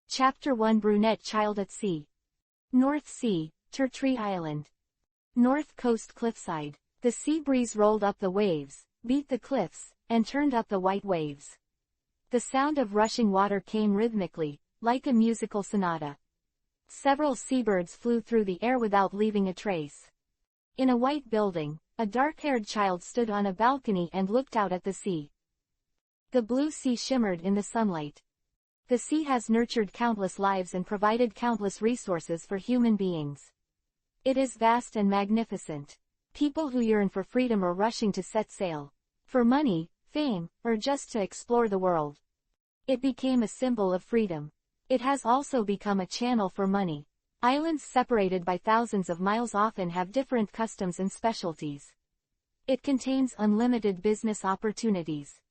Chapter 1 Brunette Child at Sea. North Sea, Tertree Island. North Coast Cliffside. The sea breeze rolled up the waves, beat the cliffs, and turned up the white waves. The sound of rushing water came rhythmically, like a musical sonata. Several seabirds flew through the air without leaving a trace. In a white building, a dark-haired child stood on a balcony and looked out at the sea. The blue sea shimmered in the sunlight. The sea has nurtured countless lives and provided countless resources for human beings. It is vast and magnificent. People who yearn for freedom are rushing to set sail. For money, fame, or just to explore the world. It became a symbol of freedom. It has also become a channel for money. Islands separated by thousands of miles often have different customs and specialties. It contains unlimited business opportunities.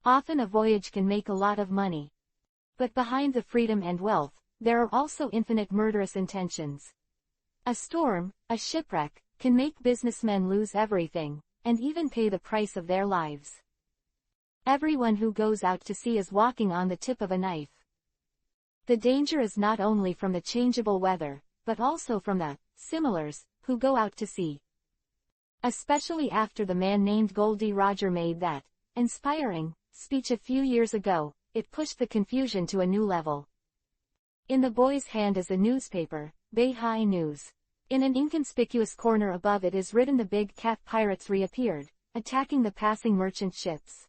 Often a voyage can make a lot of money. But behind the freedom and wealth, there are also infinite murderous intentions. A storm, a shipwreck, can make businessmen lose everything, and even pay the price of their lives. Everyone who goes out to sea is walking on the tip of a knife. The danger is not only from the changeable weather, but also from the similars who go out to sea. Especially after the man named Goldie Roger made that inspiring speech a few years ago, it pushed the confusion to a new level. In the boy's hand is a newspaper, Bay High News. In an inconspicuous corner above it is written, "The big cat pirates reappeared, attacking the passing merchant ships."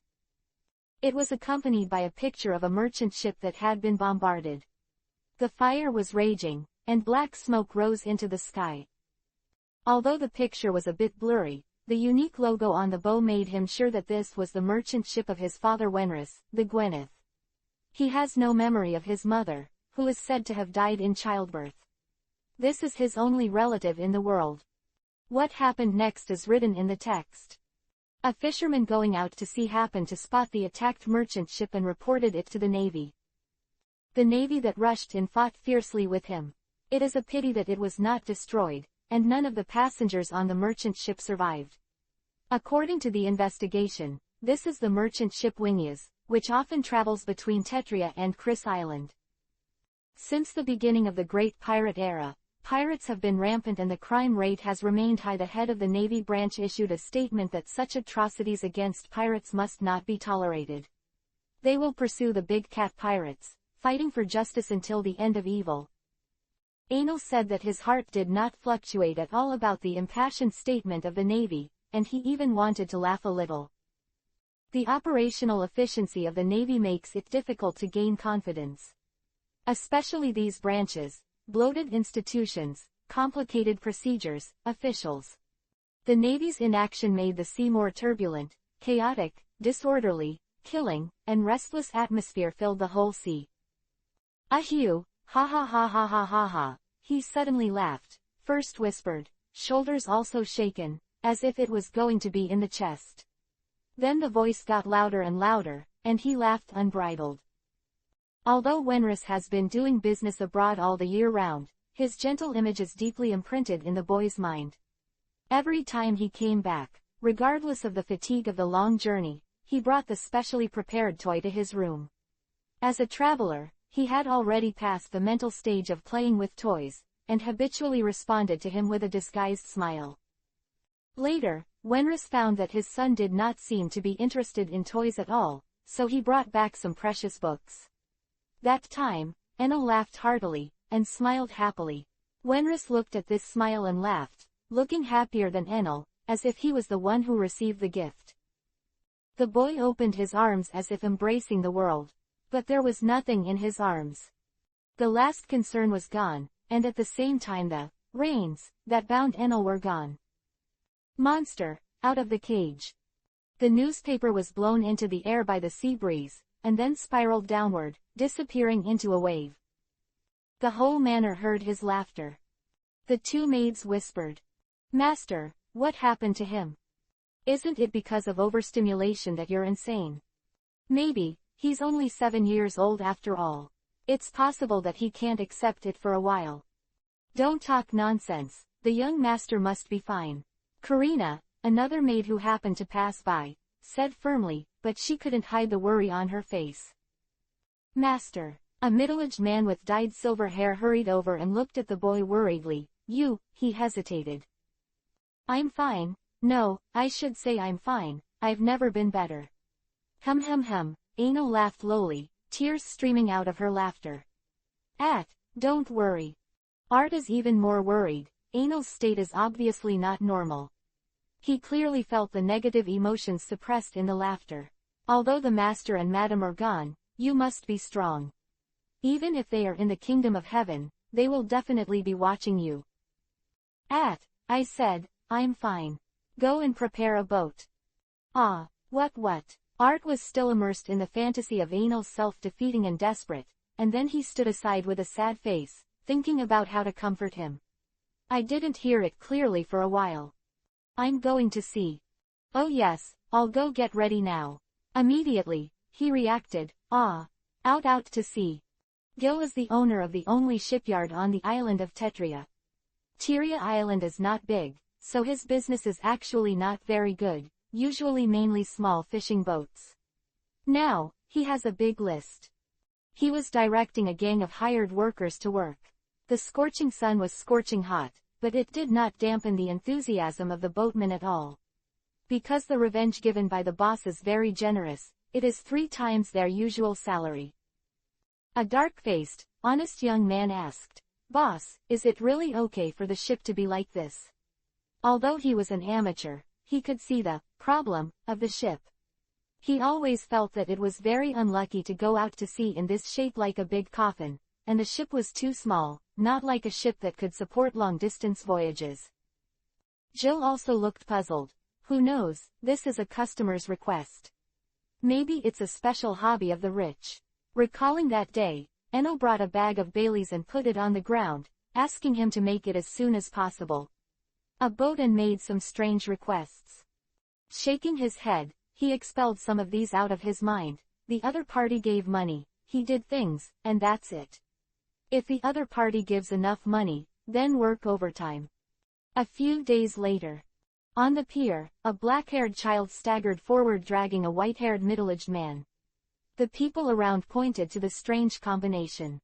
It was accompanied by a picture of a merchant ship that had been bombarded. The fire was raging, and black smoke rose into the sky. Although the picture was a bit blurry, the unique logo on the bow made him sure that this was the merchant ship of his father Wenris, the Gwyneth. He has no memory of his mother, who is said to have died in childbirth. This is his only relative in the world. What happened next is written in the text. A fisherman going out to sea happened to spot the attacked merchant ship and reported it to the Navy. The Navy that rushed in fought fiercely with him. It is a pity that it was not destroyed, and none of the passengers on the merchant ship survived. According to the investigation, this is the merchant ship Wingyas, which often travels between Tetria and Chris Island. Since the beginning of the Great Pirate Era, pirates have been rampant and the crime rate has remained high. The head of the Navy branch issued a statement that such atrocities against pirates must not be tolerated. They will pursue the big cat pirates, fighting for justice until the end of evil. Anil said that his heart did not fluctuate at all about the impassioned statement of the Navy, and he even wanted to laugh a little. The operational efficiency of the Navy makes it difficult to gain confidence. Especially these branches, bloated institutions, complicated procedures, officials. The Navy's inaction made the sea more turbulent, chaotic, disorderly, killing, and restless atmosphere filled the whole sea. Ahoo, ha ha ha ha ha ha ha, he suddenly laughed, first whispered, shoulders also shaken, as if it was going to be in the chest. Then the voice got louder and louder, and he laughed unbridled. Although Wenris has been doing business abroad all the year round, his gentle image is deeply imprinted in the boy's mind. Every time he came back, regardless of the fatigue of the long journey, he brought the specially prepared toy to his room. As a traveler, he had already passed the mental stage of playing with toys, and habitually responded to him with a disguised smile. Later, Wenris found that his son did not seem to be interested in toys at all, so he brought back some precious books. That time, Enel laughed heartily, and smiled happily. Wenris looked at this smile and laughed, looking happier than Enel, as if he was the one who received the gift. The boy opened his arms as if embracing the world. But there was nothing in his arms. The last concern was gone, and at the same time the reins that bound Enel were gone. Monster, out of the cage. The newspaper was blown into the air by the sea breeze, and then spiraled downward, disappearing into a wave. The whole manor heard his laughter. The two maids whispered, "Master, what happened to him? Isn't it because of overstimulation that you're insane? Maybe. He's only 7 years old after all. It's possible that he can't accept it for a while." "Don't talk nonsense, the young master must be fine." Karina, another maid who happened to pass by, said firmly, but she couldn't hide the worry on her face. "Master, A middle-aged man with dyed silver hair hurried over and looked at the boy worriedly. You, he hesitated. I'm fine. No, I should say I'm fine. I've never been better. Hum. Anal laughed lowly, tears streaming out of her laughter. Don't worry. Art is even more worried. Anal's state is obviously not normal. He clearly felt the negative emotions suppressed in the laughter. Although the master and madam are gone, you must be strong. Even if they are in the kingdom of heaven, they will definitely be watching you. I said, I'm fine. Go and prepare a boat. What? Art was still immersed in the fantasy of Anal's self-defeating and desperate, and then he stood aside with a sad face, thinking about how to comfort him. I didn't hear it clearly for a while. I'm going to sea. Oh yes, I'll go get ready now. Immediately, he reacted, out to sea. Gil is the owner of the only shipyard on the island of Tetria. Tiria Island is not big, so his business is actually not very good, usually mainly small fishing boats. Now, he has a big list. He was directing a gang of hired workers to work. The scorching sun was scorching hot, but it did not dampen the enthusiasm of the boatmen at all. Because the revenge given by the boss is very generous, it is 3 times their usual salary. A dark-faced, honest young man asked, Boss, is it really okay for the ship to be like this? Although he was an amateur, he could see the problem of the ship. He always felt that it was very unlucky to go out to sea in this shape like a big coffin, and the ship was too small, not like a ship that could support long-distance voyages. Jill also looked puzzled. Who knows, this is a customer's request. Maybe it's a special hobby of the rich. Recalling that day, Enno brought a bag of Baileys and put it on the ground, asking him to make it as soon as possible. A boat and made some strange requests. Shaking his head, he expelled some of these out of his mind. The other party gave money, he did things, and that's it. If the other party gives enough money, then work overtime. A few days later. On the pier, a black-haired child staggered forward dragging a white-haired middle-aged man. The people around pointed to the strange combination.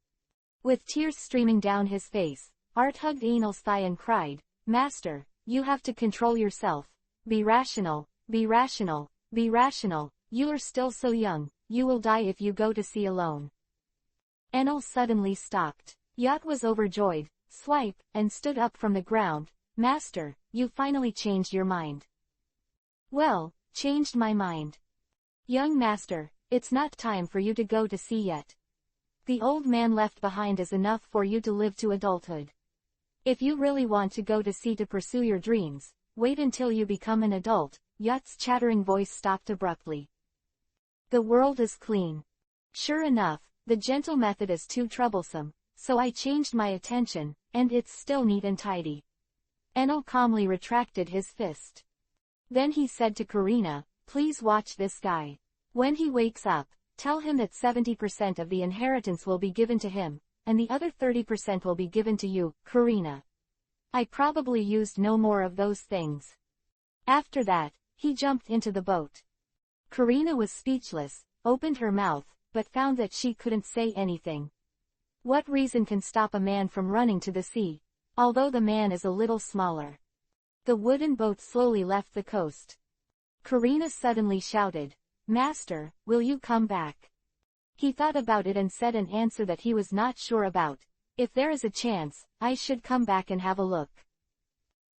With tears streaming down his face, Art hugged Anal's thigh and cried, Master, you have to control yourself. Be rational, be rational, be rational. You are still so young, you will die if you go to sea alone. Enel suddenly stopped. Yacht was overjoyed, swiped, and stood up from the ground. Master, you finally changed your mind. Well, changed my mind. Young master, it's not time for you to go to sea yet. The old man left behind is enough for you to live to adulthood. If you really want to go to sea to pursue your dreams, wait until you become an adult. Yacht's chattering voice stopped abruptly. The world is clean. Sure enough, the gentle method is too troublesome, so I changed my attention, and it's still neat and tidy. Enel calmly retracted his fist. Then he said to Karina, please watch this guy. When he wakes up, tell him that 70% of the inheritance will be given to him, and the other 30% will be given to you, Karina. I probably used no more of those things. After that, he jumped into the boat. Karina was speechless, opened her mouth, but found that she couldn't say anything. What reason can stop a man from running to the sea? Although the man is a little smaller. The wooden boat slowly left the coast. Karina suddenly shouted, Master, will you come back? He thought about it and said an answer that he was not sure about. If there is a chance, I should come back and have a look.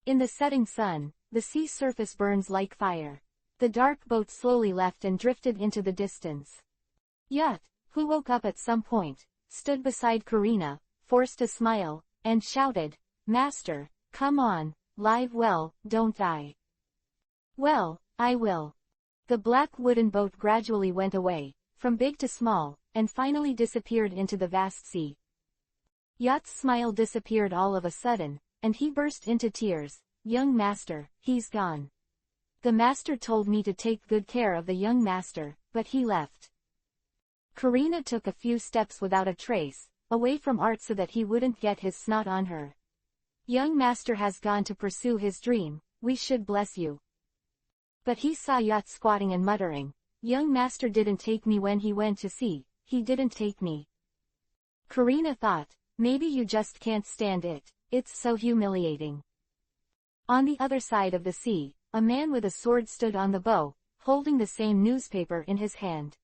In the setting sun, the sea surface burns like fire. The dark boat slowly left and drifted into the distance. Yacht, who woke up at some point, stood beside Karina, forced a smile, and shouted, Master, come on, live well, don't die. Well, I will. The black wooden boat gradually went away, from big to small, and finally disappeared into the vast sea. Yacht's smile disappeared all of a sudden, and he burst into tears. Young master, he's gone. The master told me to take good care of the young master, but he left. Karina took a few steps without a trace, away from Art so that he wouldn't get his snot on her. Young master has gone to pursue his dream, we should bless you. But he saw Yacht squatting and muttering, young master didn't take me when he went to sea, he didn't take me. Karina thought, maybe you just can't stand it, it's so humiliating. On the other side of the sea, a man with a sword stood on the bow, holding the same newspaper in his hand.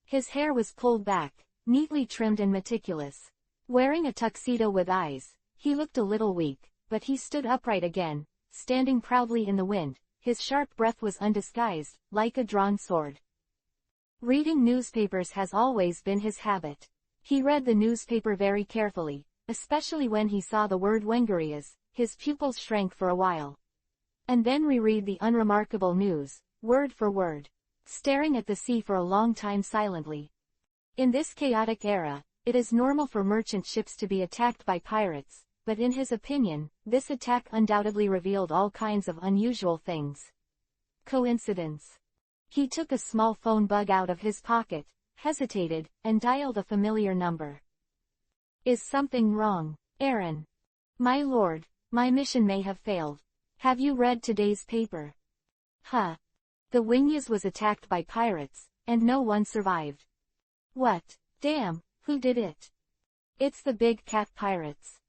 His hair was pulled back, neatly trimmed and meticulous. Wearing a tuxedo with eyes, he looked a little weak, but he stood upright again, standing proudly in the wind. His sharp breath was undisguised, like a drawn sword. Reading newspapers has always been his habit. He read the newspaper very carefully, especially when he saw the word Wengarias. His pupils shrank for a while. And then reread the unremarkable news, word for word, staring at the sea for a long time silently. In this chaotic era, it is normal for merchant ships to be attacked by pirates, but in his opinion, this attack undoubtedly revealed all kinds of unusual things. Coincidence? He took a small phone bug out of his pocket, hesitated, and dialed a familiar number. Is something wrong, Aaron? My lord, my mission may have failed. Have you read today's paper? Huh. The Wengarias was attacked by pirates, and no one survived. What? Damn, who did it? It's the big cat pirates.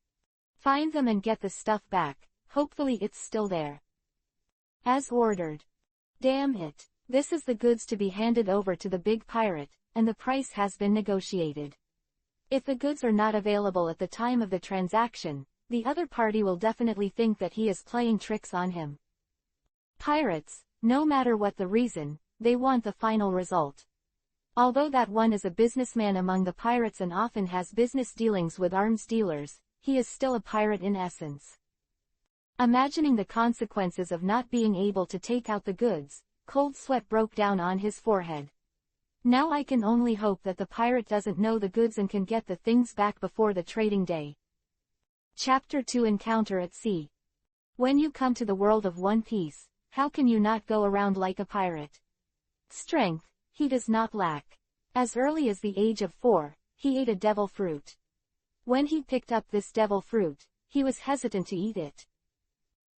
Find them and get the stuff back, hopefully it's still there. As ordered. Damn it, this is the goods to be handed over to the big pirate, and the price has been negotiated. If the goods are not available at the time of the transaction, the other party will definitely think that he is playing tricks on him. Pirates, no matter what the reason, they want the final result. Although that one is a businessman among the pirates and often has business dealings with arms dealers, he is still a pirate in essence. Imagining the consequences of not being able to take out the goods, cold sweat broke down on his forehead. Now I can only hope that the pirate doesn't know the goods and can get the things back before the trading day. Chapter 2 Encounter at Sea. When you come to the world of One Piece, how can you not go around like a pirate? Strength, he does not lack. As early as the age of 4, he ate a devil fruit. When he picked up this devil fruit, he was hesitant to eat it.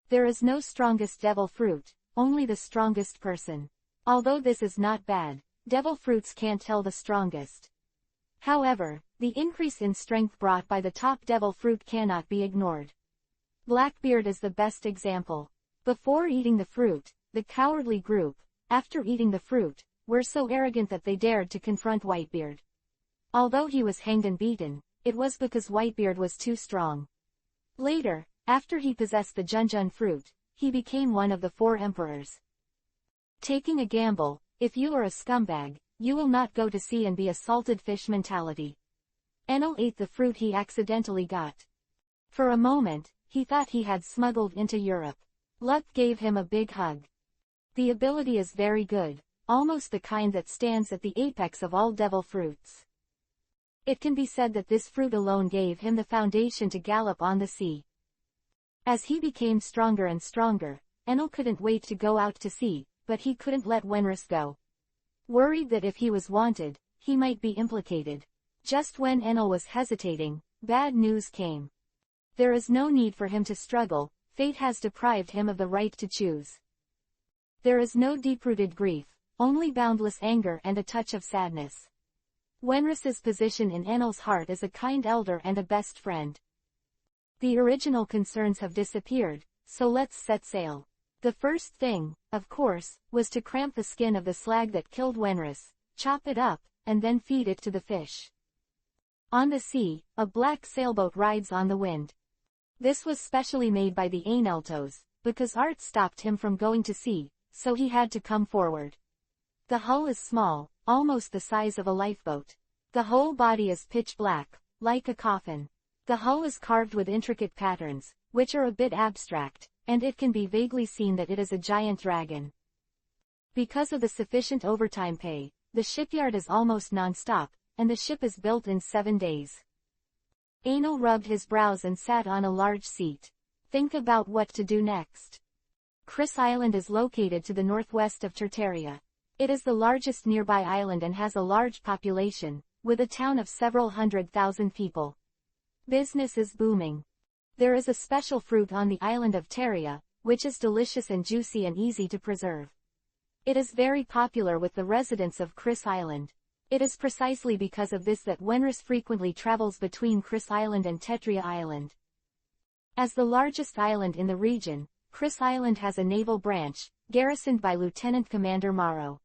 There is no strongest devil fruit, only the strongest person. Although this is not bad, devil fruits can't tell the strongest. However, the increase in strength brought by the top devil fruit cannot be ignored. Blackbeard is the best example. Before eating the fruit, the cowardly group, after eating the fruit, were so arrogant that they dared to confront Whitebeard. Although he was hanged and beaten, it was because Whitebeard was too strong. Later, after he possessed the Junjun fruit, he became one of the 4 emperors. Taking a gamble, if you are a scumbag, you will not go to sea and be a salted fish mentality. Enel ate the fruit he accidentally got. For a moment, he thought he had smuggled into Europe. Luck gave him a big hug. The ability is very good, almost the kind that stands at the apex of all devil fruits. It can be said that this fruit alone gave him the foundation to gallop on the sea. As he became stronger and stronger, Enel couldn't wait to go out to sea, but he couldn't let Wenris go. Worried that if he was wanted, he might be implicated. Just when Enel was hesitating, bad news came. There is no need for him to struggle, fate has deprived him of the right to choose. There is no deep-rooted grief, only boundless anger and a touch of sadness. Wenris's position in Enel's heart is a kind elder and a best friend. The original concerns have disappeared, so let's set sail. The first thing, of course, was to cramp the skin of the slag that killed Wenris, chop it up, and then feed it to the fish. On the sea, a black sailboat rides on the wind. This was specially made by the Aineltos, because Art stopped him from going to sea, so he had to come forward. The hull is small, almost the size of a lifeboat. The whole body is pitch black, like a coffin. The hull is carved with intricate patterns, which are a bit abstract, and it can be vaguely seen that it is a giant dragon. Because of the sufficient overtime pay, the shipyard is almost non-stop, and the ship is built in 7 days. Anil rubbed his brows and sat on a large seat. Think about what to do next. Chris Island is located to the northwest of Tartaria. It is the largest nearby island and has a large population, with a town of several 100,000 people. Business is booming. There is a special fruit on the island of Taria, which is delicious and juicy and easy to preserve. It is very popular with the residents of Chris Island. It is precisely because of this that Wenris frequently travels between Chris Island and Tetria Island. As the largest island in the region, Chris Island has a naval branch, garrisoned by Lieutenant Commander Morrow.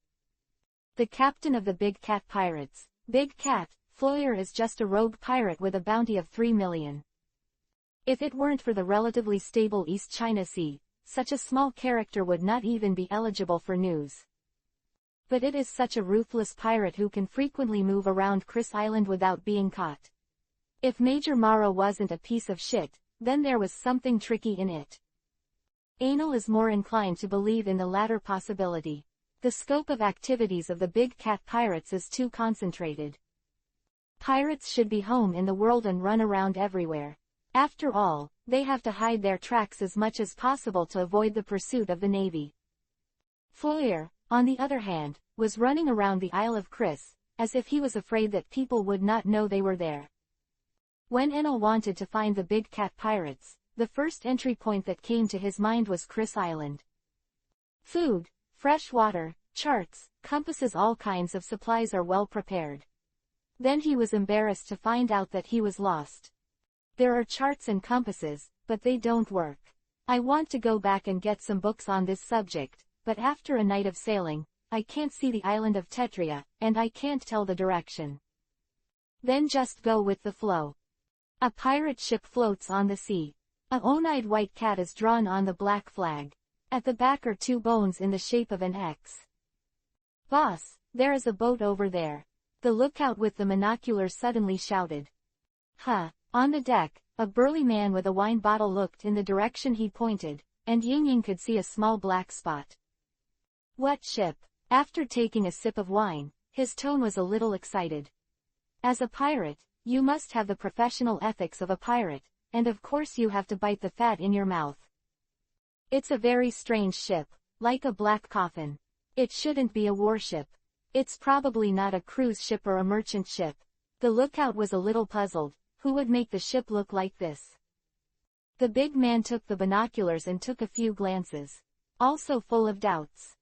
The captain of the Big Cat Pirates, Big Cat, Floyer is just a rogue pirate with a bounty of 3 million. If it weren't for the relatively stable East China Sea, such a small character would not even be eligible for news. But it is such a ruthless pirate who can frequently move around Chris Island without being caught. If Major Morrow wasn't a piece of shit, then there was something tricky in it. Anal is more inclined to believe in the latter possibility. The scope of activities of the Big Cat Pirates is too concentrated. Pirates should be home in the world and run around everywhere. After all, they have to hide their tracks as much as possible to avoid the pursuit of the Navy. Floyer, on the other hand, was running around the Isle of Chris, as if he was afraid that people would not know they were there. When Enel wanted to find the Big Cat Pirates, the first entry point that came to his mind was Chris Island. Food, fresh water, charts, compasses, all kinds of supplies are well prepared. Then he was embarrassed to find out that he was lost. There are charts and compasses, but they don't work. I want to go back and get some books on this subject, but after a night of sailing, I can't see the island of Tetria, and I can't tell the direction. Then just go with the flow. A pirate ship floats on the sea. A one-eyed white cat is drawn on the black flag. At the back are two bones in the shape of an X. Boss, there is a boat over there. The lookout with the monoculars suddenly shouted. Huh. On the deck, a burly man with a wine bottle looked in the direction he pointed, and Ying could see a small black spot. What ship? After taking a sip of wine, his tone was a little excited. As a pirate, you must have the professional ethics of a pirate, and of course you have to bite the fat in your mouth. It's a very strange ship, like a black coffin. It shouldn't be a warship. It's probably not a cruise ship or a merchant ship. The lookout was a little puzzled. Who would make the ship look like this? The big man took the binoculars and took a few glances, also full of doubts.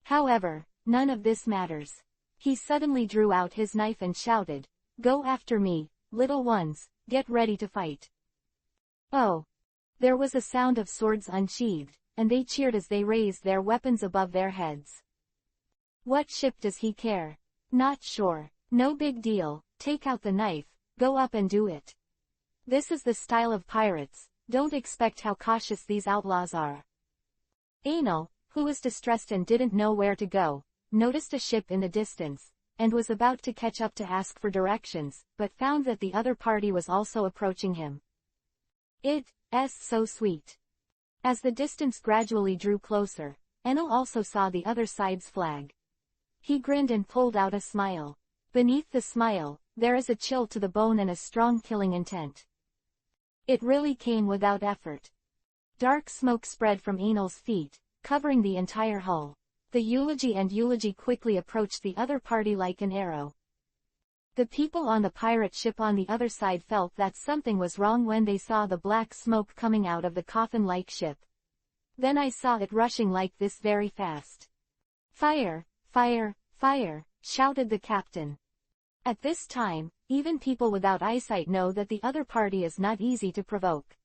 However, none of this matters. He suddenly drew out his knife and shouted, "Go after me, little ones, get ready to fight." Oh! There was a sound of swords unsheathed, and they cheered as they raised their weapons above their heads. What ship does he care? Not sure. No big deal, take out the knife, go up and do it. This is the style of pirates, don't expect how cautious these outlaws are. Anal, who was distressed and didn't know where to go, noticed a ship in the distance, and was about to catch up to ask for directions, but found that the other party was also approaching him. It's so sweet. As the distance gradually drew closer, Enel also saw the other side's flag. He grinned and pulled out a smile. Beneath the smile, there is a chill to the bone and a strong killing intent. It really came without effort. Dark smoke spread from Enel's feet, covering the entire hull. The eulogy quickly approached the other party like an arrow. The people on the pirate ship on the other side felt that something was wrong when they saw the black smoke coming out of the coffin-like ship. Then I saw it rushing like this very fast. "Fire! Fire! Fire!" shouted the captain. At this time, even people without eyesight know that the other party is not easy to provoke.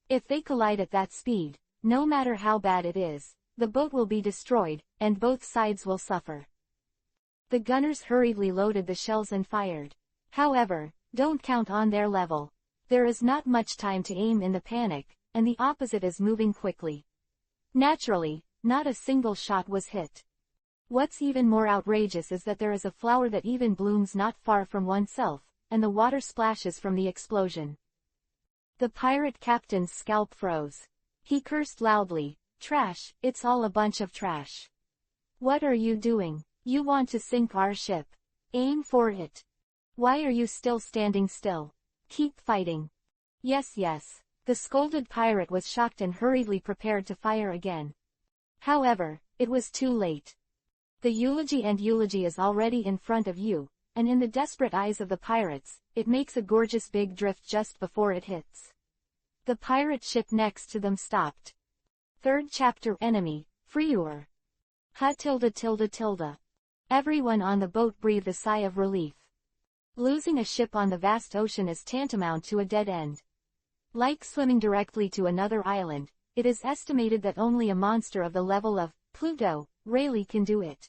If they collide at that speed, no matter how bad it is, the boat will be destroyed, and both sides will suffer. The gunners hurriedly loaded the shells and fired. However, don't count on their level. There is not much time to aim in the panic, and the opposite is moving quickly. Naturally, not a single shot was hit. What's even more outrageous is that there is a flower that even blooms not far from oneself, and the water splashes from the explosion. The pirate captain's scalp froze. He cursed loudly, "Trash, it's all a bunch of trash. What are you doing? You want to sink our ship. Aim for it. Why are you still standing still? Keep fighting." Yes. The scolded pirate was shocked and hurriedly prepared to fire again. However, it was too late. The eulogy is already in front of you, and in the desperate eyes of the pirates, it makes a gorgeous big drift just before it hits. The pirate ship next to them stopped. Third chapter. Enemy, Freeur. Ha tilde tilde tilde. Everyone on the boat breathed a sigh of relief. Losing a ship on the vast ocean is tantamount to a dead end. Like swimming directly to another island, it is estimated that only a monster of the level of Pluto really can do it.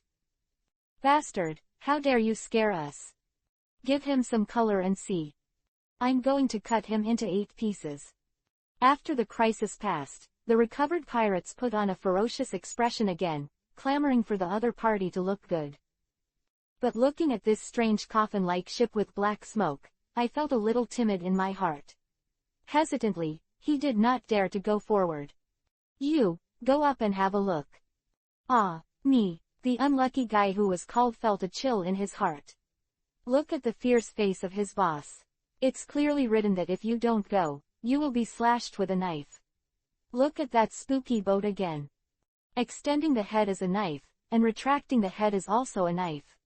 Bastard, how dare you scare us? Give him some color and see. I'm going to cut him into 8 pieces. After the crisis passed, the recovered pirates put on a ferocious expression again, clamoring for the other party to look good. But looking at this strange coffin-like ship with black smoke, I felt a little timid in my heart. Hesitantly, he did not dare to go forward. You, go up and have a look. Ah, me, the unlucky guy who was called felt a chill in his heart. Look at the fierce face of his boss. It's clearly written that if you don't go, you will be slashed with a knife. Look at that spooky boat again. Extending the head is a knife, and retracting the head is also a knife.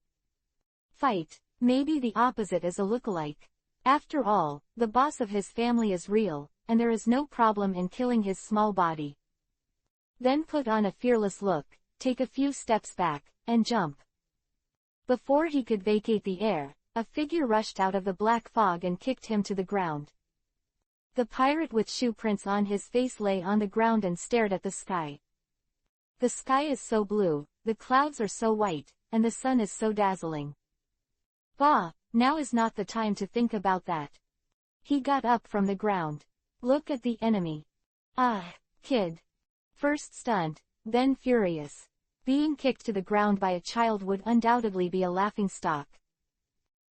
Fight, maybe the opposite is a lookalike. After all, the boss of his family is real, and there is no problem in killing his small body. Then put on a fearless look, take a few steps back, and jump. Before he could vacate the air, a figure rushed out of the black fog and kicked him to the ground. The pirate with shoe prints on his face lay on the ground and stared at the sky. The sky is so blue, the clouds are so white, and the sun is so dazzling. Bah, now is not the time to think about that. He got up from the ground. Look at the enemy. Ah, kid. First stunned, then furious. Being kicked to the ground by a child would undoubtedly be a laughingstock.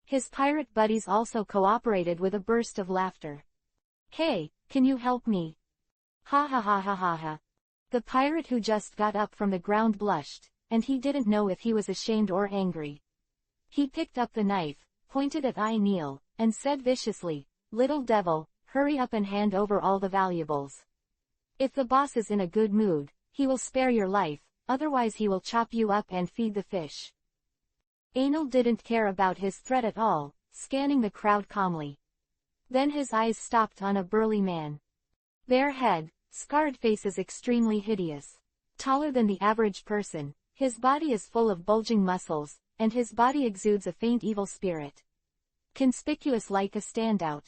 His pirate buddies also cooperated with a burst of laughter. Hey, can you help me? Ha ha ha ha ha ha. The pirate who just got up from the ground blushed, and he didn't know if he was ashamed or angry. He picked up the knife, pointed at Neil, and said viciously, "Little devil, hurry up and hand over all the valuables. If the boss is in a good mood, he will spare your life, otherwise he will chop you up and feed the fish." Anil didn't care about his threat at all, scanning the crowd calmly. Then his eyes stopped on a burly man. Bare head, scarred face is extremely hideous. Taller than the average person, his body is full of bulging muscles, and his body exudes a faint evil spirit. Conspicuous like a standout.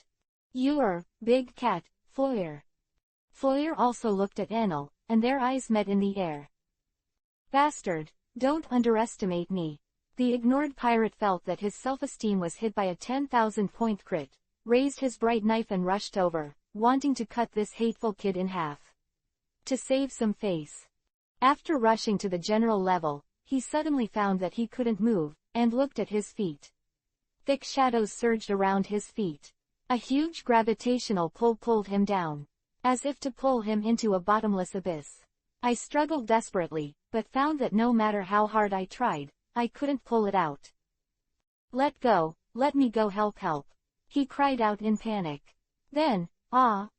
"You're, big cat, Floyer." Floyer also looked at Anil, and their eyes met in the air. "Bastard, don't underestimate me." The ignored pirate felt that his self-esteem was hit by a 10,000-point crit, raised his bright knife and rushed over, wanting to cut this hateful kid in half. To save some face. After rushing to the general level, he suddenly found that he couldn't move, and looked at his feet. Thick shadows surged around his feet. A huge gravitational pull pulled him down, as if to pull him into a bottomless abyss. I struggled desperately, but found that no matter how hard I tried, I couldn't pull it out. "Let go, let me go, help help," he cried out in panic. Then,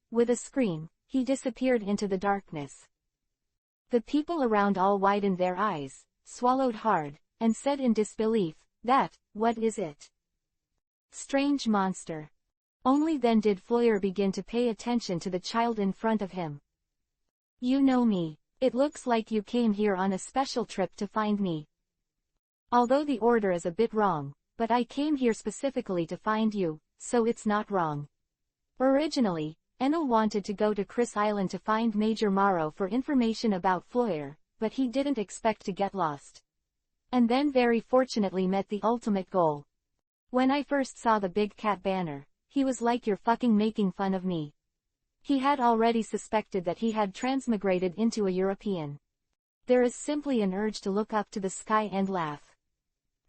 with a scream, he disappeared into the darkness. The people around all widened their eyes, swallowed hard, and said in disbelief, "What is it? Strange monster." Only then did Floyer begin to pay attention to the child in front of him. "You know me. It looks like you came here on a special trip to find me. Although the order is a bit wrong, but I came here specifically to find you, so it's not wrong." Originally, Enel wanted to go to Chris Island to find Major Morrow for information about Floyer, but he didn't expect to get lost. And then very fortunately met the ultimate goal. When I first saw the big cat banner, he was like, "You're fucking making fun of me." He had already suspected that he had transmigrated into a European. There is simply an urge to look up to the sky and laugh.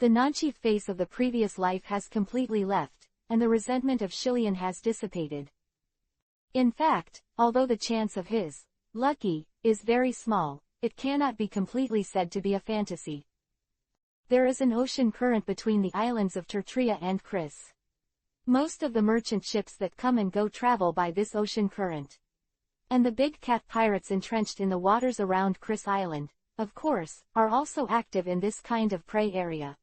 The Nanchi face of the previous life has completely left, and the resentment of Shillian has dissipated. In fact, although the chance of his lucky is very small, it cannot be completely said to be a fantasy. There is an ocean current between the islands of Tertria and Chris. Most of the merchant ships that come and go travel by this ocean current. And the big cat pirates entrenched in the waters around Chris Island, of course, are also active in this kind of prey area.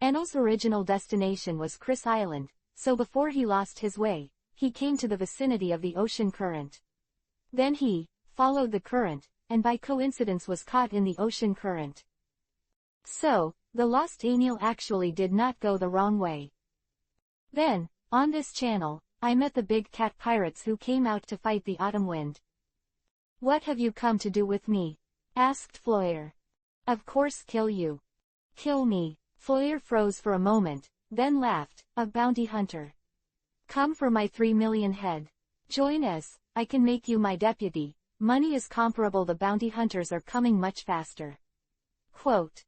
Enel's original destination was Chris Island, so before he lost his way, he came to the vicinity of the ocean current. Then he followed the current, and by coincidence was caught in the ocean current. So, The lost Anil actually did not go the wrong way. Then, on this channel, I met the big cat pirates who came out to fight the autumn wind. What have you come to do with me? Asked Floyer. Of course kill you. Kill me. Floyer froze for a moment, then laughed, a bounty hunter. Come for my 3 million head. Join us, I can make you my deputy, money is comparable, the bounty hunters are coming much faster. Quote.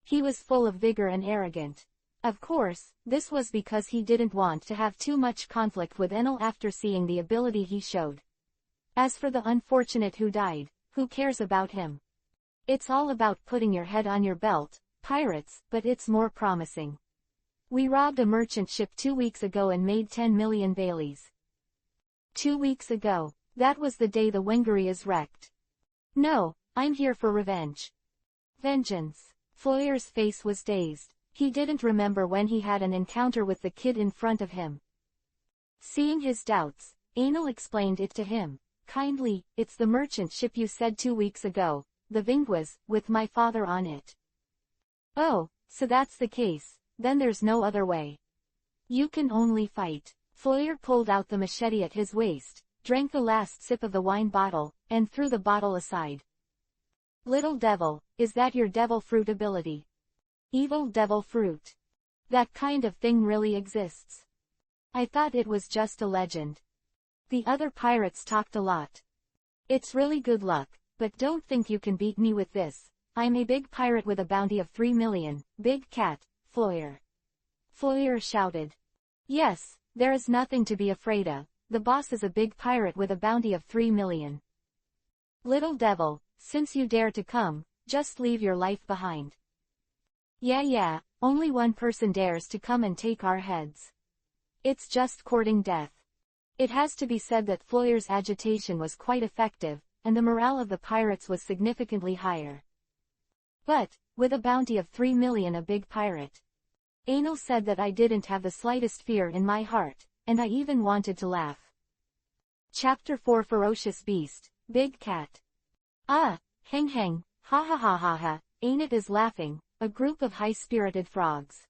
He was full of vigor and arrogant. Of course, this was because he didn't want to have too much conflict with Enel after seeing the ability he showed. As for the unfortunate who died, who cares about him? It's all about putting your head on your belt, pirates, but it's more promising. We robbed a merchant ship 2 weeks ago and made 10 million Baileys. 2 weeks ago, that was the day the Wengari is wrecked. No, I'm here for revenge. Vengeance. Floyer's face was dazed. He didn't remember when he had an encounter with the kid in front of him. Seeing his doubts, Anil explained it to him. Kindly, it's the merchant ship you said 2 weeks ago, the Vingwas, with my father on it. Oh, so that's the case, then there's no other way. You can only fight. Floyer pulled out the machete at his waist, drank the last sip of the wine bottle, and threw the bottle aside. Little devil, is that your devil fruit ability? Evil devil fruit. That kind of thing really exists. I thought it was just a legend. The other pirates talked a lot. It's really good luck, but don't think you can beat me with this. I'm a big pirate with a bounty of 3 million, big cat, Floyer. Floyer shouted. Yes, there is nothing to be afraid of, the boss is a big pirate with a bounty of 3 million. Little devil, since you dare to come, just leave your life behind. Yeah, only one person dares to come and take our heads. It's just courting death. It has to be said that Floyer's agitation was quite effective, and the morale of the pirates was significantly higher. But, with a bounty of 3 million, a big pirate. Anil said that I didn't have the slightest fear in my heart, and I even wanted to laugh. Chapter 4 Ferocious Beast, Big Cat. Ah, hang, ha ha ha ha ha, ain't it is laughing, a group of high-spirited frogs.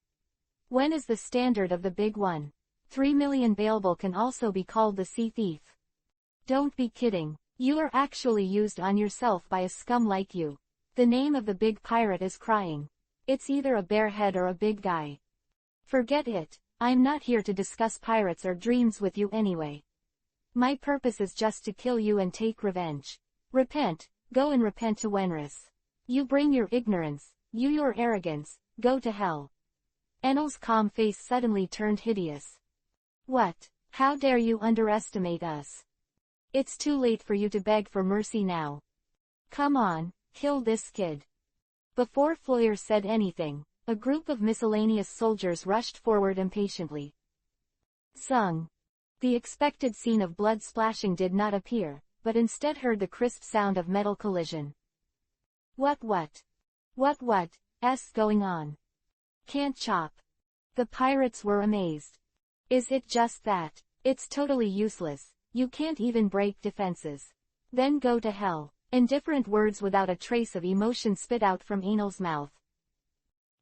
When is the standard of the big one? 3 million Bailable can also be called the sea thief. Don't be kidding, you are actually used on yourself by a scum like you. The name of the big pirate is crying. It's either a bear head or a big guy. Forget it, I'm not here to discuss pirates or dreams with you anyway. My purpose is just to kill you and take revenge. Repent, go and repent to Wenris. You bring your ignorance, you your arrogance, go to hell. Enel's calm face suddenly turned hideous. What? How dare you underestimate us? It's too late for you to beg for mercy now. Come on, kill this kid. Before Floyer said anything, a group of miscellaneous soldiers rushed forward impatiently. Sung. The expected scene of blood splashing did not appear, but instead heard the crisp sound of metal collision. What's going on? Can't chop. The pirates were amazed. Is it just that? It's totally useless, you can't even break defenses. Then go to hell. Indifferent words without a trace of emotion spit out from Anil's mouth.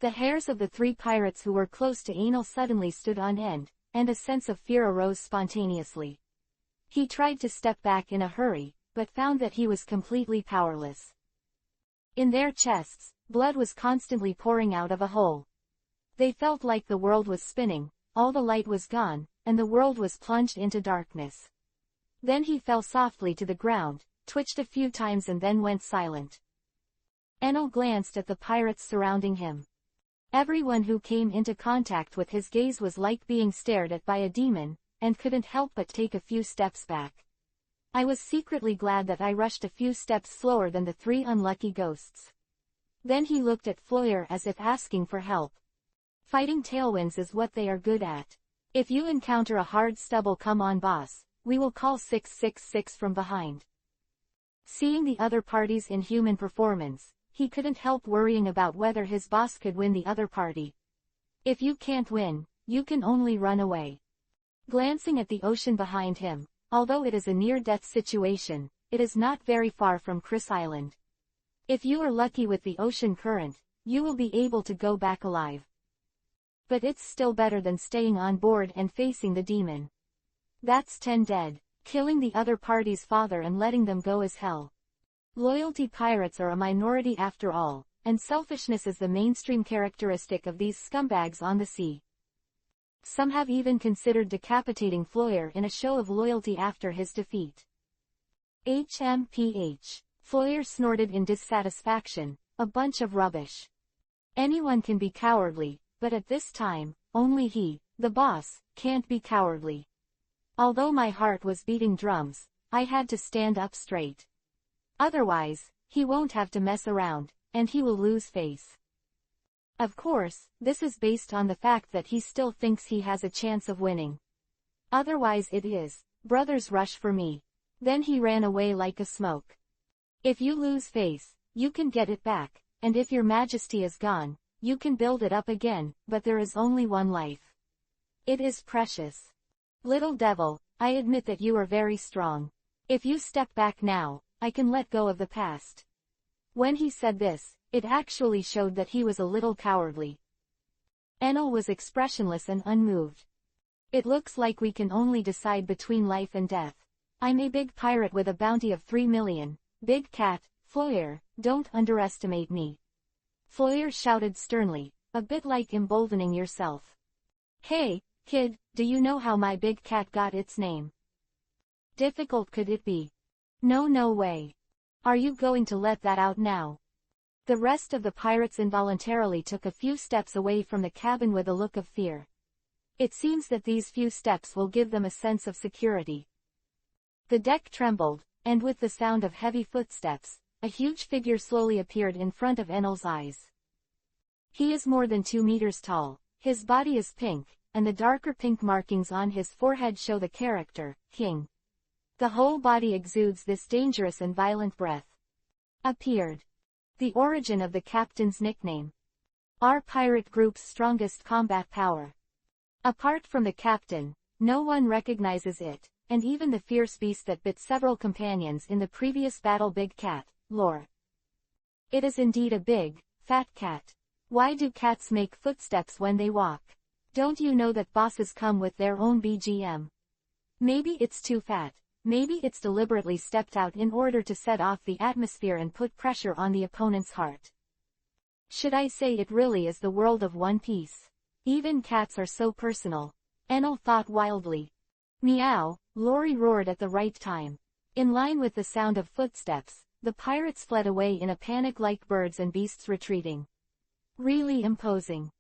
The hairs of the 3 pirates who were close to Anil suddenly stood on end, and a sense of fear arose spontaneously. He tried to step back in a hurry, but found that he was completely powerless. In their chests, blood was constantly pouring out of a hole. They felt like the world was spinning, all the light was gone, and the world was plunged into darkness. Then he fell softly to the ground, twitched a few times and then went silent. Enel glanced at the pirates surrounding him. Everyone who came into contact with his gaze was like being stared at by a demon, and couldn't help but take a few steps back. I was secretly glad that I rushed a few steps slower than the 3 unlucky ghosts. Then he looked at Floyer as if asking for help. Fighting tailwinds is what they are good at. If you encounter a hard stubble, come on boss, we will call 666 from behind. Seeing the other party's inhuman performance, he couldn't help worrying about whether his boss could win the other party. If you can't win, you can only run away. Glancing at the ocean behind him, although it is a near-death situation, it is not very far from Chris Island. If you are lucky with the ocean current, you will be able to go back alive. But it's still better than staying on board and facing the demon. That's 10 dead. Killing the other party's father and letting them go is hell. Loyalty pirates are a minority after all, and selfishness is the mainstream characteristic of these scumbags on the sea. Some have even considered decapitating Floyer in a show of loyalty after his defeat. HMPH. Floyer snorted in dissatisfaction, a bunch of rubbish. Anyone can be cowardly, but at this time, only he, the boss, can't be cowardly. Although my heart was beating drums, I had to stand up straight. Otherwise, he won't have to mess around, and he will lose face. Of course, this is based on the fact that he still thinks he has a chance of winning. Otherwise it is, brothers rush for me. Then he ran away like a smoke. If you lose face, you can get it back, and if your majesty is gone, you can build it up again, but there is only one life. It is precious. Little devil, I admit that you are very strong. If you step back now, I can let go of the past. When he said this, it actually showed that he was a little cowardly. Enel was expressionless and unmoved. It looks like we can only decide between life and death. I'm a big pirate with a bounty of 3 million. Big cat, Floyer, don't underestimate me. Floyer shouted sternly, a bit like emboldening yourself. Hey, kid, do you know how my big cat got its name? Difficult could it be? No way. Are you going to let that out now? The rest of the pirates involuntarily took a few steps away from the cabin with a look of fear. It seems that these few steps will give them a sense of security. The deck trembled, and with the sound of heavy footsteps, a huge figure slowly appeared in front of Enel's eyes. He is more than 2 meters tall, his body is pink, and the darker pink markings on his forehead show the character, King. The whole body exudes this dangerous and violent breath. Appeared. The origin of the captain's nickname. Our pirate group's strongest combat power. Apart from the captain, no one recognizes it, and even the fierce beast that bit several companions in the previous battle Big Cat, lore. It is indeed a big, fat cat. Why do cats make footsteps when they walk? Don't you know that bosses come with their own BGM? Maybe it's too fat. Maybe it's deliberately stepped out in order to set off the atmosphere and put pressure on the opponent's heart. Should I say it really is the world of One Piece? Even cats are so personal. Enel thought wildly. Meow, Lori roared at the right time. In line with the sound of footsteps, the pirates fled away in a panic like birds and beasts retreating. Really imposing.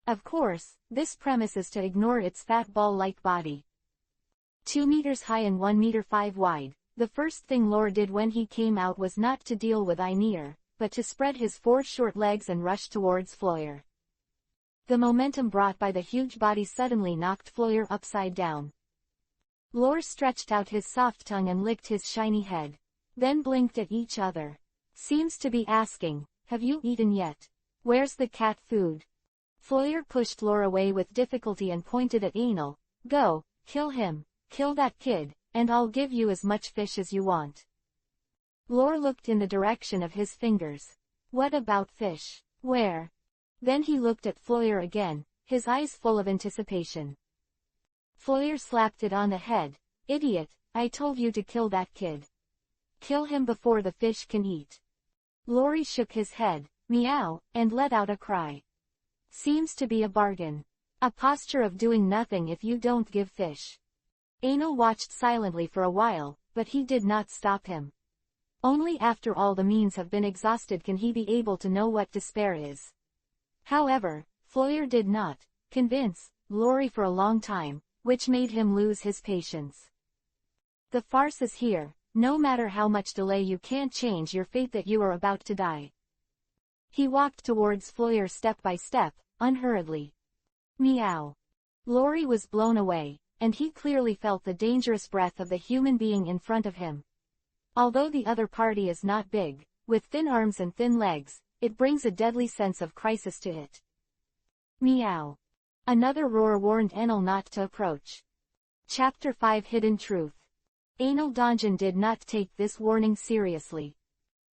Of course, this premise is to ignore its fat ball-like body. 2 meters high and 1 meter 5 wide, the first thing Lore did when he came out was not to deal with Aenir, but to spread his 4 short legs and rush towards Floyer. The momentum brought by the huge body suddenly knocked Floyer upside down. Lore stretched out his soft tongue and licked his shiny head, then blinked at each other. Seems to be asking, have you eaten yet? Where's the cat food? Floyer pushed Lore away with difficulty and pointed at Enel. Go, kill him. Kill that kid, and I'll give you as much fish as you want. Lore looked in the direction of his fingers. What about fish? Where? Then he looked at Floyer again, his eyes full of anticipation. Floyer slapped it on the head. Idiot, I told you to kill that kid. Kill him before the fish can eat. Lore shook his head, meow, and let out a cry. Seems to be a bargain. A posture of doing nothing if you don't give fish. Enel watched silently for a while, but he did not stop him. Only after all the means have been exhausted can he be able to know what despair is. However, Floyer did not convince Lore for a long time, which made him lose his patience. The farce is here. No matter how much delay, you can't change your fate that you are about to die. He walked towards Floyer step by step, unhurriedly. Meow. Lore was blown away, and he clearly felt the dangerous breath of the human being in front of him. Although the other party is not big, with thin arms and thin legs, it brings a deadly sense of crisis to it. Meow. Another roar warned Enel not to approach. Chapter 5 Hidden Truth. Enel Donjon did not take this warning seriously.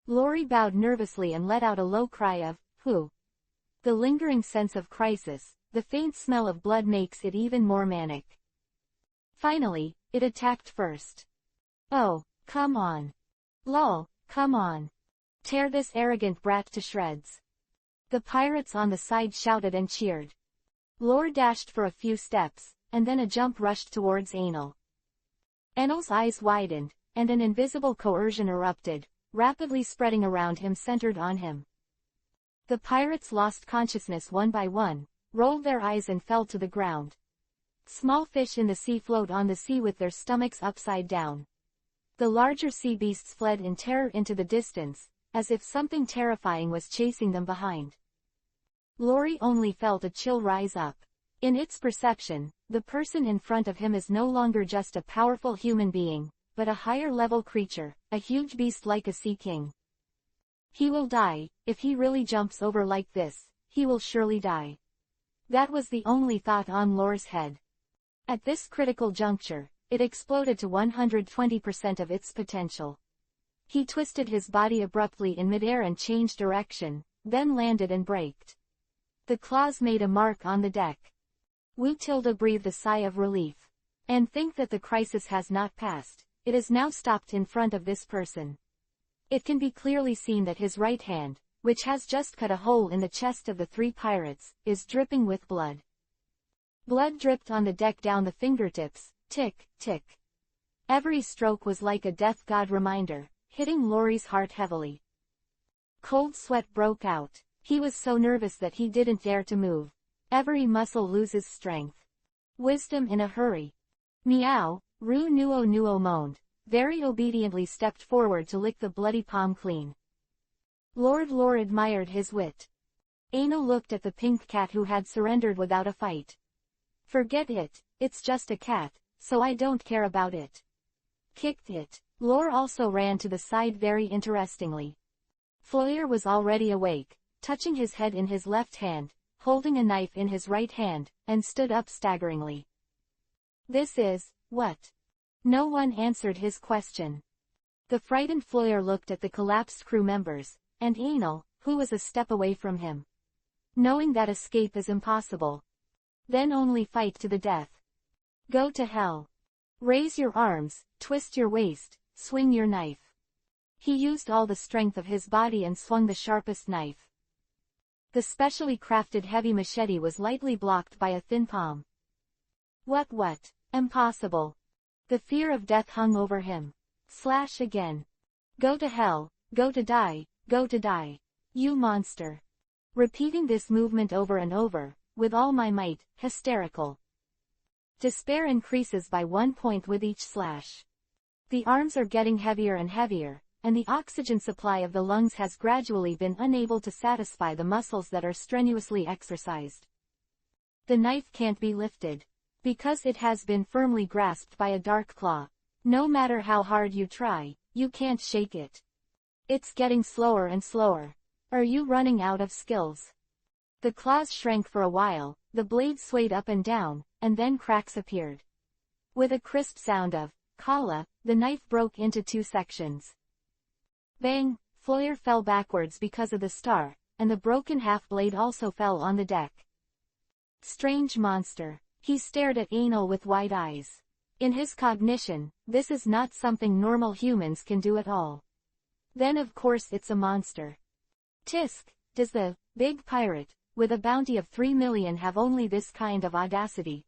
Lore bowed nervously and let out a low cry of, "Who?" The lingering sense of crisis, the faint smell of blood makes it even more manic. Finally, it attacked first. Oh, come on. Lol, come on. Tear this arrogant brat to shreds. The pirates on the side shouted and cheered. Lore dashed for a few steps, and then a jump rushed towards Anal. Anal's eyes widened, and an invisible coercion erupted, rapidly spreading around him centered on him. The pirates lost consciousness one by one, rolled their eyes and fell to the ground. Small fish in the sea float on the sea with their stomachs upside down. The larger sea beasts fled in terror into the distance, as if something terrifying was chasing them behind. Lori only felt a chill rise up. In its perception, the person in front of him is no longer just a powerful human being, but a higher-level creature, a huge beast like a sea king. He will die. If he really jumps over like this, he will surely die. That was the only thought on Lore's head. At this critical juncture, it exploded to 120% of its potential. He twisted his body abruptly in midair and changed direction, then landed and braked. The claws made a mark on the deck. Wu-Tilda breathed a sigh of relief. And think that the crisis has not passed. It is now stopped in front of this person. It can be clearly seen that his right hand, which has just cut a hole in the chest of the three pirates, is dripping with blood. Blood dripped on the deck down the fingertips, tick, tick. Every stroke was like a death god reminder, hitting Lori's heart heavily. Cold sweat broke out. He was so nervous that he didn't dare to move. Every muscle loses strength. Wisdom in a hurry. Meow, Ru Nuo Nuo moaned, very obediently stepped forward to lick the bloody palm clean. Lore admired his wit. Anal looked at the pink cat who had surrendered without a fight. Forget it, it's just a cat, so I don't care about it. Kicked it. Lore also ran to the side very interestingly. Floyer was already awake, touching his head in his left hand, holding a knife in his right hand, and stood up staggeringly. This is, what? No one answered his question. The frightened Floyer looked at the collapsed crew members, and Anal, who was a step away from him. Knowing that escape is impossible. Then only fight to the death. Go to hell. Raise your arms, twist your waist, swing your knife. He used all the strength of his body and swung the sharpest knife. The specially crafted heavy machete was lightly blocked by a thin palm. What? Impossible. The fear of death hung over him. Slash again. Go to hell, go to die, you monster. Repeating this movement over and over, with all my might, hysterical. Despair increases by 1 point with each slash. The arms are getting heavier and heavier, and the oxygen supply of the lungs has gradually been unable to satisfy the muscles that are strenuously exercised. The knife can't be lifted. Because it has been firmly grasped by a dark claw. No matter how hard you try, you can't shake it. It's getting slower and slower. Are you running out of skills? The claws shrank for a while, the blade swayed up and down, and then cracks appeared. With a crisp sound of kala, the knife broke into 2 sections. Bang! Floyer fell backwards because of the star, and the broken half-blade also fell on the deck. Strange monster. He stared at Anal with wide eyes. In his cognition, this is not something normal humans can do at all. Then of course it's a monster. Tisk, does the big pirate, with a bounty of 3 million have only this kind of audacity?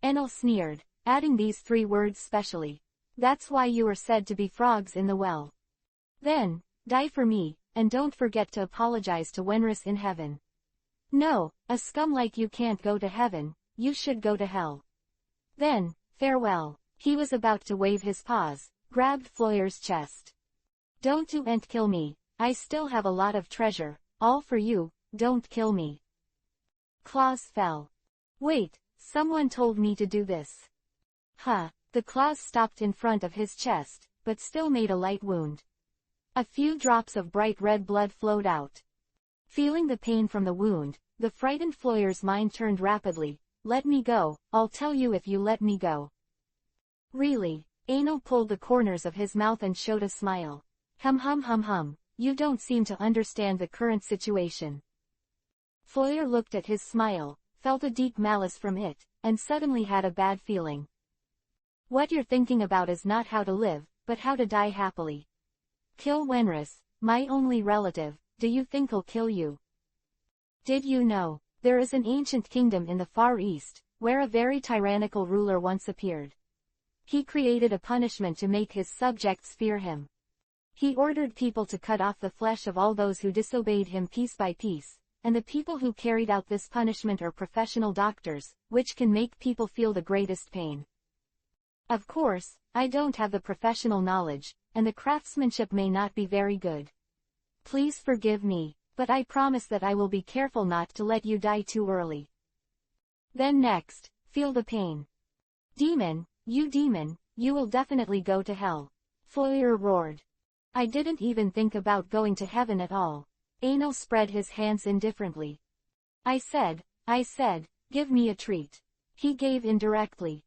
Anal sneered, adding these 3 words specially. That's why you are said to be frogs in the well. Then, die for me, and don't forget to apologize to Wenris in heaven. No, a scum like you can't go to heaven. You should go to hell. Then, farewell. He was about to wave his paws, grabbed Floyer's chest. Don't do and kill me. I still have a lot of treasure, all for you, don't kill me. Claws fell. Wait, someone told me to do this. Huh, the claws stopped in front of his chest, but still made a light wound. A few drops of bright red blood flowed out. Feeling the pain from the wound, the frightened Floyer's mind turned rapidly. Let me go, I'll tell you if you let me go. Really? Anal pulled the corners of his mouth and showed a smile. Hum, you don't seem to understand the current situation. Foyer looked at his smile, felt a deep malice from it, and suddenly had a bad feeling. What you're thinking about is not how to live, but how to die happily. Kill Wenris, my only relative. Do you think he'll kill you? Did you know, there is an ancient kingdom in the Far East, where a very tyrannical ruler once appeared. He created a punishment to make his subjects fear him. He ordered people to cut off the flesh of all those who disobeyed him piece by piece, and the people who carried out this punishment are professional doctors, which can make people feel the greatest pain. Of course, I don't have the professional knowledge, and the craftsmanship may not be very good. Please forgive me, but I promise that I will be careful not to let you die too early. Then next, feel the pain. Demon, you will definitely go to hell. Foyer roared. I didn't even think about going to heaven at all. Anal spread his hands indifferently. I said, give me a treat. He gave indirectly.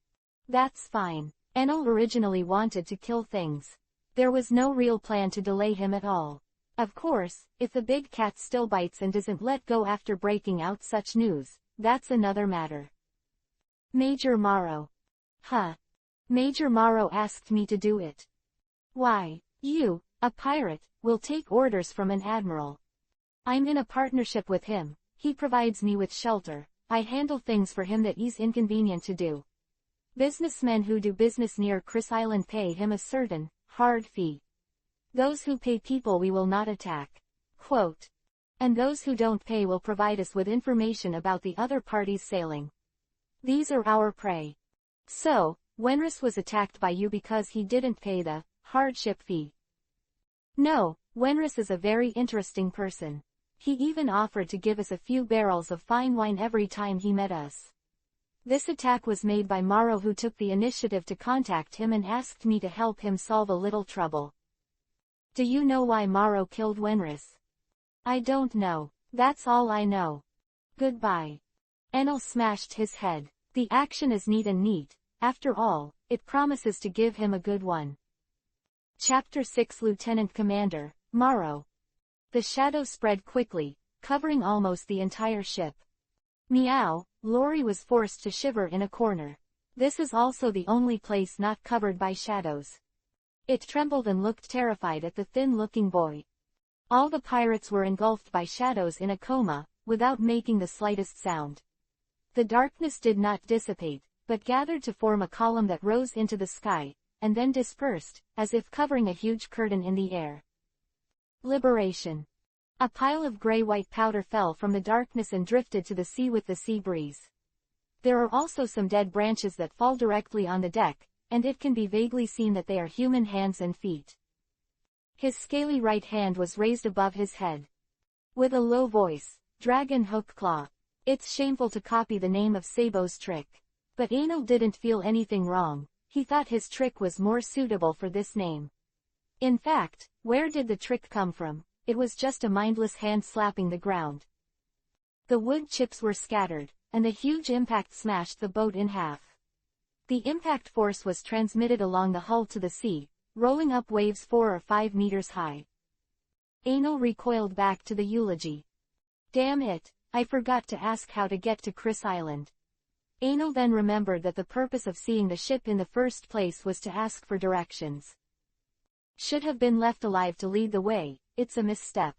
That's fine. Anal originally wanted to kill things. There was no real plan to delay him at all. Of course, if the big cat still bites and doesn't let go after breaking out such news, that's another matter. Major Morrow. Huh. Major Morrow asked me to do it. Why, you, a pirate, will take orders from an admiral. I'm in a partnership with him, he provides me with shelter, I handle things for him that he's inconvenient to do. Businessmen who do business near Chris Island pay him a certain, hard fee. Those who pay people we will not attack. Quote. And those who don't pay will provide us with information about the other parties sailing. These are our prey. So, Wenris was attacked by you because he didn't pay the hardship fee. No, Wenris is a very interesting person. He even offered to give us a few barrels of fine wine every time he met us. This attack was made by Morrow, who took the initiative to contact him and asked me to help him solve a little trouble. Do you know why Morrow killed Wenris? I don't know. That's all I know. Goodbye. Enel smashed his head. The action is neat and neat. After all, it promises to give him a good one. Chapter 6 Lieutenant Commander, Morrow. The shadow spread quickly, covering almost the entire ship. Meow, Lori was forced to shiver in a corner. This is also the only place not covered by shadows. It trembled and looked terrified at the thin-looking boy. All the pirates were engulfed by shadows in a coma, without making the slightest sound. The darkness did not dissipate, but gathered to form a column that rose into the sky, and then dispersed, as if covering a huge curtain in the air. Liberation. A pile of gray-white powder fell from the darkness and drifted to the sea with the sea breeze. There are also some dead branches that fall directly on the deck, and it can be vaguely seen that they are human hands and feet. His scaly right hand was raised above his head. With a low voice, Dragon Hook Claw. It's shameful to copy the name of Sabo's trick. But Anil didn't feel anything wrong, he thought his trick was more suitable for this name. In fact, where did the trick come from? It was just a mindless hand slapping the ground. The wood chips were scattered, and the huge impact smashed the boat in half. The impact force was transmitted along the hull to the sea, rolling up waves 4 or 5 meters high. Anil recoiled back to the eulogy. Damn it, I forgot to ask how to get to Chris Island. Anil then remembered that the purpose of seeing the ship in the first place was to ask for directions. Should have been left alive to lead the way, it's a misstep.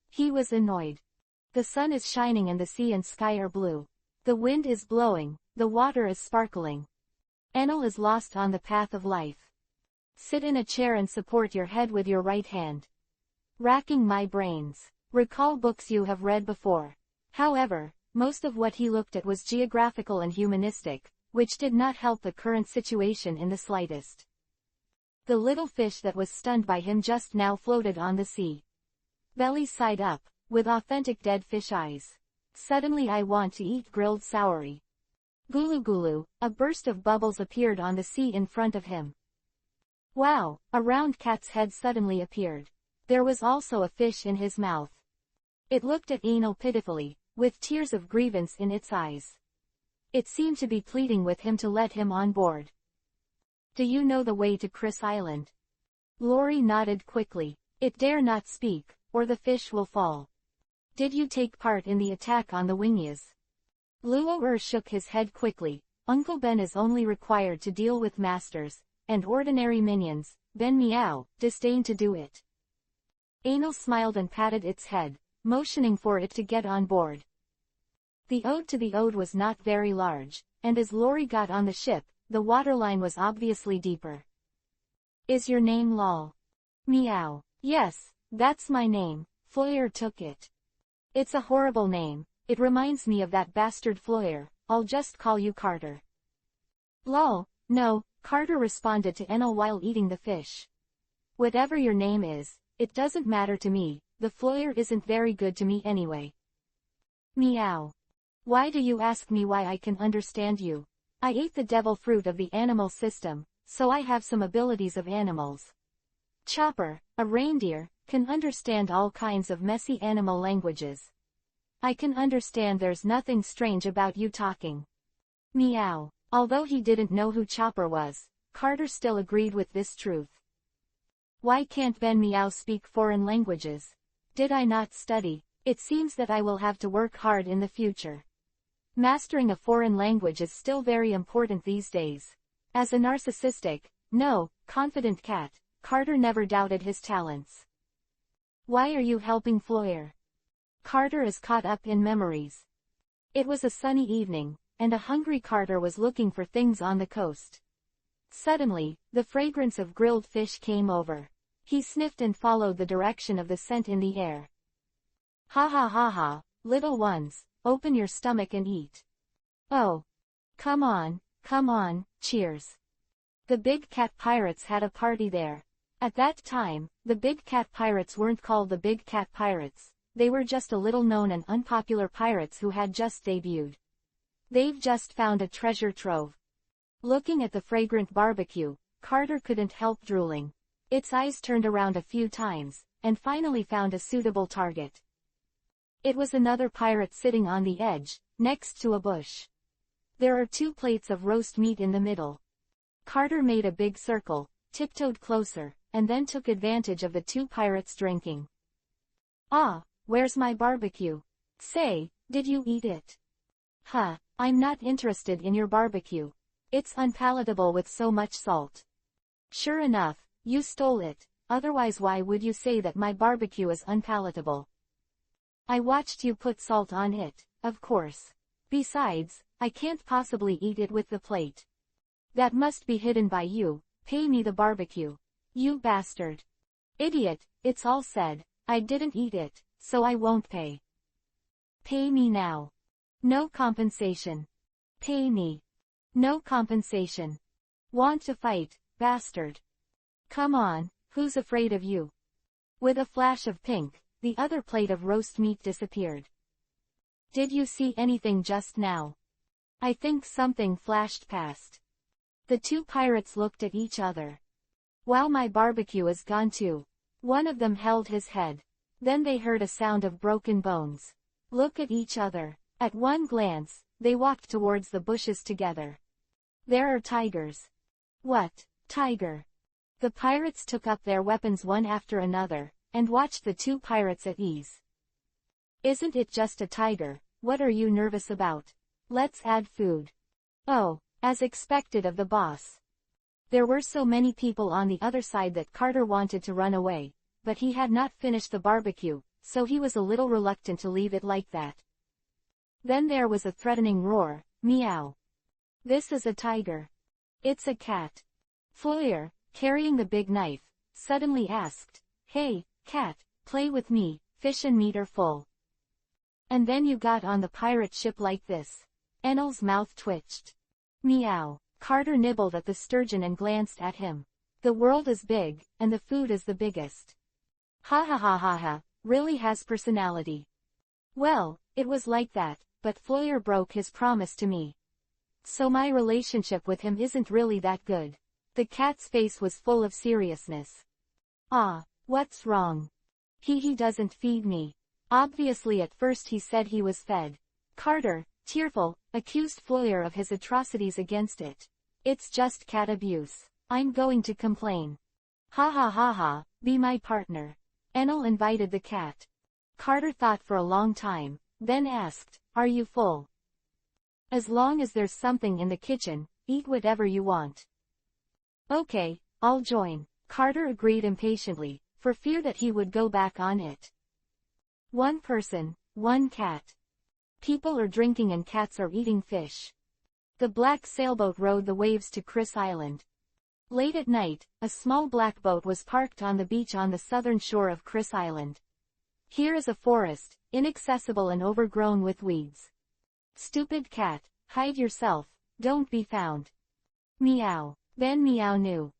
He was annoyed. The sun is shining and the sea and sky are blue. The wind is blowing, the water is sparkling. Enel is lost on the path of life. Sit in a chair and support your head with your right hand. Racking my brains. Recall books you have read before. However, most of what he looked at was geographical and humanistic, which did not help the current situation in the slightest. The little fish that was stunned by him just now floated on the sea. Belly side up, with authentic dead fish eyes. Suddenly I want to eat grilled saury. Gulu gulu, a burst of bubbles appeared on the sea in front of him. Wow, a round cat's head suddenly appeared. There was also a fish in his mouth. It looked at Enel pitifully, with tears of grievance in its eyes. It seemed to be pleading with him to let him on board. Do you know the way to Chris Island? Lori nodded quickly. It dare not speak, or the fish will fall. Did you take part in the attack on the Wingyas? Luo shook his head quickly. Uncle Ben is only required to deal with masters, and ordinary minions. Ben Meow disdained to do it. Anal smiled and patted its head, motioning for it to get on board. The ode to the ode was not very large, and as Lori got on the ship, the waterline was obviously deeper. Is your name Lol? Meow. Yes, that's my name. Floyer took it. It's a horrible name. It reminds me of that bastard Floyer. I'll just call you Carter. Lol. No, Carter responded to Enel while eating the fish. Whatever your name is, it doesn't matter to me. The Floyer isn't very good to me anyway. Meow. Why do you ask me why I can understand you? I ate the devil fruit of the animal system, so I have some abilities of animals. Chopper, a reindeer, can understand all kinds of messy animal languages. I can understand there's nothing strange about you talking. Meow. Although he didn't know who Chopper was, Carter still agreed with this truth. Why can't Ben Meow speak foreign languages? Did I not study? It seems that I will have to work hard in the future. Mastering a foreign language is still very important these days. As a narcissistic, confident cat, Carter never doubted his talents. Why are you helping Floyer? Carter is caught up in memories. It was a sunny evening, and a hungry Carter was looking for things on the coast. Suddenly, the fragrance of grilled fish came over. He sniffed and followed the direction of the scent in the air. Ha ha ha ha, little ones, open your stomach and eat. Oh. Come on, cheers. The Big Cat Pirates had a party there. At that time, the Big Cat Pirates weren't called the Big Cat Pirates, they were just a little-known and unpopular pirates who had just debuted. They've just found a treasure trove. Looking at the fragrant barbecue, Carter couldn't help drooling. Its eyes turned around a few times, and finally found a suitable target. It was another pirate sitting on the edge, next to a bush. There are 2 plates of roast meat in the middle. Carter made a big circle, tiptoed closer, and then took advantage of the 2 pirates drinking. Ah, where's my barbecue? Say, did you eat it? Huh, I'm not interested in your barbecue. It's unpalatable with so much salt. Sure enough, you stole it, otherwise why would you say that my barbecue is unpalatable? I watched you put salt on it, of course. Besides, I can't possibly eat it with the plate. That must be hidden by you. Pay me the barbecue. You bastard. Idiot, it's all said. I didn't eat it, so I won't pay. Pay me now. No compensation. Pay me. No compensation. Want to fight, bastard? Come on, who's afraid of you? With a flash of pink, the other plate of roast meat disappeared. Did you see anything just now? I think something flashed past. The 2 pirates looked at each other. Wow, my barbecue is gone too. One of them held his head. Then they heard a sound of broken bones. Look at each other. At one glance, they walked towards the bushes together. There are tigers. What, tiger? The pirates took up their weapons one after another, and watched the 2 pirates at ease. Isn't it just a tiger? What are you nervous about? Let's add food. Oh, as expected of the boss. There were so many people on the other side that Carter wanted to run away, but he had not finished the barbecue, so he was a little reluctant to leave it like that. Then there was a threatening roar, meow. This is a tiger. It's a cat. Floyer, carrying the big knife, suddenly asked, Hey, cat, play with me, fish and meat are full. And then you got on the pirate ship like this. Enel's mouth twitched. Meow. Carter nibbled at the sturgeon and glanced at him. The world is big, and the food is the biggest. Ha ha ha ha ha, really has personality. Well, it was like that, but Floyer broke his promise to me. So my relationship with him isn't really that good. The cat's face was full of seriousness. Ah, what's wrong? He doesn't feed me. Obviously at first he said he was fed. Carter, tearful, accused Floyer of his atrocities against it. It's just cat abuse. I'm going to complain. Ha ha ha ha, be my partner. Enel invited the cat. Carter thought for a long time, then asked, "Are you full?" "As long as there's something in the kitchen, eat whatever you want." "Okay, I'll join," Carter agreed impatiently, for fear that he would go back on it. One person, one cat. People are drinking and cats are eating fish. The black sailboat rode the waves to Chris Island. Late at night, a small black boat was parked on the beach on the southern shore of Chris Island. "Here is a forest, inaccessible and overgrown with weeds. Stupid cat, hide yourself, don't be found." Meow. Then Meow knew.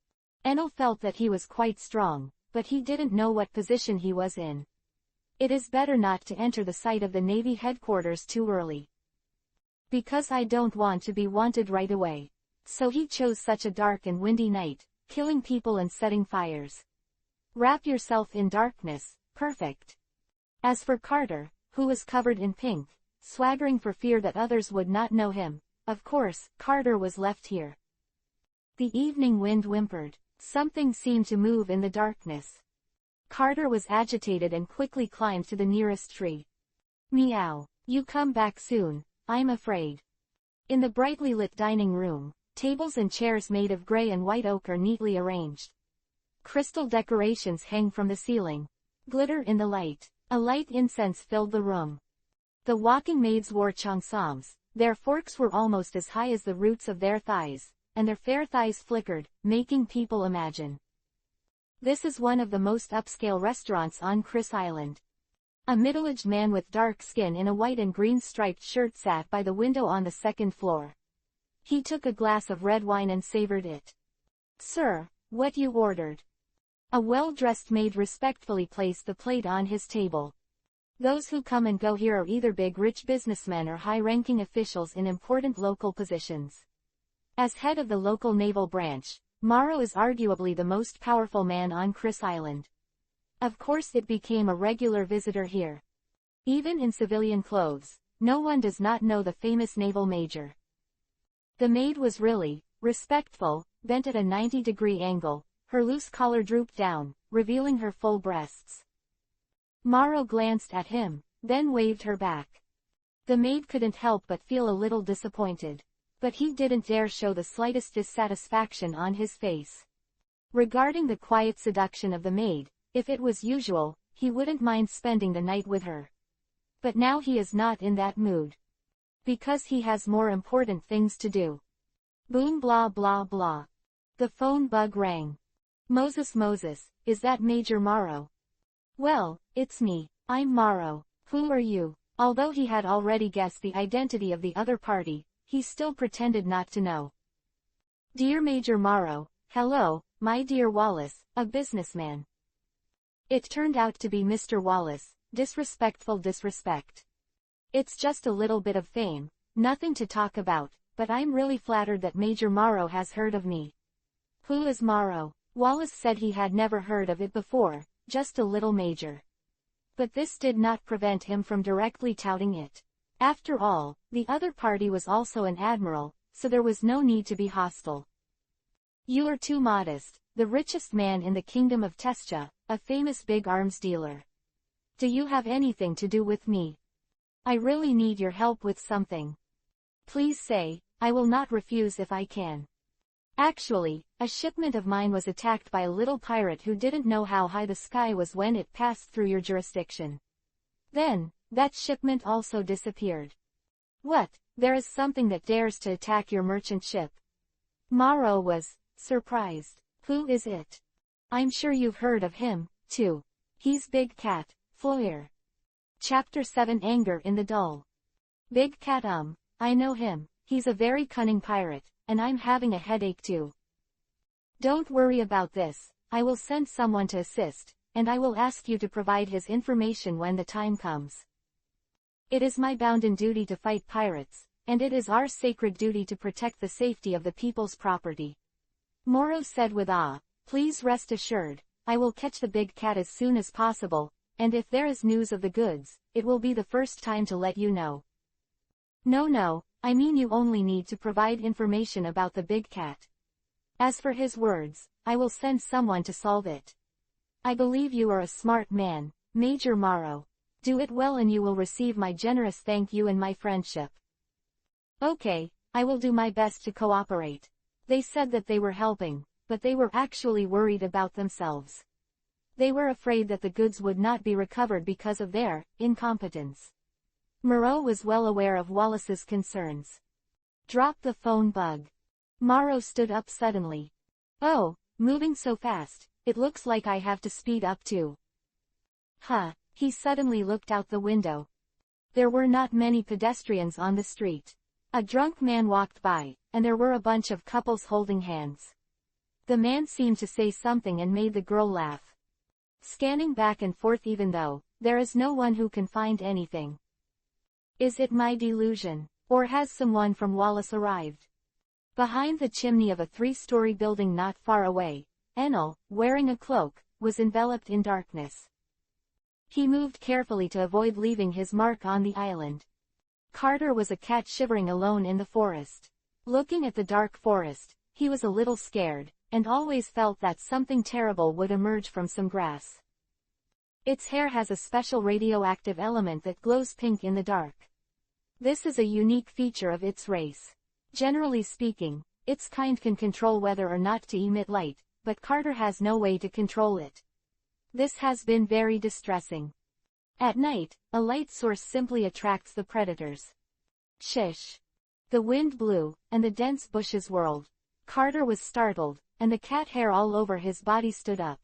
Enel felt that he was quite strong, but he didn't know what position he was in. It is better not to enter the site of the Navy headquarters too early. "Because I don't want to be wanted right away." So he chose such a dark and windy night, killing people and setting fires. Wrap yourself in darkness, perfect. As for Carter, who was covered in pink, swaggering for fear that others would not know him, of course, Carter was left here. The evening wind whimpered. Something seemed to move in the darkness. Carter was agitated and quickly climbed to the nearest tree. "Meow. You come back soon, I'm afraid." In the brightly lit dining room, tables and chairs made of gray and white oak are neatly arranged. Crystal decorations hang from the ceiling. Glitter in the light. A light incense filled the room. The walking maids wore cheongsams. Their forks were almost as high as the roots of their thighs, and their fair thighs flickered, making people imagine. This is one of the most upscale restaurants on Chris Island. A middle-aged man with dark skin in a white and green striped shirt sat by the window on the second floor. He took a glass of red wine and savored it. "Sir, what you ordered?" A well-dressed maid respectfully placed the plate on his table. Those who come and go here are either big rich businessmen or high-ranking officials in important local positions. As head of the local naval branch, Morrow is arguably the most powerful man on Chris Island. Of course it became a regular visitor here. Even in civilian clothes, no one does not know the famous naval major. The maid was really respectful, bent at a 90-degree angle, her loose collar drooped down, revealing her full breasts. Morrow glanced at him, then waved her back. The maid couldn't help but feel a little disappointed. But he didn't dare show the slightest dissatisfaction on his face. Regarding the quiet seduction of the maid, if it was usual, he wouldn't mind spending the night with her. But now he is not in that mood. Because he has more important things to do. Boom blah blah blah. The phone bug rang. Moses, is that Major Morrow?" "Well, it's me, I'm Morrow. Who are you?" Although he had already guessed the identity of the other party, he still pretended not to know. "Dear Major Morrow, hello, my dear Wallace, a businessman." It turned out to be Mr. Wallace, disrespectful disrespect. "It's just a little bit of fame, nothing to talk about, but I'm really flattered that Major Morrow has heard of me." "Who is Morrow?" Wallace said he had never heard of it before, just a little major. But this did not prevent him from directly touting it. After all, the other party was also an admiral, so there was no need to be hostile. "You are too modest, the richest man in the kingdom of Testia, a famous big arms dealer. Do you have anything to do with me? I really need your help with something. Please say, I will not refuse if I can. Actually, a shipment of mine was attacked by a little pirate who didn't know how high the sky was when it passed through your jurisdiction. Then, that shipment also disappeared." "What, there is something that dares to attack your merchant ship?" Morrow was surprised. "Who is it?" "I'm sure you've heard of him, too. He's Big Cat, Floyer." Chapter 7 Anger in the Dull. "Big Cat I know him, he's a very cunning pirate, and I'm having a headache too." "Don't worry about this, I will send someone to assist, and I will ask you to provide his information when the time comes. It is my bounden duty to fight pirates, and it is our sacred duty to protect the safety of the people's property." Morrow said with awe, "Please rest assured, I will catch the Big Cat as soon as possible, and if there is news of the goods, it will be the first time to let you know." No, I mean you only need to provide information about the Big Cat. As for his words, I will send someone to solve it. I believe you are a smart man, Major Morrow. Do it well and you will receive my generous thank you and my friendship. Okay, I will do my best to cooperate. They said that they were helping, but they were actually worried about themselves. They were afraid that the goods would not be recovered because of their incompetence. Moreau was well aware of Wallace's concerns. Drop the phone, Bug. Morrow stood up suddenly. Oh, moving so fast, it looks like I have to speed up too. Huh, he suddenly looked out the window. There were not many pedestrians on the street. A drunk man walked by, and there were a bunch of couples holding hands. The man seemed to say something and made the girl laugh. Scanning back and forth even though there is no one who can find anything. Is it my delusion, or has someone from Wallace arrived? Behind the chimney of a 3-story building not far away, Enel, wearing a cloak, was enveloped in darkness. He moved carefully to avoid leaving his mark on the island. Carter was a cat shivering alone in the forest. Looking at the dark forest, he was a little scared, and always felt that something terrible would emerge from some grass. Its hair has a special radioactive element that glows pink in the dark. This is a unique feature of its race. Generally speaking, its kind can control whether or not to emit light, but Carter has no way to control it. This has been very distressing. At night, a light source simply attracts the predators. Shish. The wind blew, and the dense bushes whirled. Carter was startled, and the cat hair all over his body stood up.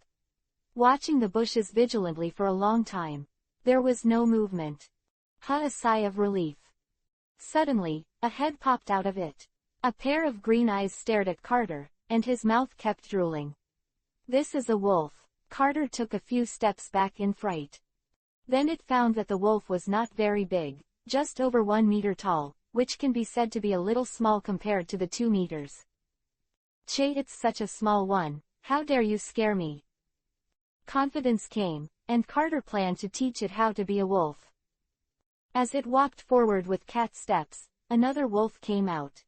Watching the bushes vigilantly for a long time, there was no movement. A sigh of relief. Suddenly, a head popped out of it. A pair of green eyes stared at Carter, and his mouth kept drooling. This is a wolf. Carter took a few steps back in fright. Then it found that the wolf was not very big, just over 1 meter tall, which can be said to be a little small compared to the 2 meters. Che, it's such a small one, how dare you scare me? Confidence came, and Carter planned to teach it how to be a wolf. As it walked forward with cat steps, another wolf came out.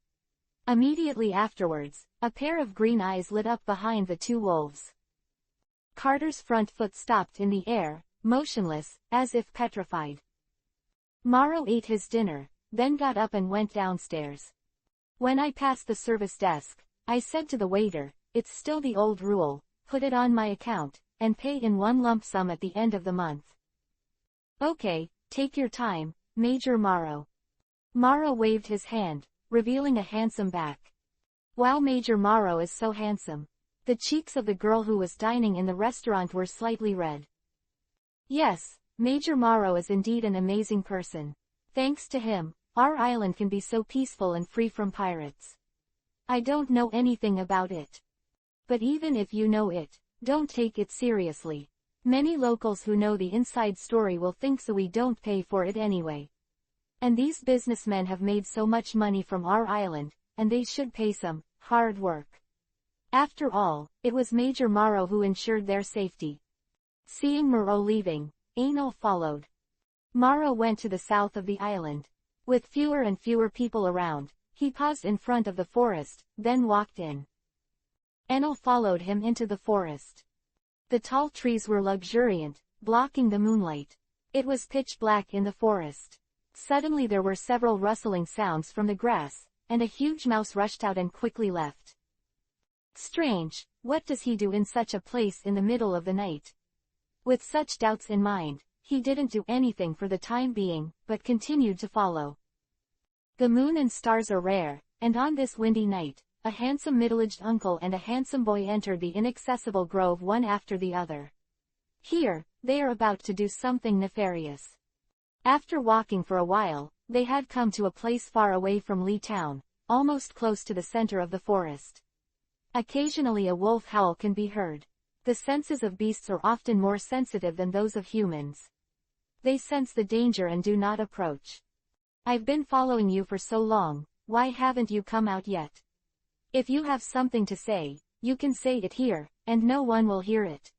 Immediately afterwards, a pair of green eyes lit up behind the 2 wolves. Carter's front foot stopped in the air, motionless, as if petrified. Morrow ate his dinner, then got up and went downstairs. When I passed the service desk, I said to the waiter, it's still the old rule, put it on my account, and pay in one lump sum at the end of the month. Okay, take your time, Major Morrow. Morrow waved his hand, revealing a handsome back. Wow, Major Morrow is so handsome. The cheeks of the girl who was dining in the restaurant were slightly red. Yes, Major Morrow is indeed an amazing person. Thanks to him, our island can be so peaceful and free from pirates. I don't know anything about it. But even if you know it, don't take it seriously. Many locals who know the inside story will think so we don't pay for it anyway. And these businessmen have made so much money from our island, and they should pay some hard work. After all, it was Major Morrow who ensured their safety. Seeing Moreau leaving, Enel followed. Morrow went to the south of the island. With fewer and fewer people around, he paused in front of the forest, then walked in. Enel followed him into the forest. The tall trees were luxuriant, blocking the moonlight. It was pitch black in the forest. Suddenly there were several rustling sounds from the grass, and a huge mouse rushed out and quickly left. Strange, what does he do in such a place in the middle of the night? With such doubts in mind, he didn't do anything for the time being, but continued to follow. The moon and stars are rare, and on this windy night, a handsome middle-aged uncle and a handsome boy entered the inaccessible grove one after the other. Here, they are about to do something nefarious. After walking for a while, they had come to a place far away from Lee Town, almost close to the center of the forest. Occasionally a wolf howl can be heard. The senses of beasts are often more sensitive than those of humans. They sense the danger and do not approach. I've been following you for so long, why haven't you come out yet? If you have something to say, you can say it here, and no one will hear it.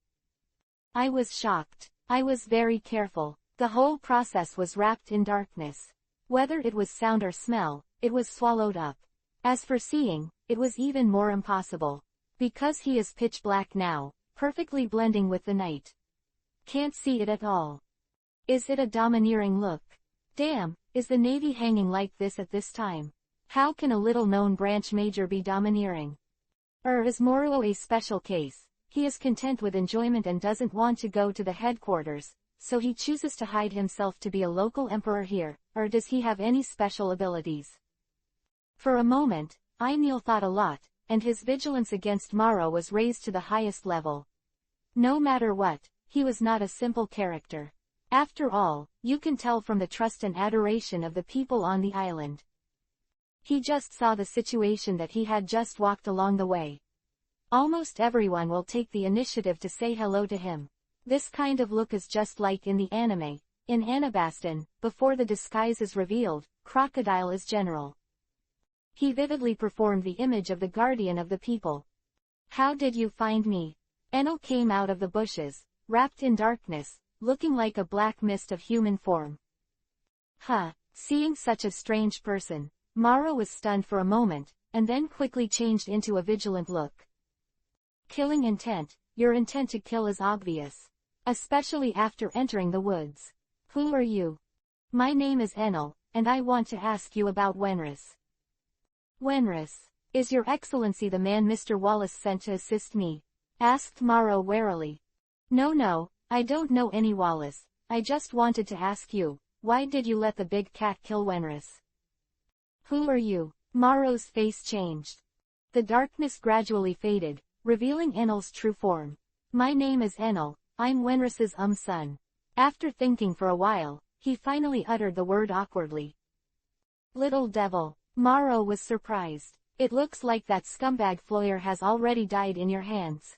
I was shocked. I was very careful. The whole process was wrapped in darkness. Whether it was sound or smell, it was swallowed up. As for seeing, it was even more impossible. Because he is pitch black now, perfectly blending with the night. Can't see it at all. Is it a domineering look? Damn, is the Navy hanging like this at this time? How can a little-known branch major be domineering? Is Moro a special case? He is content with enjoyment and doesn't want to go to the headquarters, so he chooses to hide himself to be a local emperor here, or does he have any special abilities? For a moment, Neil thought a lot, and his vigilance against Moro was raised to the highest level. No matter what, he was not a simple character. After all, you can tell from the trust and adoration of the people on the island. He just saw the situation that he had just walked along the way. Almost everyone will take the initiative to say hello to him. This kind of look is just like in the anime. In Anabaston, before the disguise is revealed, Crocodile is general. He vividly performed the image of the guardian of the people. How did you find me? Enel came out of the bushes, wrapped in darkness, looking like a black mist of human form. Seeing such a strange person, Maro was stunned for a moment, and then quickly changed into a vigilant look. Killing intent, your intent to kill is obvious. Especially after entering the woods. Who are you? My name is Enel, and I want to ask you about Wenris. Wenris, is your excellency the man Mr. Wallace sent to assist me? Asked Maro warily. No, I don't know any Wallace, I just wanted to ask you, why did you let the big cat kill Wenris? Who are you? Maro's face changed. The darkness gradually faded, revealing Enel's true form. My name is Enel, I'm Wenris's son. After thinking for a while, he finally uttered the word awkwardly. Little devil. Maro was surprised. It looks like that scumbag Floyer has already died in your hands.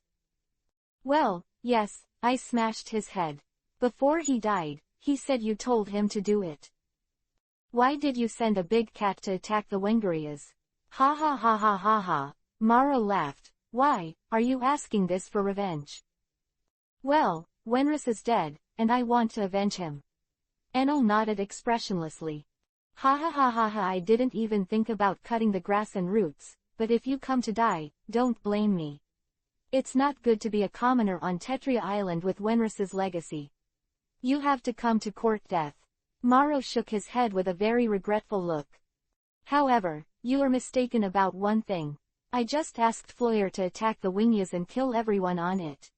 Well, yes, I smashed his head. Before he died, he said you told him to do it. Why did you send a big cat to attack the Wengarias? Ha ha ha ha ha ha. Maro laughed. Why, are you asking this for revenge? Well, Wenris is dead, and I want to avenge him. Enel nodded expressionlessly. Ha ha ha ha ha, I didn't even think about cutting the grass and roots, but if you come to die, don't blame me. It's not good to be a commoner on Tetria Island with Wenris's legacy. You have to come to court death. Maro shook his head with a very regretful look. However, you are mistaken about one thing. I just asked Floyer to attack the Wingias and kill everyone on it.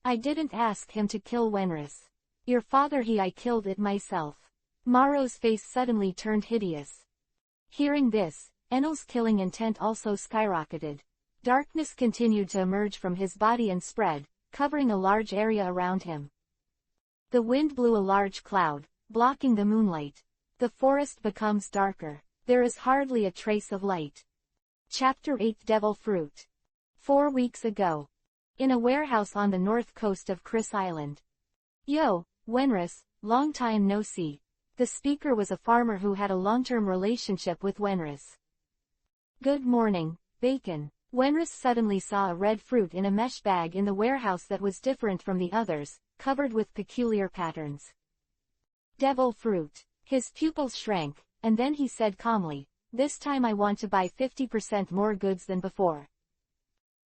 I didn't ask him to kill Wenris. Your father I killed it myself. Maro's face suddenly turned hideous. Hearing this, Enel's killing intent also skyrocketed. Darkness continued to emerge from his body and spread, covering a large area around him. The wind blew a large cloud, blocking the moonlight. The forest becomes darker. There is hardly a trace of light. Chapter 8 Devil Fruit. 4 weeks ago. In a warehouse on the north coast of Chris Island. Yo, Wenris, long time no see. The speaker was a farmer who had a long-term relationship with Wenris. Good morning, Bacon. Wenris suddenly saw a red fruit in a mesh bag in the warehouse that was different from the others, covered with peculiar patterns. Devil fruit. His pupils shrank, and then he said calmly, this time I want to buy 50% more goods than before.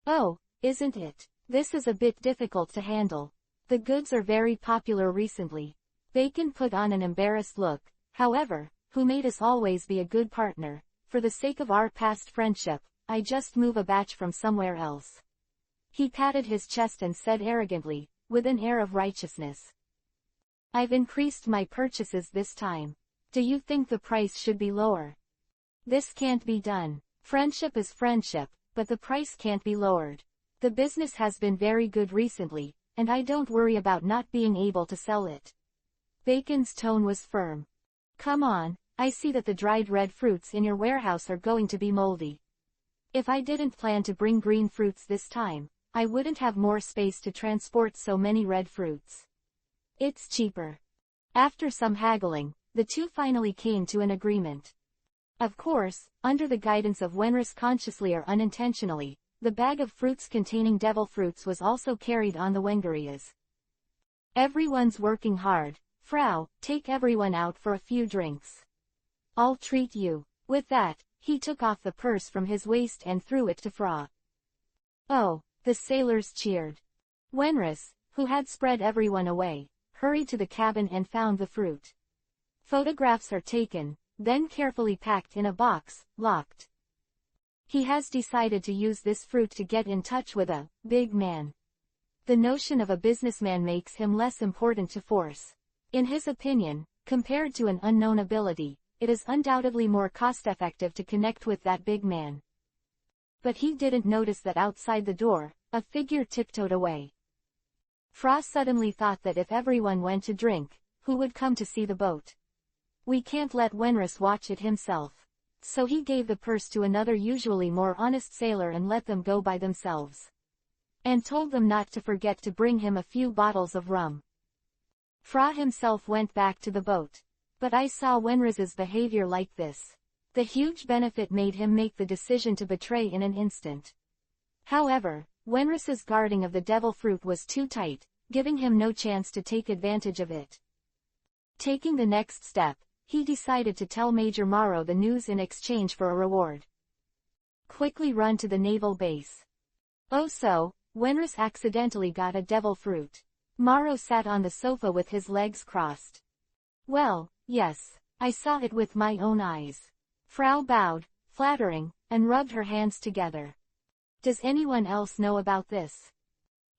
Oh, isn't it? This is a bit difficult to handle. The goods are very popular recently. Bacon put on an embarrassed look, however, who made us always be a good partner. For the sake of our past friendship, I just move a batch from somewhere else. He patted his chest and said arrogantly, with an air of righteousness. I've increased my purchases this time. Do you think the price should be lower? This can't be done. Friendship is friendship, but the price can't be lowered. The business has been very good recently, and I don't worry about not being able to sell it. Bacon's tone was firm. Come on, I see that the dried red fruits in your warehouse are going to be moldy. If I didn't plan to bring green fruits this time, I wouldn't have more space to transport so many red fruits. It's cheaper. After some haggling, the two finally came to an agreement. Of course, under the guidance of Wenris consciously or unintentionally, the bag of fruits containing devil fruits was also carried on the Wengarias. Everyone's working hard. Frau, take everyone out for a few drinks. I'll treat you. With that, he took off the purse from his waist and threw it to Frau. Oh, the sailors cheered. Wenris, who had spread everyone away, hurried to the cabin and found the fruit. Photographs are taken, then carefully packed in a box, locked. He has decided to use this fruit to get in touch with a big man. The notion of a businessman makes him less important to force. In his opinion, compared to an unknown ability, it is undoubtedly more cost-effective to connect with that big man. But he didn't notice that outside the door, a figure tiptoed away. Fra suddenly thought that if everyone went to drink, who would come to see the boat? We can't let Wenris watch it himself. So he gave the purse to another usually more honest sailor and let them go by themselves. And told them not to forget to bring him a few bottles of rum. Fra himself went back to the boat. But I saw Wenris's behavior like this. The huge benefit made him make the decision to betray in an instant. However, Wenris's guarding of the devil fruit was too tight, giving him no chance to take advantage of it. Taking the next step, he decided to tell Major Morrow the news in exchange for a reward. Quickly run to the naval base. Oh so, Wenris accidentally got a devil fruit. Morrow sat on the sofa with his legs crossed. Well, yes, I saw it with my own eyes. Frau bowed, flattering, and rubbed her hands together. Does anyone else know about this?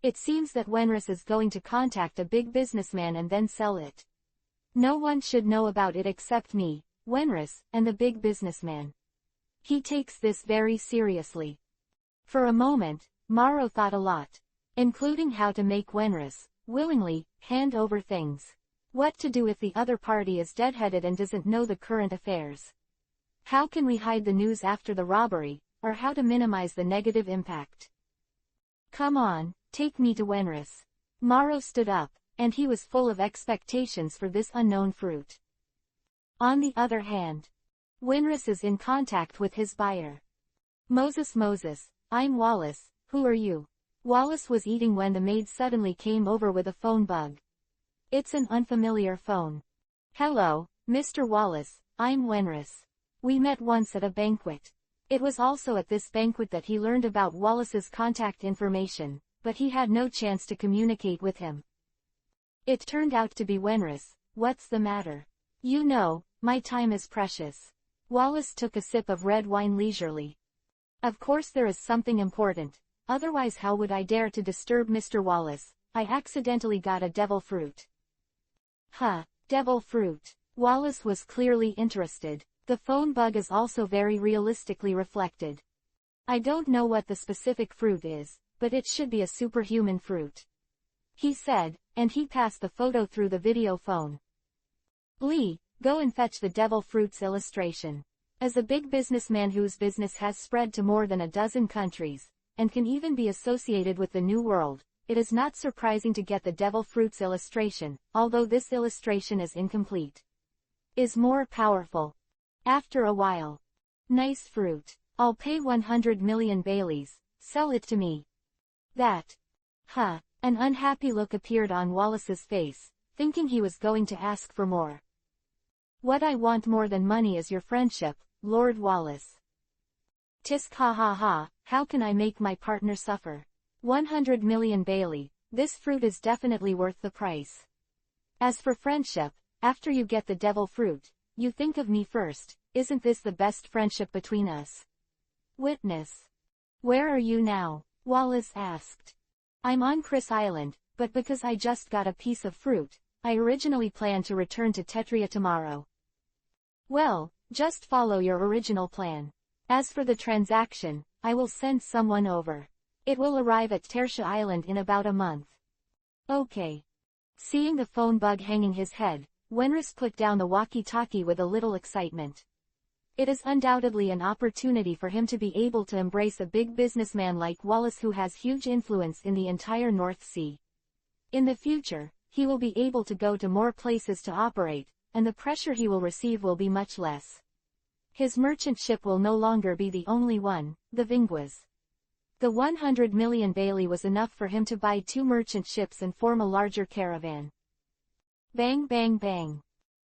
It seems that Wenris is going to contact a big businessman and then sell it. No one should know about it except me, Wenris, and the big businessman. He takes this very seriously. For a moment, Morrow thought a lot, including how to make Wenris, willingly, hand over things. What to do if the other party is deadheaded and doesn't know the current affairs? How can we hide the news after the robbery, or how to minimize the negative impact? Come on, take me to Wenris. Morrow stood up, and he was full of expectations for this unknown fruit. On the other hand, Wenris is in contact with his buyer. Moses, I'm Wallace, who are you? Wallace was eating when the maid suddenly came over with a phone bug. It's an unfamiliar phone. Hello, Mr. Wallace, I'm Wenris. We met once at a banquet. It was also at this banquet that he learned about Wallace's contact information, but he had no chance to communicate with him. It turned out to be Wenris. What's the matter? You know, my time is precious. Wallace took a sip of red wine leisurely. Of course there is something important, otherwise how would I dare to disturb Mr. Wallace? I accidentally got a devil fruit. Huh, devil fruit. Wallace was clearly interested. The phone bug is also very realistically reflected. I don't know what the specific fruit is, but it should be a superhuman fruit. He said, and he passed the photo through the video phone. Lee, go and fetch the devil fruit's illustration. As a big businessman whose business has spread to more than a dozen countries, and can even be associated with the New World, it is not surprising to get the devil fruit's illustration, although this illustration is incomplete. Is more powerful. After a while. Nice fruit. I'll pay 100 million Baileys, sell it to me. That. Huh. An unhappy look appeared on Wallace's face, thinking he was going to ask for more. What I want more than money is your friendship, Lord Wallace. Tisk ha ha ha, how can I make my partner suffer? 100 million Bailey, this fruit is definitely worth the price. As for friendship, after you get the devil fruit, you think of me first, isn't this the best friendship between us? Witness. Where are you now? Wallace asked. I'm on Chris Island, but because I just got a piece of fruit, I originally planned to return to Tetria tomorrow. Well, just follow your original plan. As for the transaction, I will send someone over. It will arrive at Tertia Island in about a month. Okay. Seeing the phone bug hanging his head, Wenris put down the walkie-talkie with a little excitement. It is undoubtedly an opportunity for him to be able to embrace a big businessman like Wallace who has huge influence in the entire North Sea. In the future, he will be able to go to more places to operate, and the pressure he will receive will be much less. His merchant ship will no longer be the only one, the Vinguas. The 100 million Bailey was enough for him to buy 2 merchant ships and form a larger caravan. Bang bang bang.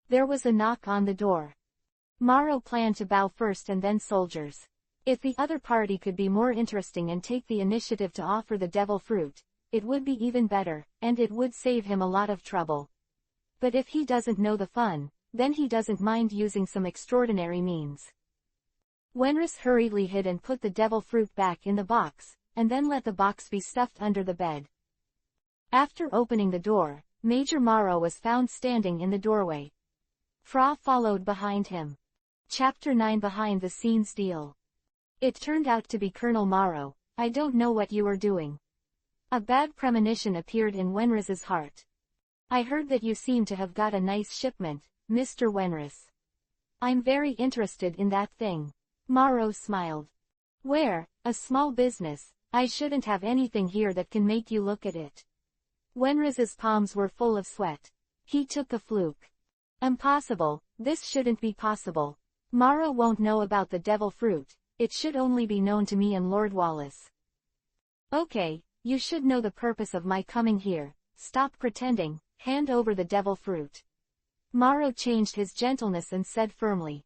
There was a knock on the door. Morrow planned to bow first and then soldiers. If the other party could be more interesting and take the initiative to offer the devil fruit, it would be even better, and it would save him a lot of trouble. But if he doesn't know the fun, then he doesn't mind using some extraordinary means. Wenris hurriedly hid and put the devil fruit back in the box, and then let the box be stuffed under the bed. After opening the door, Major Morrow was found standing in the doorway. Fra followed behind him. Chapter 9 Behind the Scenes Deal. It turned out to be Colonel Morrow. I don't know what you are doing. A bad premonition appeared in Wenris's heart. I heard that you seem to have got a nice shipment, Mr. Wenris. I'm very interested in that thing. Morrow smiled. Where? A small business. I shouldn't have anything here that can make you look at it. Wenris's palms were full of sweat. He took a fluke. Impossible, this shouldn't be possible. Morrow won't know about the devil fruit, it should only be known to me and Lord Wallace. Okay, you should know the purpose of my coming here. Stop pretending, hand over the devil fruit. Morrow changed his gentleness and said firmly.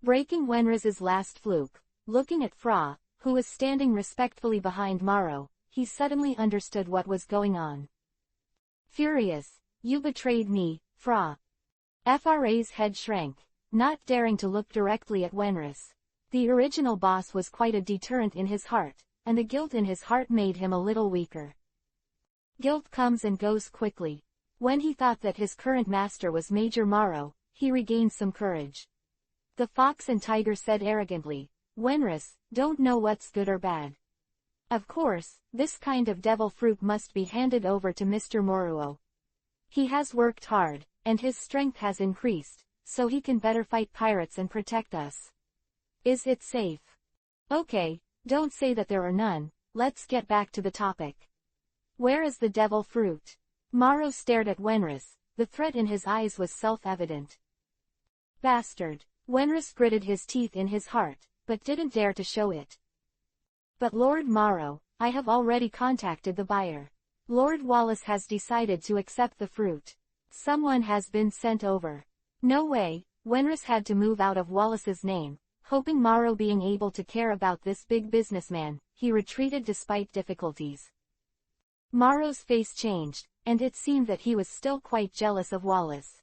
Breaking Wenris's last fluke, looking at Fra, who was standing respectfully behind Morrow, he suddenly understood what was going on. Furious, you betrayed me, Fra. Fra's head shrank, not daring to look directly at Wenris. The original boss was quite a deterrent in his heart, and the guilt in his heart made him a little weaker. Guilt comes and goes quickly. When he thought that his current master was Major Morrow, he regained some courage. The fox and tiger said arrogantly, Wenris, don't know what's good or bad. Of course, this kind of devil fruit must be handed over to Mr. Morrow. He has worked hard, and his strength has increased, so he can better fight pirates and protect us. Is it safe? Okay, don't say that there are none, let's get back to the topic. Where is the devil fruit? Morrow stared at Wenris, the threat in his eyes was self-evident. Bastard. Wenris gritted his teeth in his heart, but didn't dare to show it. But Lord Morrow, I have already contacted the buyer. Lord Wallace has decided to accept the fruit. Someone has been sent over. No way, Wenris had to move out of Wallace's name, hoping Morrow being able to care about this big businessman, he retreated despite difficulties. Morrow's face changed, and it seemed that he was still quite jealous of Wallace.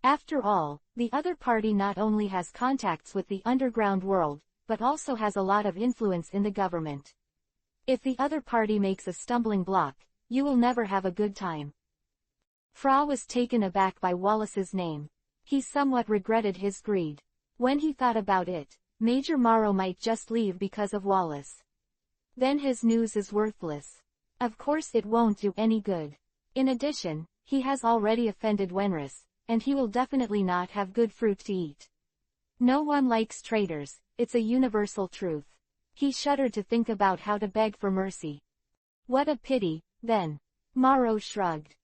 After all, the other party not only has contacts with the underground world, but also has a lot of influence in the government. If the other party makes a stumbling block, you will never have a good time. Fra was taken aback by Wallace's name. He somewhat regretted his greed. When he thought about it, Major Morrow might just leave because of Wallace. Then his news is worthless. Of course it won't do any good. In addition, he has already offended Wenris, and he will definitely not have good fruit to eat. No one likes traitors, it's a universal truth. He shuddered to think about how to beg for mercy. What a pity, then. Morrow shrugged.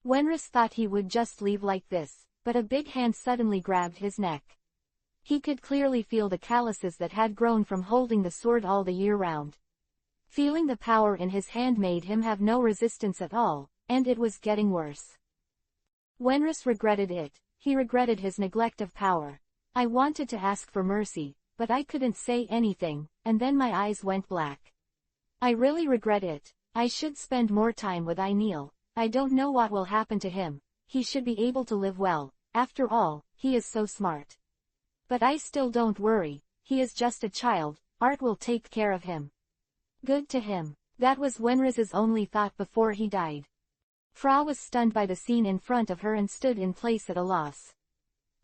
Wenris thought he would just leave like this, but a big hand suddenly grabbed his neck. He could clearly feel the calluses that had grown from holding the sword all the year round. Feeling the power in his hand made him have no resistance at all, and it was getting worse. Wenris regretted it, he regretted his neglect of power. I wanted to ask for mercy, but I couldn't say anything, and then my eyes went black. I really regret it. I should spend more time with Neil. I don't know what will happen to him. He should be able to live well, after all, he is so smart. But I still don't worry, he is just a child, Art will take care of him. Good to him. That was Wenris's only thought before he died. Fra was stunned by the scene in front of her and stood in place at a loss.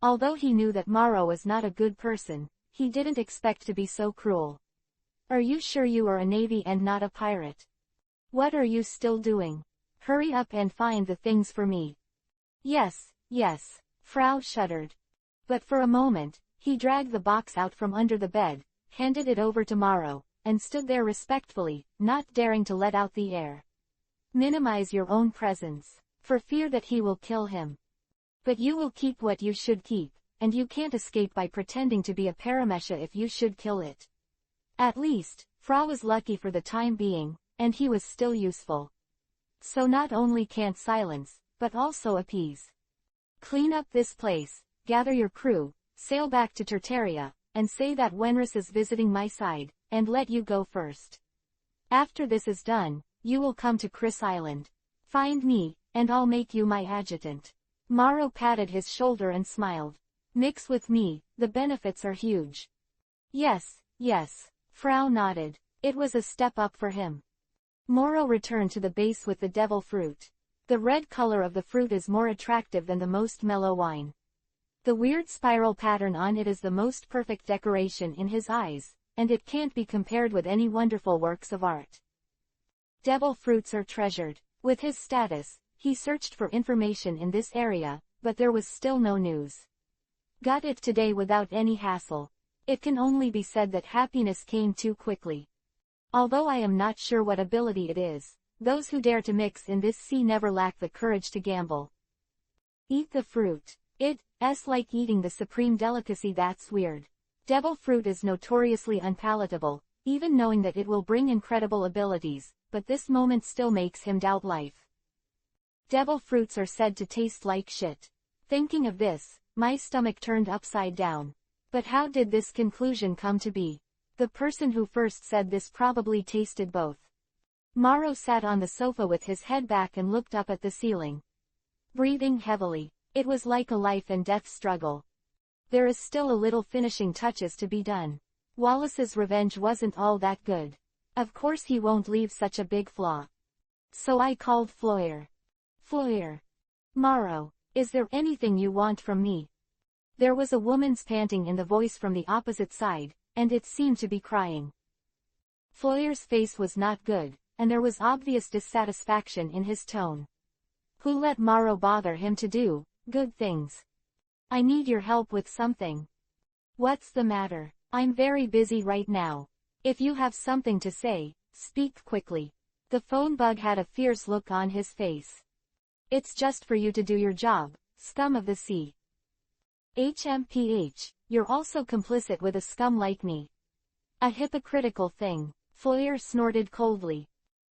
Although he knew that Morrow was not a good person, he didn't expect to be so cruel. Are you sure you are a navy and not a pirate? What are you still doing? Hurry up and find the things for me. Yes, yes, Frau shuddered. But for a moment, he dragged the box out from under the bed, handed it over to Morrow, and stood there respectfully, not daring to let out the air. Minimize your own presence, for fear that he will kill him. But you will keep what you should keep, and you can't escape by pretending to be a paramesha if you should kill it. At least, Fra was lucky for the time being, and he was still useful. So not only can't silence, but also appease. Clean up this place, gather your crew, sail back to Tartaria, and say that Wenris is visiting my side, and let you go first. After this is done, you will come to Chris Island. Find me, and I'll make you my adjutant. Morrow patted his shoulder and smiled. Mix with me, the benefits are huge. Yes, yes. Frau nodded. It was a step up for him. Morrow returned to the base with the devil fruit. The red color of the fruit is more attractive than the most mellow wine. The weird spiral pattern on it is the most perfect decoration in his eyes, and it can't be compared with any wonderful works of art. Devil fruits are treasured. With his status, he searched for information in this area, but there was still no news. Got it today without any hassle. It can only be said that happiness came too quickly. Although I am not sure what ability it is, those who dare to mix in this sea never lack the courage to gamble. Eat the fruit. It's like eating the supreme delicacy. That's weird. Devil fruit is notoriously unpalatable, even knowing that it will bring incredible abilities, but this moment still makes him doubt life. Devil fruits are said to taste like shit. Thinking of this, my stomach turned upside down. But how did this conclusion come to be? The person who first said this probably tasted both. Morrow sat on the sofa with his head back and looked up at the ceiling. Breathing heavily. It was like a life and death struggle. There is still a little finishing touches to be done. Wallace's revenge wasn't all that good. Of course he won't leave such a big flaw. So I called Floyer. Floyer. Morrow, is there anything you want from me? There was a woman's panting in the voice from the opposite side, and it seemed to be crying. Floyer's face was not good, and there was obvious dissatisfaction in his tone. Who let Morrow bother him to do good things? I need your help with something. What's the matter? I'm very busy right now. If you have something to say, speak quickly. The phone bug had a fierce look on his face. It's just for you to do your job, scum of the sea. HMPH, you're also complicit with a scum like me. A hypocritical thing. Floyer snorted coldly.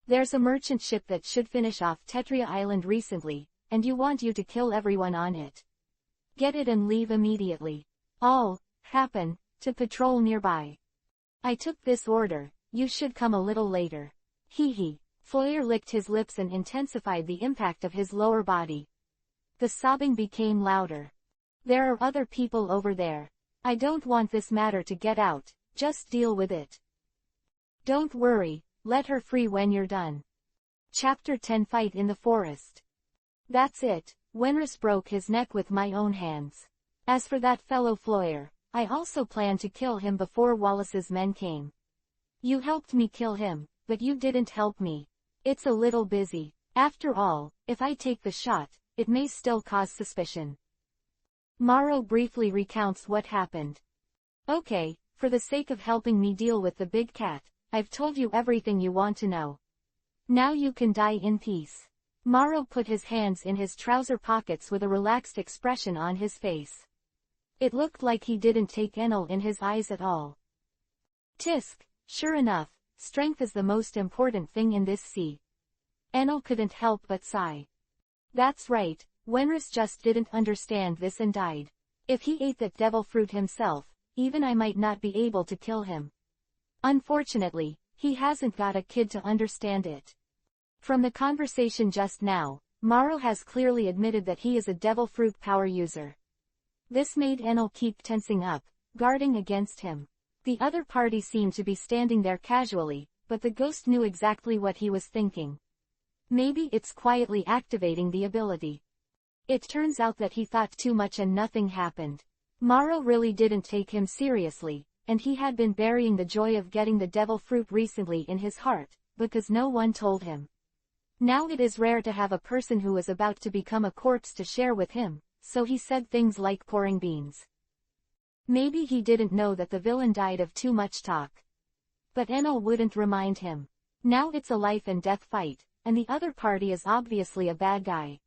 There's a merchant ship that should finish off Tetria Island recently, and you want you to kill everyone on it. Get it and leave immediately. All happen to patrol nearby. I took this order, you should come a little later. Hee hee. Floyer licked his lips and intensified the impact of his lower body. The sobbing became louder. There are other people over there. I don't want this matter to get out, just deal with it. Don't worry, let her free when you're done. Chapter 10 Fight in the Forest. That's it, Wenris broke his neck with my own hands. As for that fellow Floyer, I also planned to kill him before Wallace's men came. You helped me kill him, but you didn't help me. It's a little busy. After all, if I take the shot, it may still cause suspicion. Morrow briefly recounts what happened. Okay, for the sake of helping me deal with the big cat, I've told you everything you want to know. Now you can die in peace. Morrow put his hands in his trouser pockets with a relaxed expression on his face. It looked like he didn't take Enel in his eyes at all. Tisk, sure enough, strength is the most important thing in this sea. Enel couldn't help but sigh. That's right, Wenris just didn't understand this and died. If he ate that devil fruit himself, even I might not be able to kill him. Unfortunately, he hasn't got a kid to understand it. From the conversation just now, Morrow has clearly admitted that he is a devil fruit power user. This made Enel keep tensing up, guarding against him. The other party seemed to be standing there casually, but the ghost knew exactly what he was thinking. Maybe it's quietly activating the ability. It turns out that he thought too much and nothing happened. Morrow really didn't take him seriously, and he had been burying the joy of getting the devil fruit recently in his heart, because no one told him. Now it is rare to have a person who is about to become a corpse to share with him, so he said things like pouring beans. Maybe he didn't know that the villain died of too much talk. But Enel wouldn't remind him. Now it's a life and death fight, and the other party is obviously a bad guy.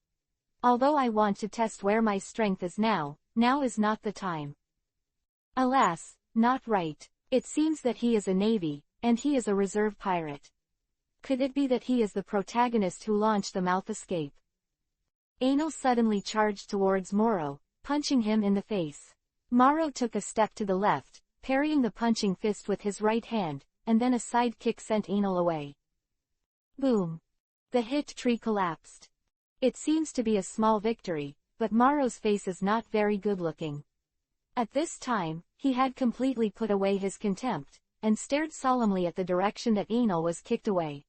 Although I want to test where my strength is now is not the time. Alas, not right. It seems that he is a navy, and he is a reserve pirate. Could it be that he is the protagonist who launched the mouth escape? Enel suddenly charged towards Morrow, punching him in the face. Morrow took a step to the left, parrying the punching fist with his right hand, and then a side kick sent Enel away. Boom! The hit tree collapsed. It seems to be a small victory, but Morrow's face is not very good-looking. At this time, he had completely put away his contempt, and stared solemnly at the direction that Anal was kicked away.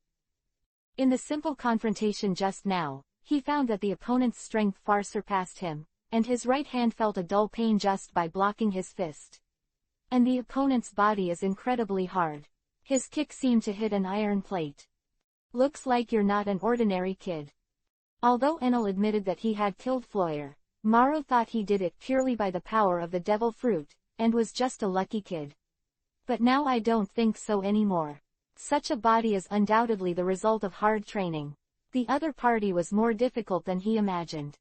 In the simple confrontation just now, he found that the opponent's strength far surpassed him, and his right hand felt a dull pain just by blocking his fist. And the opponent's body is incredibly hard. His kick seemed to hit an iron plate. Looks like you're not an ordinary kid. Although Enel admitted that he had killed Floyer, Morrow thought he did it purely by the power of the devil fruit, and was just a lucky kid. But now I don't think so anymore. Such a body is undoubtedly the result of hard training. The other party was more difficult than he imagined.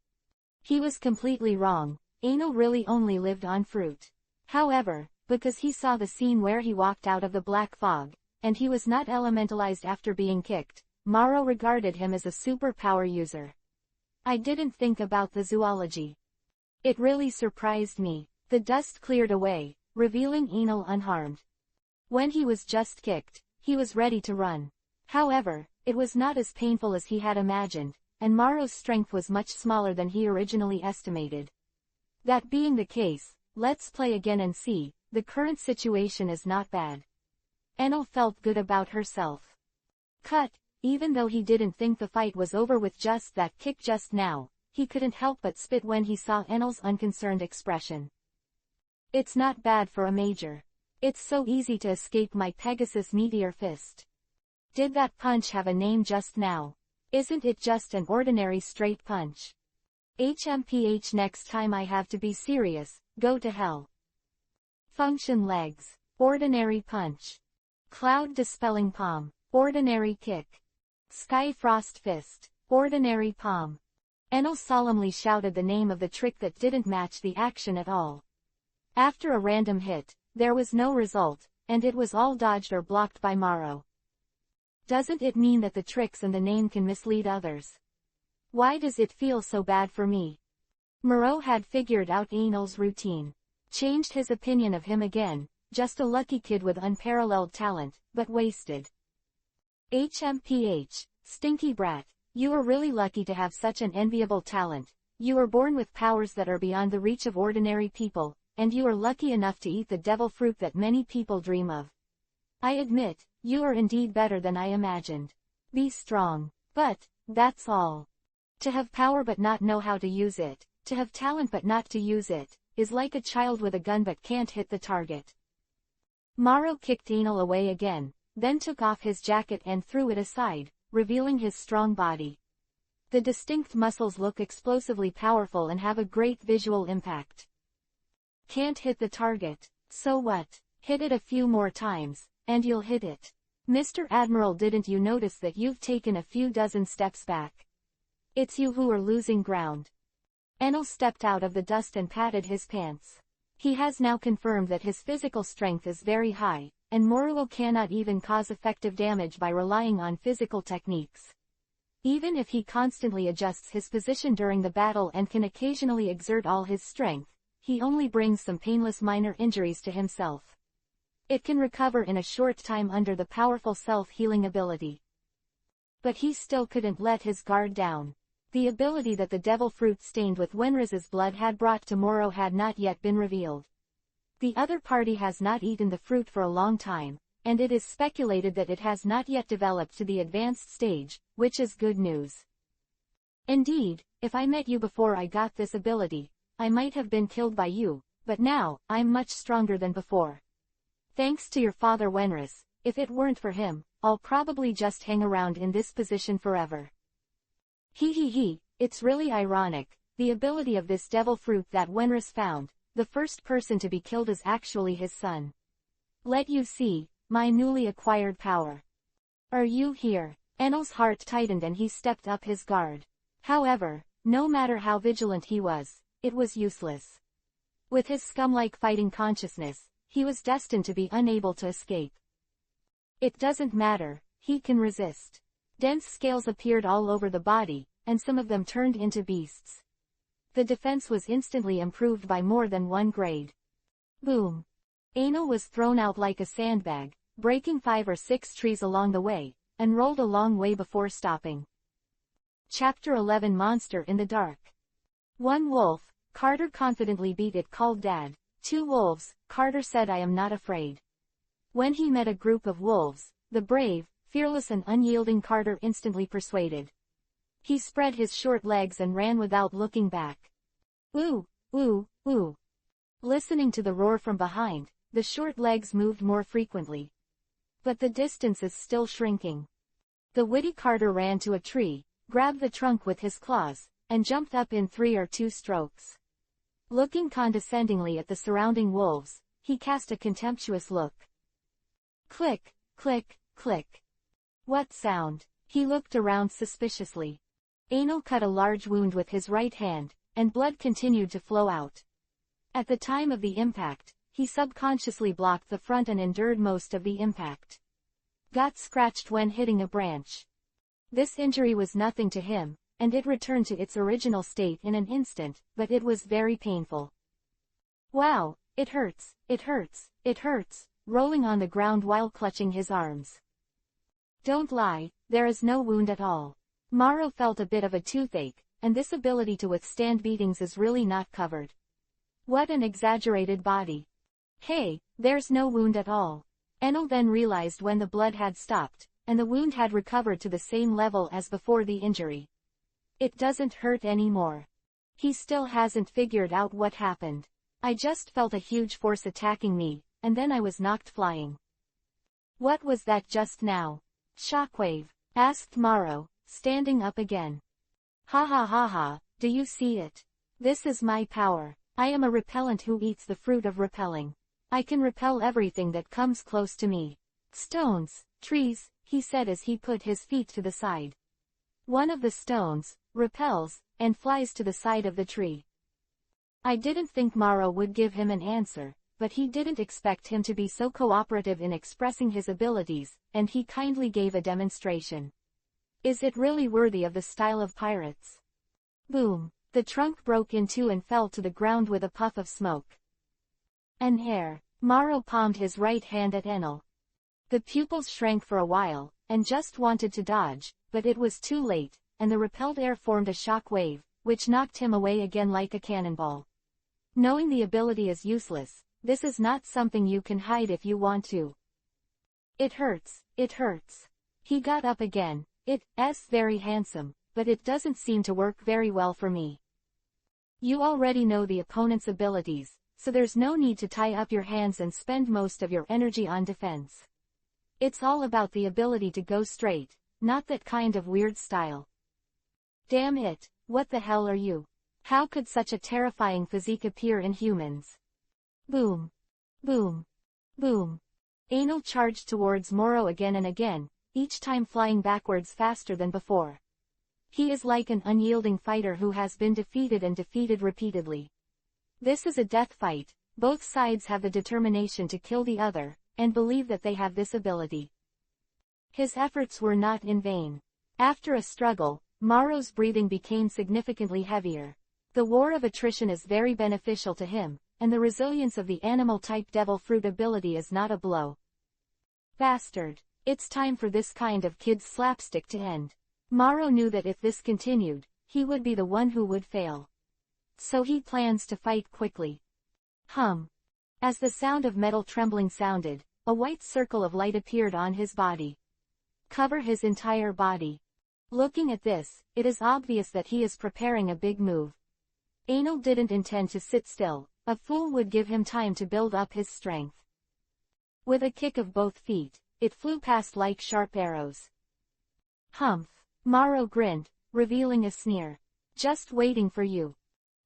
He was completely wrong. Enel really only lived on fruit. However, because he saw the scene where he walked out of the black fog, and he was not elementalized after being kicked, Morrow regarded him as a superpower user. I didn't think about the zoology. It really surprised me. The dust cleared away, revealing Enel unharmed. When he was just kicked, he was ready to run. However, it was not as painful as he had imagined, and Morrow's strength was much smaller than he originally estimated. That being the case, let's play again and see. The current situation is not bad. Enel felt good about herself. Cut. Even though he didn't think the fight was over with just that kick just now, he couldn't help but spit when he saw Enel's unconcerned expression. It's not bad for a major. It's so easy to escape my Pegasus meteor fist. Did that punch have a name just now? Isn't it just an ordinary straight punch? HMPH, next time I have to be serious, go to hell. Function legs. Ordinary punch. Cloud dispelling palm. Ordinary kick. Sky frost fist. Ordinary palm. Enel solemnly shouted the name of the trick that didn't match the action at all. After a random hit, there was no result, and it was all dodged or blocked by Morrow. Doesn't it mean that the tricks and the name can mislead others? Why does it feel so bad for me? Morrow had figured out Enel's routine. Changed his opinion of him again, just a lucky kid with unparalleled talent, but wasted. HMPH, stinky brat, you are really lucky to have such an enviable talent. You are born with powers that are beyond the reach of ordinary people, and you are lucky enough to eat the devil fruit that many people dream of. I admit, you are indeed better than I imagined. Be strong. But, that's all. To have power but not know how to use it, to have talent but not to use it, is like a child with a gun but can't hit the target. Morrow kicked Enel away again, then took off his jacket and threw it aside, revealing his strong body. The distinct muscles look explosively powerful and have a great visual impact. Can't hit the target, so what? Hit it a few more times, and you'll hit it. Mr. Admiral, didn't you notice that you've taken a few dozen steps back? It's you who are losing ground. Enel stepped out of the dust and patted his pants. He has now confirmed that his physical strength is very high, and Morrow cannot even cause effective damage by relying on physical techniques. Even if he constantly adjusts his position during the battle and can occasionally exert all his strength, he only brings some painless minor injuries to himself. It can recover in a short time under the powerful self-healing ability. But he still couldn't let his guard down. The ability that the devil fruit stained with Wenris's blood had brought to Morrow had not yet been revealed. The other party has not eaten the fruit for a long time, and it is speculated that it has not yet developed to the advanced stage, which is good news. Indeed, if I met you before I got this ability, I might have been killed by you, but now, I'm much stronger than before. Thanks to your father Wenris. If it weren't for him, I'll probably just hang around in this position forever. He, it's really ironic, the ability of this devil fruit that Wenris found, the first person to be killed is actually his son. Let you see, my newly acquired power. Are you here? Enel's heart tightened and he stepped up his guard. However, no matter how vigilant he was, it was useless. With his scum-like fighting consciousness, he was destined to be unable to escape. It doesn't matter, he can resist. Dense scales appeared all over the body, and some of them turned into beasts. The defense was instantly improved by more than one grade. Boom! Enel was thrown out like a sandbag, breaking 5 or 6 trees along the way, and rolled a long way before stopping. Chapter 11, Monster in the Dark. 1 wolf, Carter confidently beat it, called Dad. 2 wolves, Carter said, I am not afraid. When he met a group of wolves, the brave, fearless and unyielding Carter instantly persuaded. He spread his short legs and ran without looking back. Ooh, ooh, ooh. Listening to the roar from behind, the short legs moved more frequently. But the distance is still shrinking. The witty Carter ran to a tree, grabbed the trunk with his claws, and jumped up in 3 or 2 strokes. Looking condescendingly at the surrounding wolves, he cast a contemptuous look. Click, click, click. What sound? He looked around suspiciously. Anil cut a large wound with his right hand, and blood continued to flow out. At the time of the impact, he subconsciously blocked the front and endured most of the impact. Got scratched when hitting a branch. This injury was nothing to him, and it returned to its original state in an instant, but it was very painful. Wow, it hurts, it hurts, it hurts, rolling on the ground while clutching his arms. Don't lie, there is no wound at all. Morrow felt a bit of a toothache, and this ability to withstand beatings is really not covered. What an exaggerated body. Hey, there's no wound at all. Enel then realized when the blood had stopped, and the wound had recovered to the same level as before the injury. It doesn't hurt anymore. He still hasn't figured out what happened. I just felt a huge force attacking me, and then I was knocked flying. What was that just now? Shockwave, asked Morrow, standing up again. Ha ha ha ha, do you see it? This is my power. I am a repellent who eats the fruit of repelling. I can repel everything that comes close to me. Stones, trees, he said as he put his feet to the side. One of the stones repels and flies to the side of the tree. I didn't think Morrow would give him an answer, but he didn't expect him to be so cooperative in expressing his abilities, and he kindly gave a demonstration. Is it really worthy of the style of pirates? Boom! The trunk broke in 2 and fell to the ground with a puff of smoke. An air. Morrow palmed his right hand at Enel. The pupils shrank for a while, and just wanted to dodge, but it was too late, and the repelled air formed a shock wave, which knocked him away again like a cannonball. Knowing the ability is useless, this is not something you can hide if you want to. It hurts, it hurts. He got up again. It's very handsome, but it doesn't seem to work very well for me. You already know the opponent's abilities, so there's no need to tie up your hands and spend most of your energy on defense. It's all about the ability to go straight, not that kind of weird style. Damn it, what the hell are you? How could such a terrifying physique appear in humans? Boom. Boom. Boom. Anil charged towards Morrow again and again, each time flying backwards faster than before. He is like an unyielding fighter who has been defeated and defeated repeatedly. This is a death fight. Both sides have the determination to kill the other, and believe that they have this ability. His efforts were not in vain. After a struggle, Morrow's breathing became significantly heavier. The war of attrition is very beneficial to him, and the resilience of the animal-type devil fruit ability is not a blow. Bastard. It's time for this kind of kid's slapstick to end. Morrow knew that if this continued, he would be the one who would fail. So he plans to fight quickly. Hum. As the sound of metal trembling sounded, a white circle of light appeared on his body. Cover his entire body. Looking at this, it is obvious that he is preparing a big move. Anil didn't intend to sit still. A fool would give him time to build up his strength. With a kick of both feet, it flew past like sharp arrows. Humph. Morrow grinned, revealing a sneer. Just waiting for you.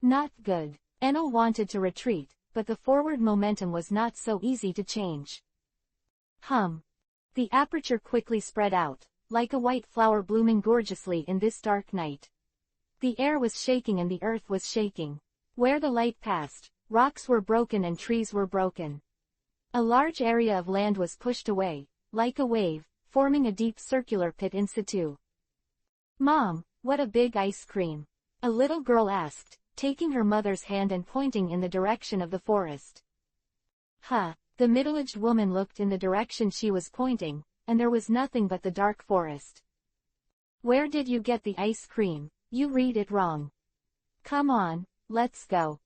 Not good. Enel wanted to retreat, but the forward momentum was not so easy to change. Hum. The aperture quickly spread out, like a white flower blooming gorgeously in this dark night. The air was shaking and the earth was shaking. Where the light passed, rocks were broken and trees were broken. A large area of land was pushed away, like a wave, forming a deep circular pit in situ. Mom, what a big ice cream! A little girl asked, taking her mother's hand and pointing in the direction of the forest. Huh, the middle-aged woman looked in the direction she was pointing, and there was nothing but the dark forest. Where did you get the ice cream? You read it wrong. Come on, let's go.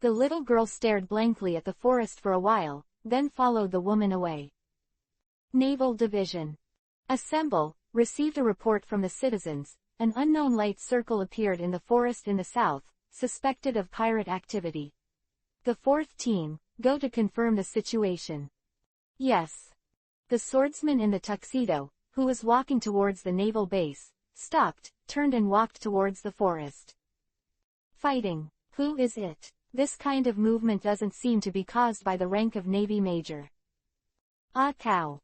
The little girl stared blankly at the forest for a while, then followed the woman away. Naval Division. Assemble, received a report from the citizens. An unknown light circle appeared in the forest in the south, suspected of pirate activity. The fourth team, go to confirm the situation. Yes. The swordsman in the tuxedo, who was walking towards the naval base, stopped, turned and walked towards the forest. Fighting. Who is it? This kind of movement doesn't seem to be caused by the rank of Navy Major. Ah cow.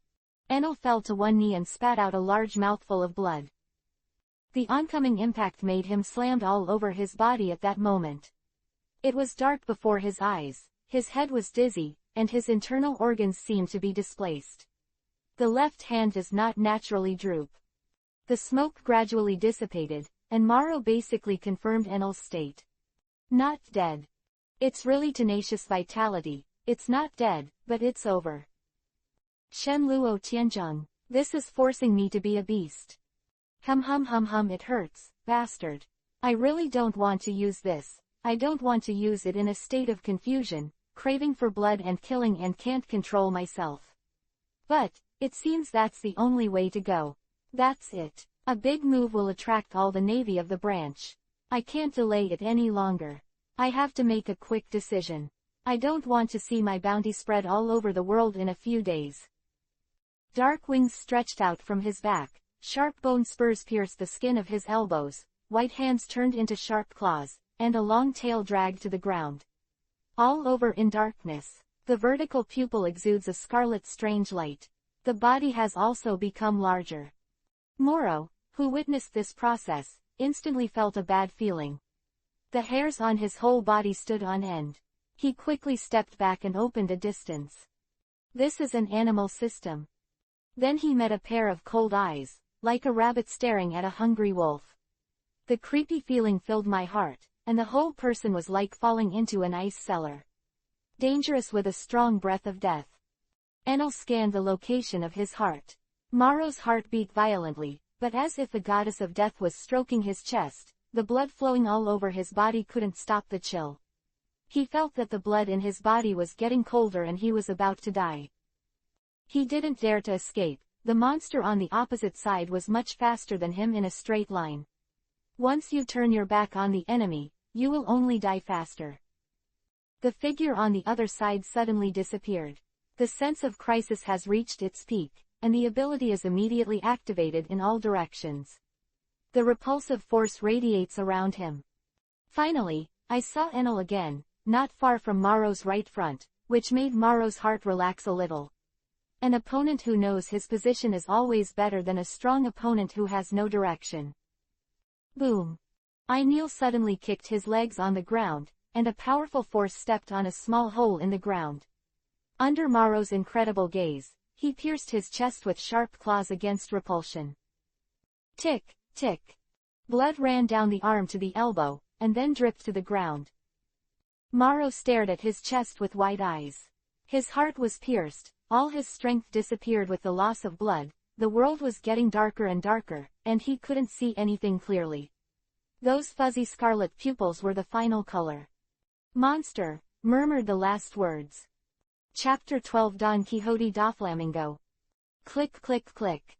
Enel fell to one knee and spat out a large mouthful of blood. The oncoming impact made him slammed all over his body at that moment. It was dark before his eyes, his head was dizzy, and his internal organs seemed to be displaced. The left hand does not naturally droop. The smoke gradually dissipated, and Morrow basically confirmed Enel's state. Not dead. It's really tenacious vitality, it's not dead, but it's over. Shen Luo Tianzheng, this is forcing me to be a beast. Hum, it hurts, bastard. I really don't want to use this, I don't want to use it in a state of confusion, craving for blood and killing and can't control myself. But, it seems that's the only way to go. That's it. A big move will attract all the navy of the branch. I can't delay it any longer. I have to make a quick decision. I don't want to see my bounty spread all over the world in a few days. Dark wings stretched out from his back, sharp bone spurs pierced the skin of his elbows, white hands turned into sharp claws, and a long tail dragged to the ground. All over in darkness, the vertical pupil exudes a scarlet strange light. The body has also become larger. Morrow, who witnessed this process, instantly felt a bad feeling. The hairs on his whole body stood on end. He quickly stepped back and opened a distance. This is an animal system. Then he met a pair of cold eyes, like a rabbit staring at a hungry wolf. The creepy feeling filled my heart, and the whole person was like falling into an ice cellar. Dangerous with a strong breath of death. Enel scanned the location of his heart. Morrow's heart beat violently, but as if the goddess of death was stroking his chest, the blood flowing all over his body couldn't stop the chill. He felt that the blood in his body was getting colder and he was about to die. He didn't dare to escape. The monster on the opposite side was much faster than him in a straight line. Once you turn your back on the enemy, you will only die faster. The figure on the other side suddenly disappeared. The sense of crisis has reached its peak, and the ability is immediately activated in all directions. The repulsive force radiates around him. Finally, I saw Enel again, not far from Morrow's right front, which made Morrow's heart relax a little. An opponent who knows his position is always better than a strong opponent who has no direction. Boom. Enel suddenly kicked his legs on the ground, and a powerful force stepped on a small hole in the ground. Under Morrow's incredible gaze, he pierced his chest with sharp claws against repulsion. Tick, tick. Blood ran down the arm to the elbow, and then dripped to the ground. Morrow stared at his chest with wide eyes. His heart was pierced, all his strength disappeared with the loss of blood, the world was getting darker and darker, and he couldn't see anything clearly. Those fuzzy scarlet pupils were the final color. Monster, murmured the last words. Chapter 12 Don Quixote da Flamingo. Click click click.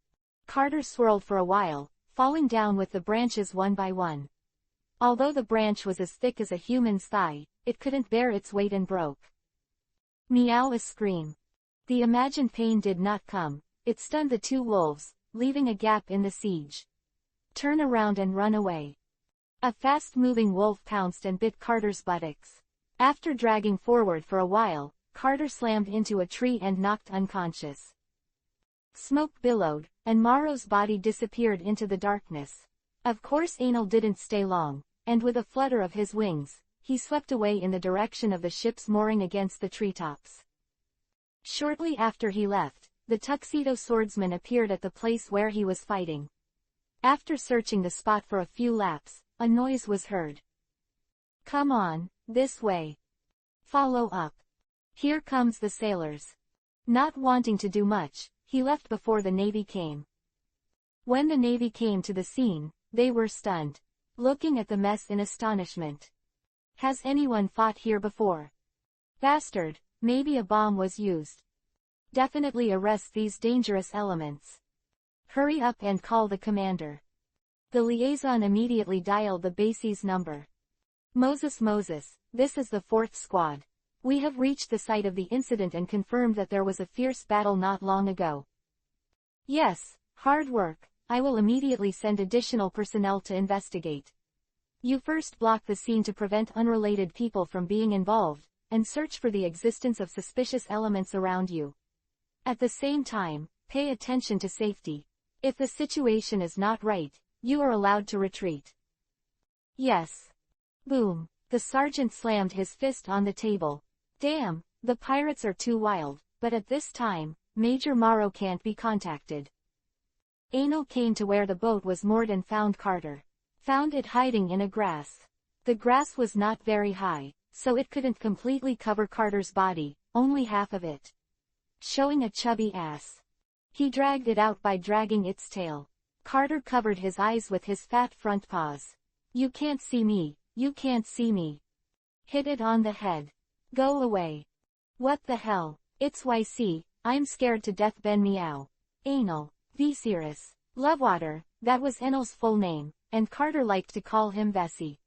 Carter swirled for a while, falling down with the branches one by one. Although the branch was as thick as a human's thigh, it couldn't bear its weight and broke. Meow, a scream. The imagined pain did not come, it stunned the two wolves, leaving a gap in the siege. Turn around and run away. A fast-moving wolf pounced and bit Carter's buttocks. After dragging forward for a while, Carter slammed into a tree and knocked unconscious. Smoke billowed, and Morrow's body disappeared into the darkness. Of course Enel didn't stay long, and with a flutter of his wings, he swept away in the direction of the ships mooring against the treetops. Shortly after he left, the tuxedo swordsman appeared at the place where he was fighting. After searching the spot for a few laps, a noise was heard. Come on, this way. Follow up. Here comes the sailors. Not wanting to do much, he left before the navy came. When the navy came to the scene, they were stunned. looking at the mess in astonishment. Has anyone fought here before? Bastard, maybe a bomb was used. Definitely arrest these dangerous elements. Hurry up and call the commander. The liaison immediately dialed the base's number. Moses, this is the 4th squad. We have reached the site of the incident and confirmed that there was a fierce battle not long ago. Yes, hard work. I will immediately send additional personnel to investigate. You first block the scene to prevent unrelated people from being involved, and search for the existence of suspicious elements around you. At the same time, pay attention to safety. If the situation is not right, you are allowed to retreat. Yes. Boom. The sergeant slammed his fist on the table. Damn, the pirates are too wild, but at this time, Major Morrow can't be contacted. Anal came to where the boat was moored and found Carter. Found it hiding in a grass. The grass was not very high, so it couldn't completely cover Carter's body, only half of it, showing a chubby ass. He dragged it out by dragging its tail. Carter covered his eyes with his fat front paws. You can't see me, you can't see me. Hit it on the head. Go away. What the hell? It's YC, I'm scared to death. Ben Meow. Anal. Viserys. Lovewater, that was Anal's full name, and Carter liked to call him Vesey.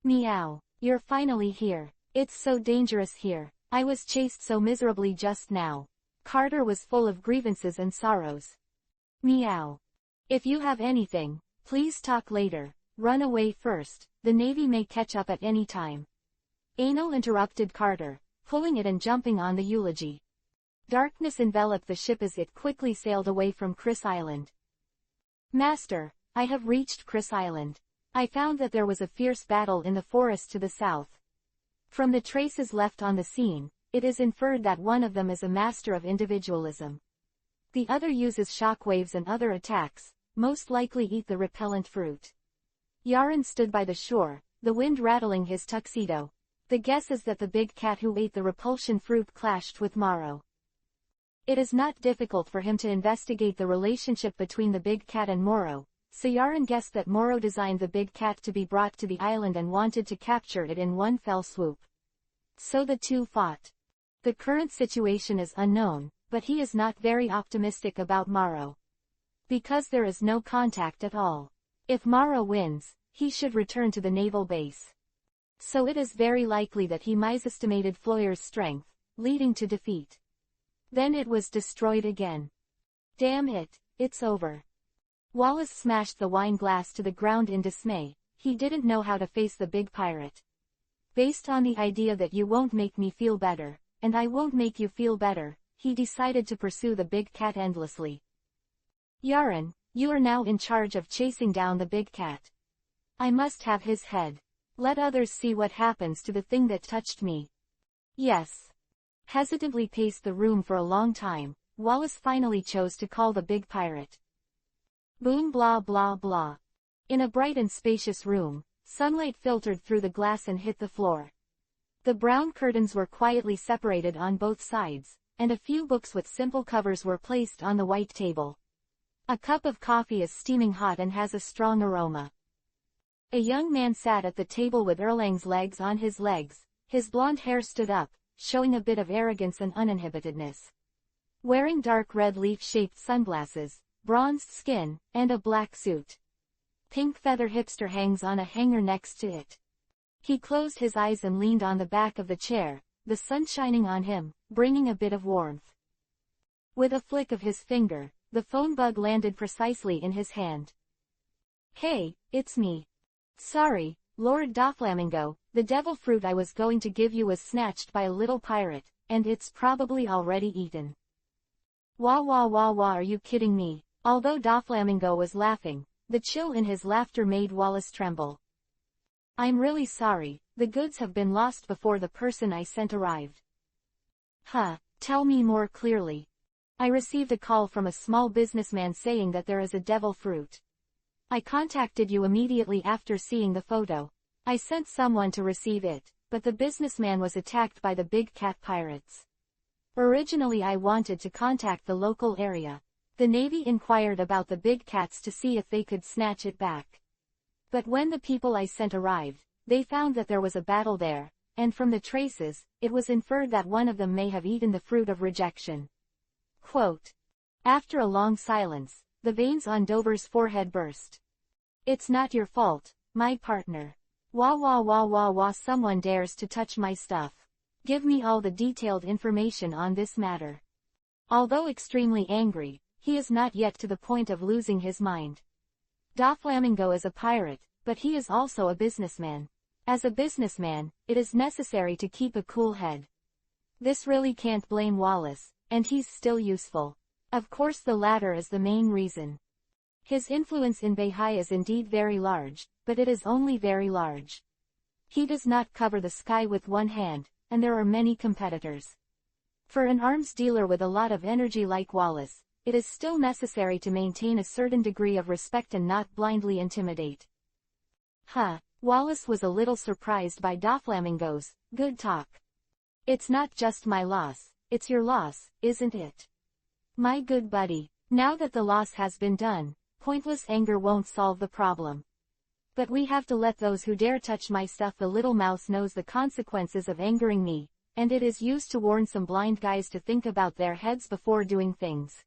Meow. You're finally here. It's so dangerous here. I was chased so miserably just now. Carter was full of grievances and sorrows. Meow. If you have anything, please talk later. Run away first, the Navy may catch up at any time. Anal interrupted Carter, pulling it and jumping on the eulogy. Darkness enveloped the ship as it quickly sailed away from Chris Island. Master, I have reached Chris Island. I found that there was a fierce battle in the forest to the south. From the traces left on the scene, it is inferred that one of them is a master of individualism. The other uses shockwaves and other attacks, most likely eat the repellent fruit. Yaren stood by the shore, the wind rattling his tuxedo. The guess is that the big cat who ate the repulsion fruit clashed with Morrow. It is not difficult for him to investigate the relationship between the big cat and Morrow, so Yaren guessed that Morrow designed the big cat to be brought to the island and wanted to capture it in one fell swoop. So the two fought. The current situation is unknown, but he is not very optimistic about Morrow. Because there is no contact at all. If Morrow wins, he should return to the naval base. So it is very likely that he misestimated Floyer's strength, leading to defeat. Then it was destroyed again. Damn it, it's over. Wallace smashed the wine glass to the ground in dismay. He didn't know how to face the big pirate. Based on the idea that you won't make me feel better, and I won't make you feel better, he decided to pursue the big cat endlessly. Yaren, you are now in charge of chasing down the big cat. I must have his head. Let others see what happens to the thing that touched me. Yes. Hesitantly paced the room for a long time, Wallace finally chose to call the big pirate. Boom, blah blah blah. In a bright and spacious room, sunlight filtered through the glass and hit the floor. The brown curtains were quietly separated on both sides, and a few books with simple covers were placed on the white table. A cup of coffee is steaming hot and has a strong aroma. A young man sat at the table with Erlang's legs on his legs. His blonde hair stood up, showing a bit of arrogance and uninhibitedness. Wearing dark red leaf-shaped sunglasses, bronzed skin, and a black suit. Pink feather hipster hangs on a hanger next to it. He closed his eyes and leaned on the back of the chair, the sun shining on him, bringing a bit of warmth. With a flick of his finger, the phone bug landed precisely in his hand. Hey, it's me. Sorry, Lord Doflamingo, the devil fruit I was going to give you was snatched by a little pirate, and it's probably already eaten. Wah wah wah wah, are you kidding me? Although Doflamingo was laughing, the chill in his laughter made Wallace tremble. I'm really sorry, the goods have been lost before the person I sent arrived. Huh, tell me more clearly. I received a call from a small businessman saying that there is a devil fruit. I contacted you immediately after seeing the photo. I sent someone to receive it, but the businessman was attacked by the big cat pirates. Originally I wanted to contact the local area. The Navy inquired about the big cats to see if they could snatch it back. But when the people I sent arrived, they found that there was a battle there, and from the traces, it was inferred that one of them may have eaten the fruit of rejection. Quote. After a long silence, the veins on Dover's forehead burst. It's not your fault, my partner. Wah wah wah wah wah, someone dares to touch my stuff. Give me all the detailed information on this matter. Although extremely angry, he is not yet to the point of losing his mind. Doflamingo is a pirate, but he is also a businessman. As a businessman, it is necessary to keep a cool head. This really can't blame Wallace, and he's still useful. Of course the latter is the main reason. His influence in Beihai is indeed very large, but it is only very large. He does not cover the sky with one hand, and there are many competitors. For an arms dealer with a lot of energy like Wallace, it is still necessary to maintain a certain degree of respect and not blindly intimidate. Wallace was a little surprised by Doflamingo's good talk. It's not just my loss, it's your loss, isn't it? My good buddy, now that the loss has been done, pointless anger won't solve the problem. But we have to let those who dare touch my stuff. The little mouse knows the consequences of angering me, and it is used to warn some blind guys to think about their heads before doing things.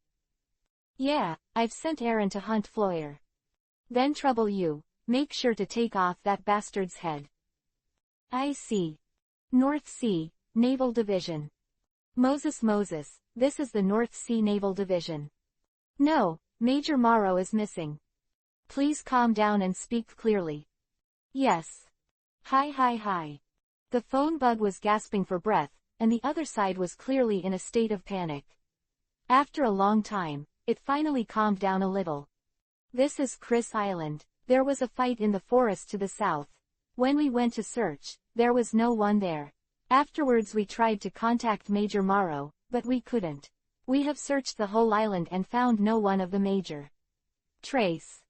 Yeah, I've sent Aaron to hunt Floyer. Then trouble you, make sure to take off that bastard's head. I see. North Sea, Naval Division. Moses, this is the North Sea Naval Division. No, Major Morrow is missing. Please calm down and speak clearly. Yes. Hi. The phone bug was gasping for breath, and the other side was clearly in a state of panic. After a long time, it finally calmed down a little. This is Chris Island. There was a fight in the forest to the south. When we went to search, there was no one there. Afterwards we tried to contact Major Morrow, but we couldn't. We have searched the whole island and found no one of the major. Trace.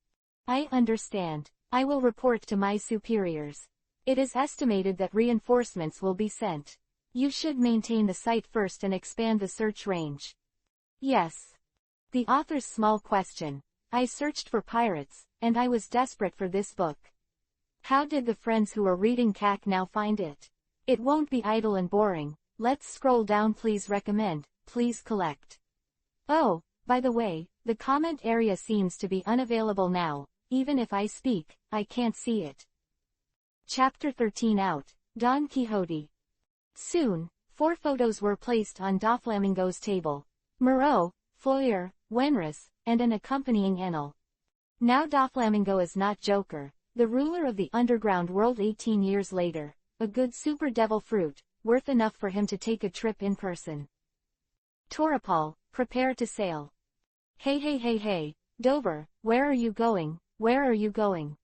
I understand. I will report to my superiors. It is estimated that reinforcements will be sent. You should maintain the site first and expand the search range. Yes. The author's small question. I searched for pirates, and I was desperate for this book. How did the friends who are reading CAC now find it? It won't be idle and boring. Let's scroll down. Please recommend, please collect. Oh, by the way, the comment area seems to be unavailable now. Even if I speak, I can't see it. Chapter 13 out, Don Quixote. Soon, 4 photos were placed on Doflamingo's table. Moreau, Floyer, Wenris, and an accompanying Enel. Now Doflamingo is not Joker, the ruler of the underground world 18 years later, a good super devil fruit, worth enough for him to take a trip in person. Torapal, prepare to sail. Hey, Dover, where are you going? Where are you going?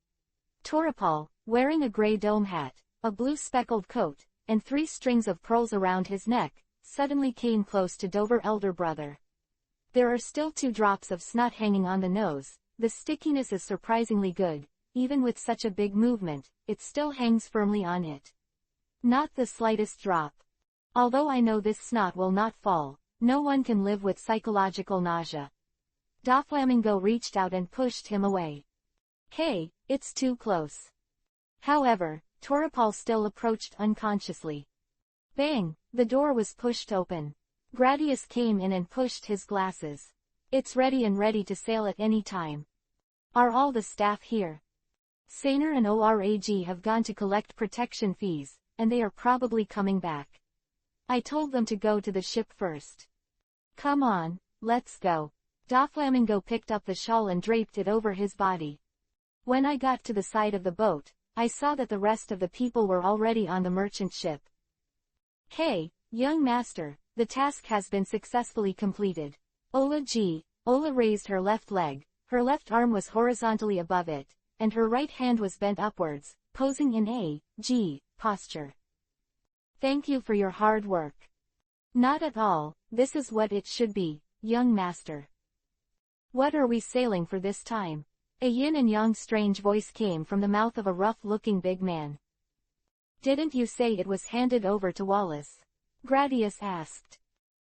Torapal, wearing a gray dome hat, a blue speckled coat, and 3 strings of pearls around his neck, suddenly came close to Dover elder brother. There are still 2 drops of snot hanging on the nose. The stickiness is surprisingly good. Even with such a big movement, it still hangs firmly on it. Not the slightest drop. Although I know this snot will not fall, no one can live with psychological nausea. Doflamingo reached out and pushed him away. Hey, it's too close. However, Torapal still approached unconsciously. Bang, the door was pushed open. Gradius came in and pushed his glasses. It's ready to sail at any time. Are all the staff here? Saner and ORAG have gone to collect protection fees, and they are probably coming back. I told them to go to the ship first. Come on, let's go. Doflamingo picked up the shawl and draped it over his body. When I got to the side of the boat, I saw that the rest of the people were already on the merchant ship. Hey, young master, the task has been successfully completed. Ola raised her left leg, her left arm was horizontally above it, and her right hand was bent upwards, posing in a G posture. Thank you for your hard work. Not at all, this is what it should be, young master. What are we sailing for this time? A yin and yang strange voice came from the mouth of a rough-looking big man. Didn't you say it was handed over to Wallace? Gradius asked.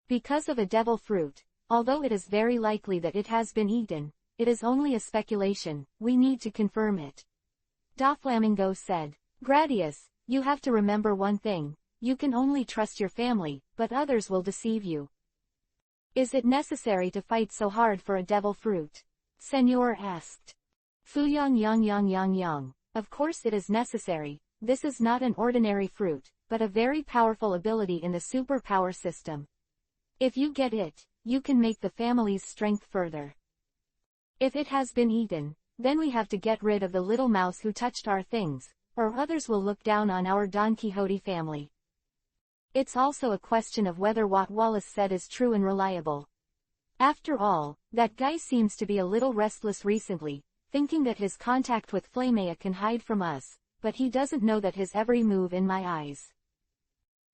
Because of a devil fruit, although it is very likely that it has been eaten, it is only a speculation, we need to confirm it. Doflamingo said. Gradius, you have to remember one thing. You can only trust your family, but others will deceive you. Is it necessary to fight so hard for a devil fruit? Senor asked. Fuyang yang yang yang yang. Of course it is necessary. This is not an ordinary fruit, but a very powerful ability in the superpower system. If you get it, you can make the family's strength further. If it has been eaten, then we have to get rid of the little mouse who touched our things, or others will look down on our Don Quixote family. It's also a question of whether what Wallace said is true and reliable. After all, that guy seems to be a little restless recently, thinking that his contact with Flamea can hide from us, but he doesn't know that his every move in my eyes.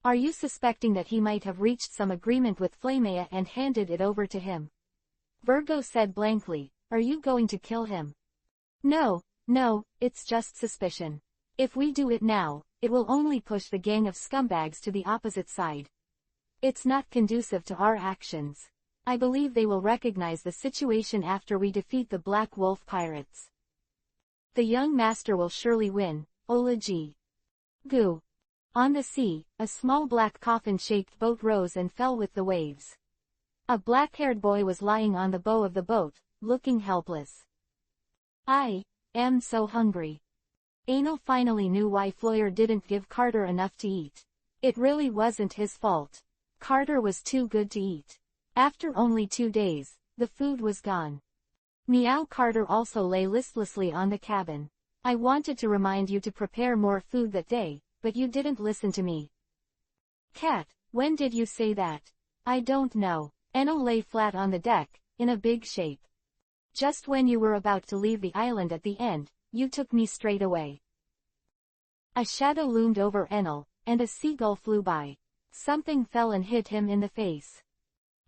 Are you suspecting that he might have reached some agreement with Flamea and handed it over to him? Virgo said blankly. Are you going to kill him? No, it's just suspicion. If we do it now, it will only push the gang of scumbags to the opposite side. It's not conducive to our actions. I believe they will recognize the situation after we defeat the Black Wolf pirates. The young master will surely win, Olaji. Goo. On the sea, a small black coffin-shaped boat rose and fell with the waves. A black-haired boy was lying on the bow of the boat, looking helpless. I am so hungry. Anal finally knew why Floyer didn't give Carter enough to eat. It really wasn't his fault. Carter was too good to eat. After only 2 days, the food was gone. Meow. Carter also lay listlessly on the cabin. I wanted to remind you to prepare more food that day, but you didn't listen to me. Cat, when did you say that? I don't know. Enel lay flat on the deck, in a big shape. Just when you were about to leave the island at the end, you took me straight away. A shadow loomed over Enel, and a seagull flew by. Something fell and hit him in the face.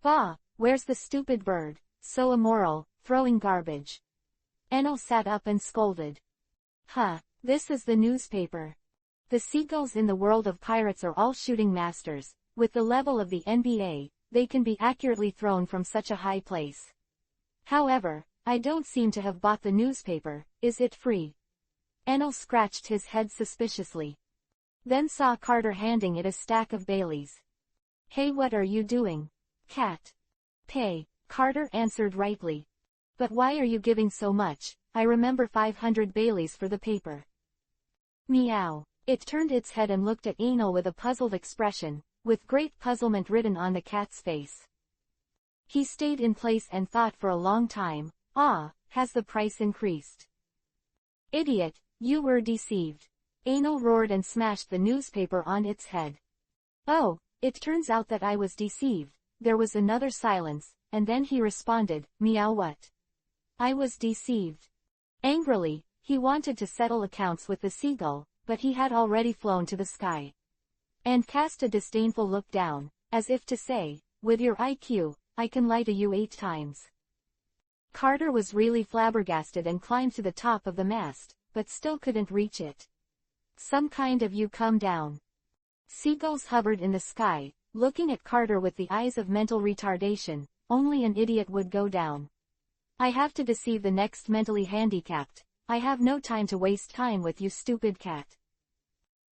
Bah, where's the stupid bird, so immoral, throwing garbage? Enel sat up and scolded. This is the newspaper. The seagulls in the world of pirates are all shooting masters. With the level of the NBA, they can be accurately thrown from such a high place. However, I don't seem to have bought the newspaper. Is it free? Enel scratched his head suspiciously. Then saw Carter handing it a stack of Baileys. Hey, what are you doing? Cat. Pay, Carter answered rightly. But why are you giving so much? I remember 500 Baileys for the paper. Meow. It turned its head and looked at Enel with a puzzled expression, with great puzzlement written on the cat's face. He stayed in place and thought for a long time. Has the price increased? Idiot, you were deceived. Enel roared and smashed the newspaper on its head. Oh, it turns out that I was deceived. There was another silence, and then he responded, Meow. What? I was deceived. Angrily, he wanted to settle accounts with the seagull, but he had already flown to the sky. And cast a disdainful look down, as if to say, with your IQ, I can lie to you 8 times. Carter was really flabbergasted and climbed to the top of the mast, but still couldn't reach it. Some kind of you come down. Seagulls hovered in the sky, looking at Carter with the eyes of mental retardation. Only an idiot would go down. I have to deceive the next mentally handicapped. I have no time to waste time with you, stupid cat.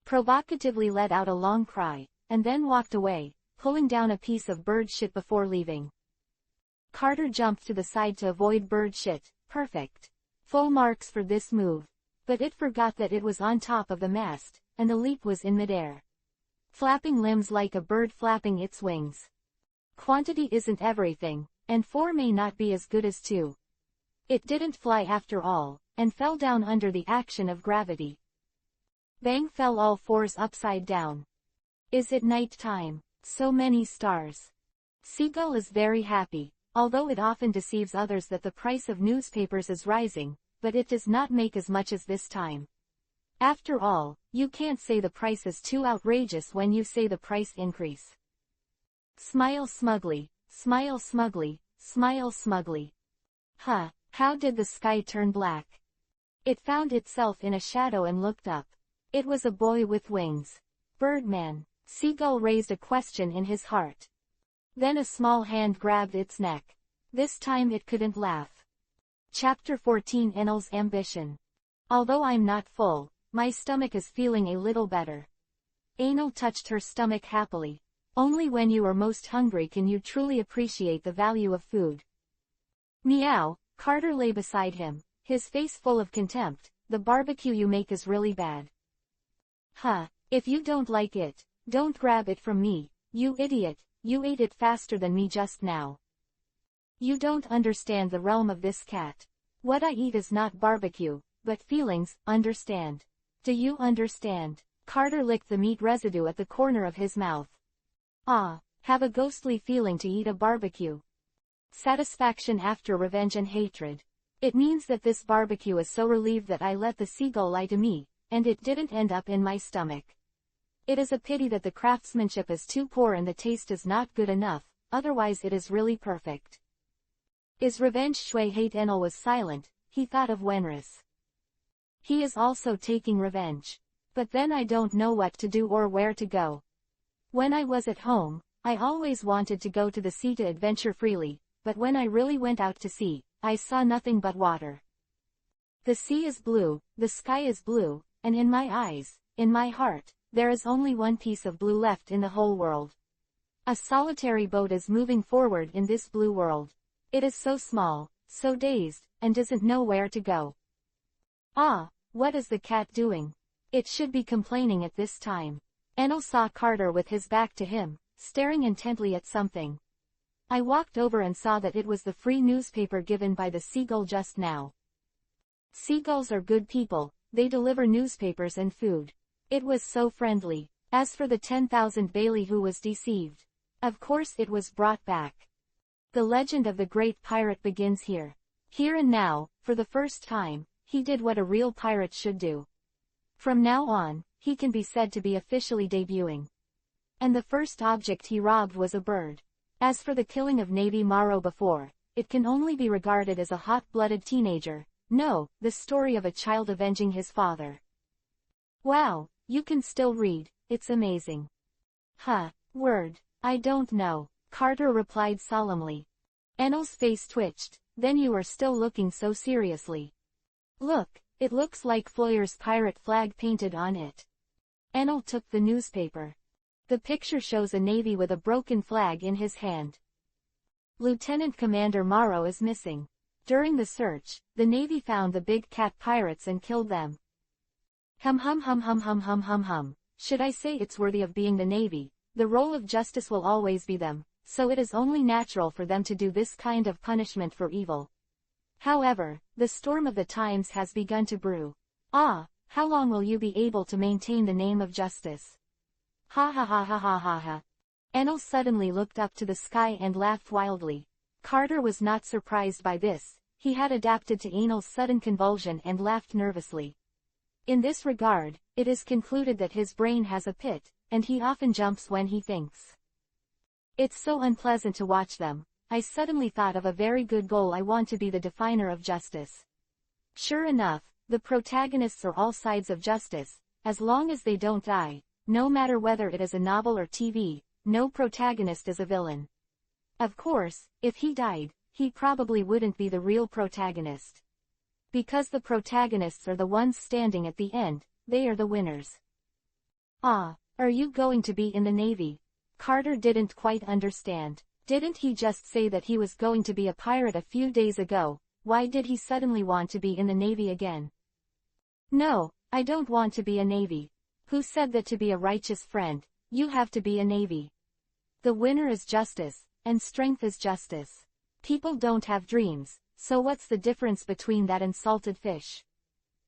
Provocatively let out a long cry, and then walked away, pulling down a piece of bird shit before leaving. Carter jumped to the side to avoid bird shit. Perfect. Full marks for this move. But it forgot that it was on top of the mast, and the leap was in midair. Flapping limbs like a bird flapping its wings. Quantity isn't everything, and 4 may not be as good as 2. It didn't fly after all, and fell down under the action of gravity. Bang fell all 4s upside down. Is it night time? So many stars. Seagull is very happy, although it often deceives others that the price of newspapers is rising, but it does not make as much as this time. After all, you can't say the price is too outrageous when you say the price increase. Smile smugly, smile smugly, smile smugly. How did the sky turn black? It found itself in a shadow and looked up. It was a boy with wings. Birdman. Seagull raised a question in his heart. Then a small hand grabbed its neck. This time it couldn't laugh. Chapter 14 Enel's Ambition. Although I'm not full, my stomach is feeling a little better. Enel touched her stomach happily. Only when you are most hungry can you truly appreciate the value of food. Meow, Carter lay beside him, his face full of contempt. The barbecue you make is really bad. Huh, if you don't like it, don't grab it from me, you idiot, you ate it faster than me just now. You don't understand the realm of this cat. What I eat is not barbecue, but feelings, understand? Do you understand? Carter licked the meat residue at the corner of his mouth. Ah, have a ghostly feeling to eat a barbecue. Satisfaction after revenge and hatred. It means that this barbecue is so relieved that I let the seagull lie to me, and it didn't end up in my stomach. It is a pity that the craftsmanship is too poor and the taste is not good enough, otherwise it is really perfect. Is revenge shui hate? Enel was silent, he thought of Wenris. He is also taking revenge. But then I don't know what to do or where to go. When I was at home, I always wanted to go to the sea to adventure freely, but when I really went out to sea, I saw nothing but water. The sea is blue, the sky is blue, and in my eyes, in my heart, there is only one piece of blue left in the whole world. A solitary boat is moving forward in this blue world. It is so small, so dazed, and doesn't know where to go. Ah, what is the cat doing? It should be complaining at this time. Enel saw Carter with his back to him, staring intently at something. I walked over and saw that it was the free newspaper given by the seagull just now. Seagulls are good people, they deliver newspapers and food. It was so friendly. As for the 10,000 Bailey who was deceived, of course it was brought back. The legend of the great pirate begins here. Here and now, for the first time, he did what a real pirate should do. From now on, he can be said to be officially debuting. And the first object he robbed was a bird. As for the killing of Navy Morrow before, it can only be regarded as a hot-blooded teenager. No, the story of a child avenging his father. Wow, you can still read, it's amazing. Huh, word, I don't know, Carter replied solemnly. Enel's face twitched, then you are still looking so seriously. Look, it looks like Floyer's pirate flag painted on it. Enel took the newspaper. The picture shows a navy with a broken flag in his hand. Lieutenant Commander Morrow is missing. During the search, the navy found the big cat pirates and killed them. Hum hum hum hum hum hum hum hum. Should I say it's worthy of being the navy? The role of justice will always be them, so it is only natural for them to do this kind of punishment for evil. However, the storm of the times has begun to brew. Ah, how long will you be able to maintain the name of justice? Ha ha ha ha ha ha ha. Enel suddenly looked up to the sky and laughed wildly. Carter was not surprised by this, he had adapted to Enel's sudden convulsion and laughed nervously. In this regard, it is concluded that his brain has a pit, and he often jumps when he thinks. It's so unpleasant to watch them. I suddenly thought of a very good goal. I want to be the definer of justice. Sure enough, the protagonists are all sides of justice, as long as they don't die, no matter whether it is a novel or TV, no protagonist is a villain. Of course, if he died, he probably wouldn't be the real protagonist. Because the protagonists are the ones standing at the end, they are the winners. Ah, are you going to be in the Navy? Carter didn't quite understand. Didn't he just say that he was going to be a pirate a few days ago? Why did he suddenly want to be in the Navy again? No, I don't want to be a Navy. Who said that to be a righteous friend, you have to be a Navy? The winner is justice, and strength is justice. People don't have dreams, so what's the difference between that and salted fish?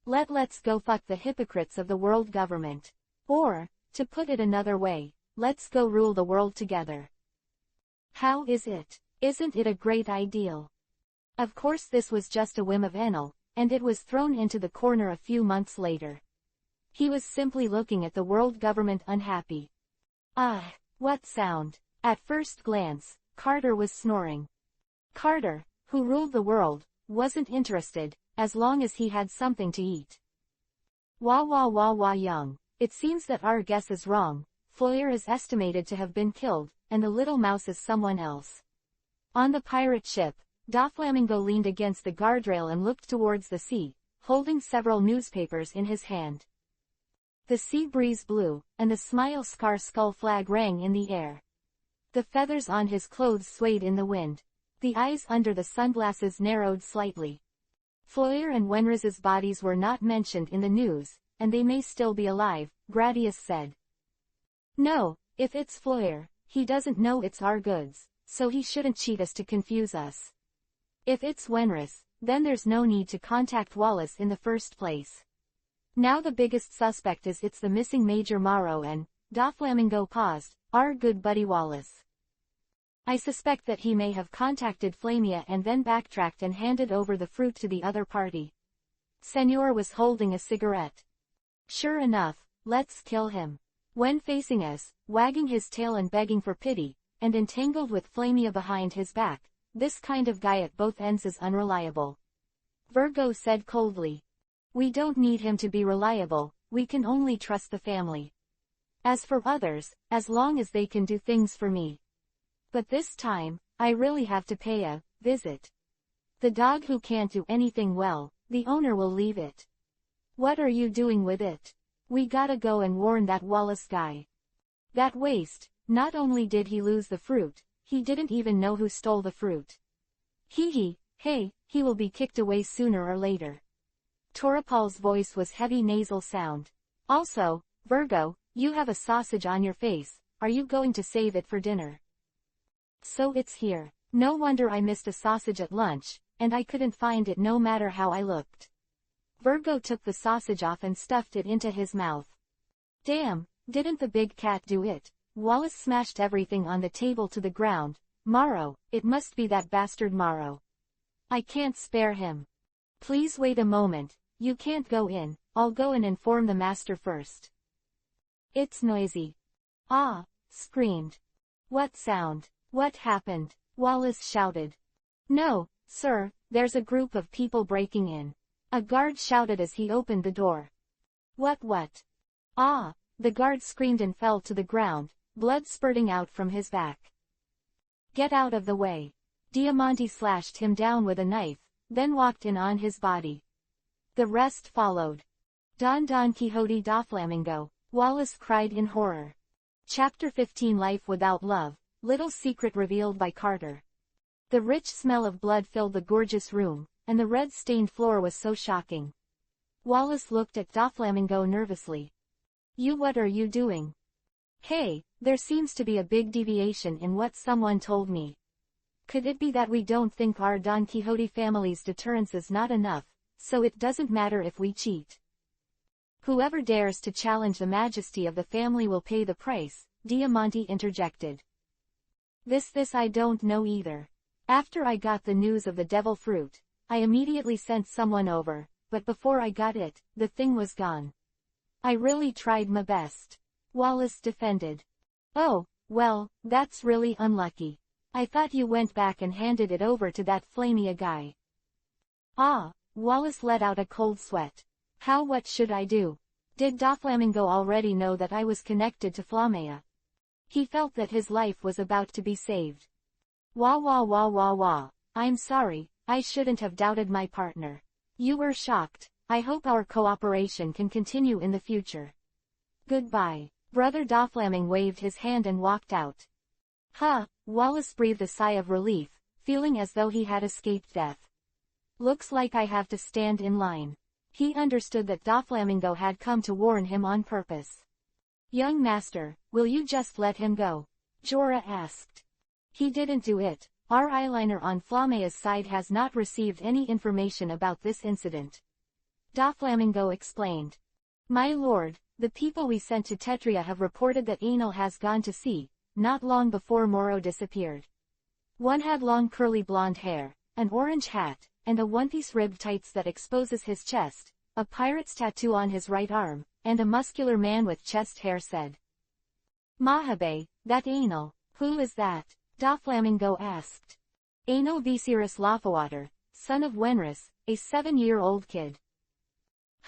Let's go fuck the hypocrites of the world government. Or, to put it another way, let's go rule the world together. How is it? Isn't it a great ideal? Of course this was just a whim of Enel, and it was thrown into the corner a few months later. He was simply looking at the world government unhappy. Ah, what sound! At first glance, Carter was snoring. Carter, who ruled the world, wasn't interested, as long as he had something to eat. Wah wah wah wah young. It seems that our guess is wrong. Floyer is estimated to have been killed, and the little mouse is someone else. On the pirate ship, Doflamingo leaned against the guardrail and looked towards the sea. holding several newspapers in his hand. The sea breeze blew, and the Smile Scar skull flag rang in the air. The feathers on his clothes swayed in the wind. The eyes under the sunglasses narrowed slightly. Floyer and Wenris's bodies were not mentioned in the news, and they may still be alive, Gradius said. No, if it's Floyer, he doesn't know it's our goods, so he shouldn't cheat us to confuse us. If it's Wenris, then there's no need to contact Wallace in the first place. Now the biggest suspect is it's the missing Major Morrow and, Doflamingo paused, our good buddy Wallace. I suspect that he may have contacted Flamia and then backtracked and handed over the fruit to the other party. Senor was holding a cigarette. Sure enough, let's kill him. When facing us, wagging his tail and begging for pity, and entangled with Flamia behind his back, this kind of guy at both ends is unreliable. Virgo said coldly. We don't need him to be reliable, we can only trust the family. As for others, as long as they can do things for me. But this time, I really have to pay a visit. The dog who can't do anything well, the owner will leave it. What are you doing with it? We gotta go and warn that Wallace guy. That waste, not only did he lose the fruit, he didn't even know who stole the fruit. Hey, he will be kicked away sooner or later. Torapal's voice was heavy nasal sound. Also, Virgo, you have a sausage on your face, are you going to save it for dinner? So it's here. No wonder I missed a sausage at lunch, and I couldn't find it no matter how I looked. Virgo took the sausage off and stuffed it into his mouth. Damn, didn't the big cat do it? Wallace smashed everything on the table to the ground. Morrow, it must be that bastard Morrow. I can't spare him. Please wait a moment, you can't go in, I'll go and inform the master first. It's noisy. Ah, screamed. What sound? What happened? Wallace shouted. No, sir, there's a group of people breaking in. A guard shouted as he opened the door. What? Ah, the guard screamed and fell to the ground, blood spurting out from his back. Get out of the way. Diamante slashed him down with a knife, then walked in on his body. The rest followed. Don Quixote Doflamingo, Wallace cried in horror. Chapter 15 Life Without Love, Little Secret Revealed by Carter. The rich smell of blood filled the gorgeous room, and the red-stained floor was so shocking. Wallace looked at Doflamingo nervously. What are you doing? Hey, there seems to be a big deviation in what someone told me. Could it be that we don't think our Don Quixote family's deterrence is not enough, so it doesn't matter if we cheat? Whoever dares to challenge the majesty of the family will pay the price, Diamante interjected. This I don't know either. After I got the news of the devil fruit, I immediately sent someone over, but before I got it, the thing was gone. I really tried my best. Wallace defended. Oh, well, that's really unlucky. I thought you went back and handed it over to that Flamia guy. Ah, Wallace let out a cold sweat. What should I do? Did Doflamingo already know that I was connected to Flamia? He felt that his life was about to be saved. Wah. I'm sorry, I shouldn't have doubted my partner. You were shocked. I hope our cooperation can continue in the future. Goodbye. Brother Doflamingo waved his hand and walked out. Wallace breathed a sigh of relief, feeling as though he had escaped death. Looks like I have to stand in line. He understood that Doflamingo had come to warn him on purpose. Young master, will you just let him go? Jorah asked. He didn't do it. Our eyeliner on Flamia's side has not received any information about this incident. Doflamingo explained. My lord, the people we sent to Tetria have reported that Anil has gone to sea, not long before Morrow disappeared. One had long curly blonde hair, an orange hat, and a one-piece ribbed tights that exposes his chest, a pirate's tattoo on his right arm, and a muscular man with chest hair said. Mahabe, that Anil, who is that? Doflamingo asked. Anil Viserys Lafawater, son of Wenris, a 7-year-old kid.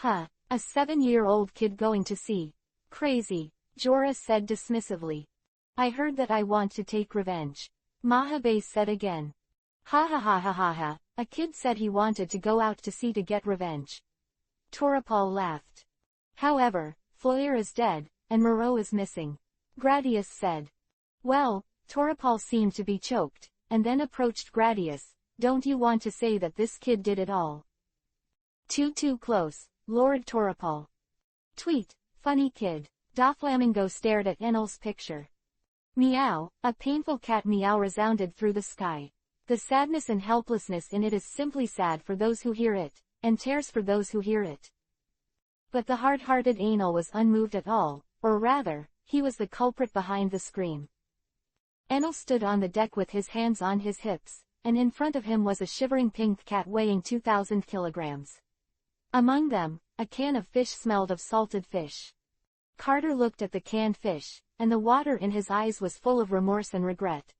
A 7-year-old kid going to sea. Crazy, Jorah said dismissively. I heard that I want to take revenge. Mahabe said again. Ha. A kid said he wanted to go out to sea to get revenge. Toripal laughed. However, Floyer is dead, and Moreau is missing. Gradius said. Well, Toripal seemed to be choked, and then approached Gradius. Don't you want to say that this kid did it all? Too close, Lord Toripal. Tweet, funny kid. Doflamingo stared at Enel's picture. Meow, a painful cat meow resounded through the sky. The sadness and helplessness in it is simply sad for those who hear it, and tears for those who hear it. But the hard-hearted Enel was unmoved at all, or rather, he was the culprit behind the scream. Enel stood on the deck with his hands on his hips, and in front of him was a shivering pink cat weighing 2,000 kilograms. Among them, a can of fish smelled of salted fish. Carter looked at the canned fish, and the water in his eyes was full of remorse and regret.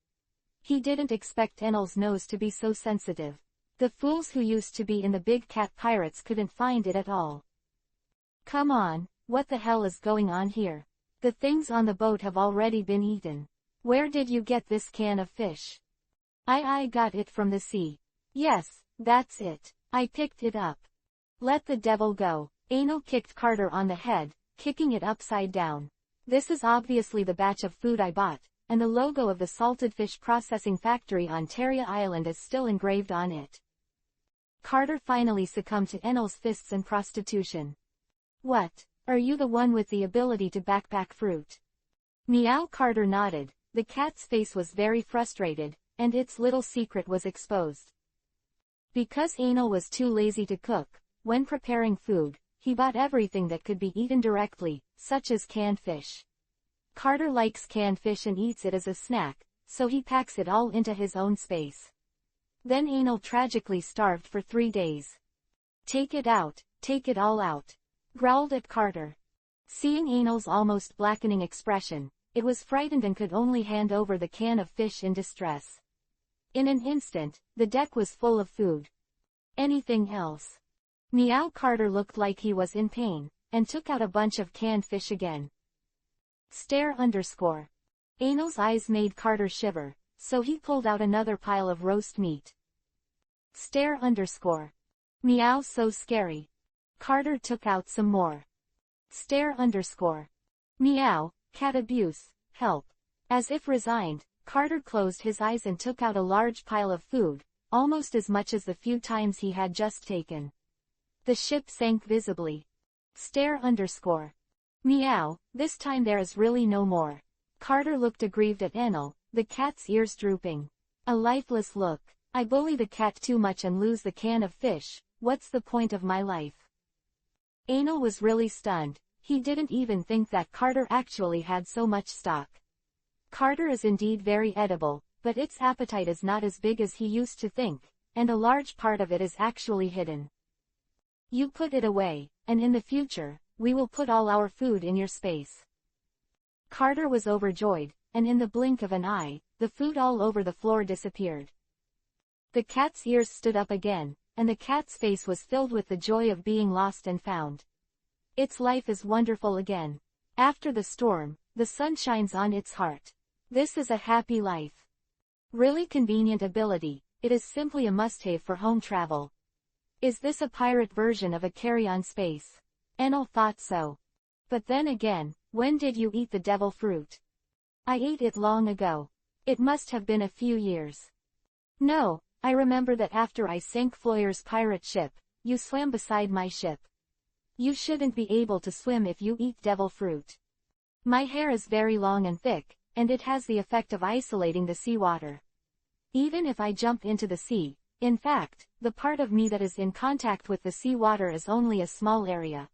He didn't expect Enel's nose to be so sensitive. The fools who used to be in the Big Cat Pirates couldn't find it at all. Come on, what the hell is going on here? The things on the boat have already been eaten. Where did you get this can of fish? I got it from the sea. Yes, that's it. I picked it up. Let the devil go. Enel kicked Carter on the head, kicking it upside down. This is obviously the batch of food I bought, and the logo of the salted fish processing factory on Terria Island is still engraved on it. Carter finally succumbed to Enel's fists and prostitution. What? Are you the one with the ability to backpack fruit? Meow. Carter nodded. The cat's face was very frustrated, and its little secret was exposed. Because Enel was too lazy to cook, when preparing food, he bought everything that could be eaten directly, such as canned fish. Carter likes canned fish and eats it as a snack, so he packs it all into his own space. Then Enel tragically starved for 3 days. Take it out, take it all out. Growled at Carter. Seeing Enel's almost blackening expression, it was frightened and could only hand over the can of fish in distress. In an instant, the deck was full of food. Anything else? Meow. Carter looked like he was in pain, and took out a bunch of canned fish again. Stare _ Enel's eyes made Carter shiver, so he pulled out another pile of roast meat. Stare _ Meow. So scary. Carter took out some more. Stare _ Meow. Cat abuse, help. As if resigned, Carter closed his eyes and took out a large pile of food, almost as much as the few times he had just taken. The ship sank visibly. Stare _ Meow. This time there is really no more. Carter looked aggrieved at Enel, the cat's ears drooping. A lifeless look. I bully the cat too much and lose the can of fish. What's the point of my life? Enel was really stunned. He didn't even think that Carter actually had so much stock. Carter is indeed very edible, but its appetite is not as big as he used to think, and a large part of it is actually hidden. You put it away, and in the future, we will put all our food in your space. Carter was overjoyed, and in the blink of an eye, the food all over the floor disappeared. The cat's ears stood up again, and the cat's face was filled with the joy of being lost and found. Its life is wonderful again. After the storm, the sun shines on its heart. This is a happy life. Really convenient ability, it is simply a must-have for home travel. Is this a pirate version of a carry-on space? Enel thought so. But then again, when did you eat the devil fruit? I ate it long ago. It must have been a few years. No, I remember that after I sank Floyer's pirate ship, you swam beside my ship. You shouldn't be able to swim if you eat devil fruit. My hair is very long and thick, and it has the effect of isolating the seawater. Even if I jump into the sea, in fact, the part of me that is in contact with the seawater is only a small area.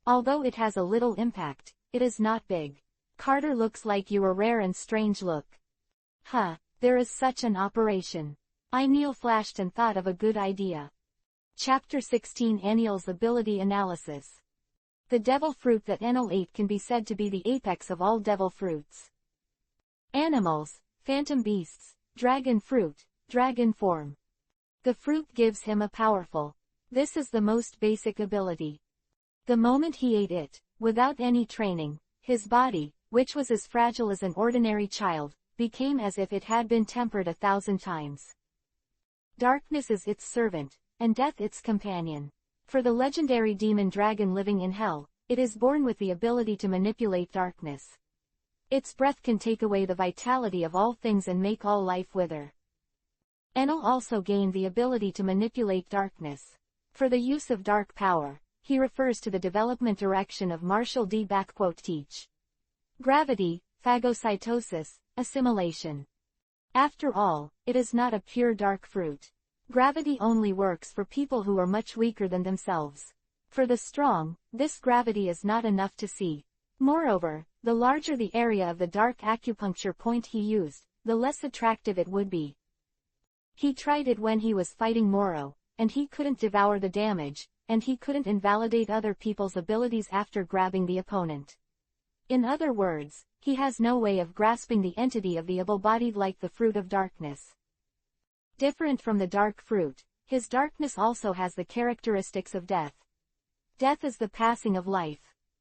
Although it has a little impact, it is not big. Carter looks like you a rare and strange look. Huh, there is such an operation. Enel flashed and thought of a good idea. Chapter 16 Enel's Ability Analysis. The devil fruit that Enel ate can be said to be the apex of all devil fruits. Animals, phantom beasts, dragon fruit, dragon form. The fruit gives him a powerful. This is the most basic ability. The moment he ate it, without any training, his body, which was as fragile as an ordinary child, became as if it had been tempered 1,000 times. Darkness is its servant, and death its companion. For the legendary demon dragon living in hell, it is born with the ability to manipulate darkness. Its breath can take away the vitality of all things and make all life wither. Enel also gained the ability to manipulate darkness. For the use of dark power, he refers to the development direction of Marshall D. Teach. Gravity, phagocytosis, assimilation. After all, it is not a pure dark fruit. Gravity only works for people who are much weaker than themselves. For the strong, this gravity is not enough to see. Moreover, the larger the area of the dark acupuncture point he used, the less attractive it would be. He tried it when he was fighting Moro, and he couldn't devour the damage, and he couldn't invalidate other people's abilities after grabbing the opponent. In other words, he has no way of grasping the entity of the able-bodied like the fruit of darkness. Different from the dark fruit, his darkness also has the characteristics of death. Death is the passing of life.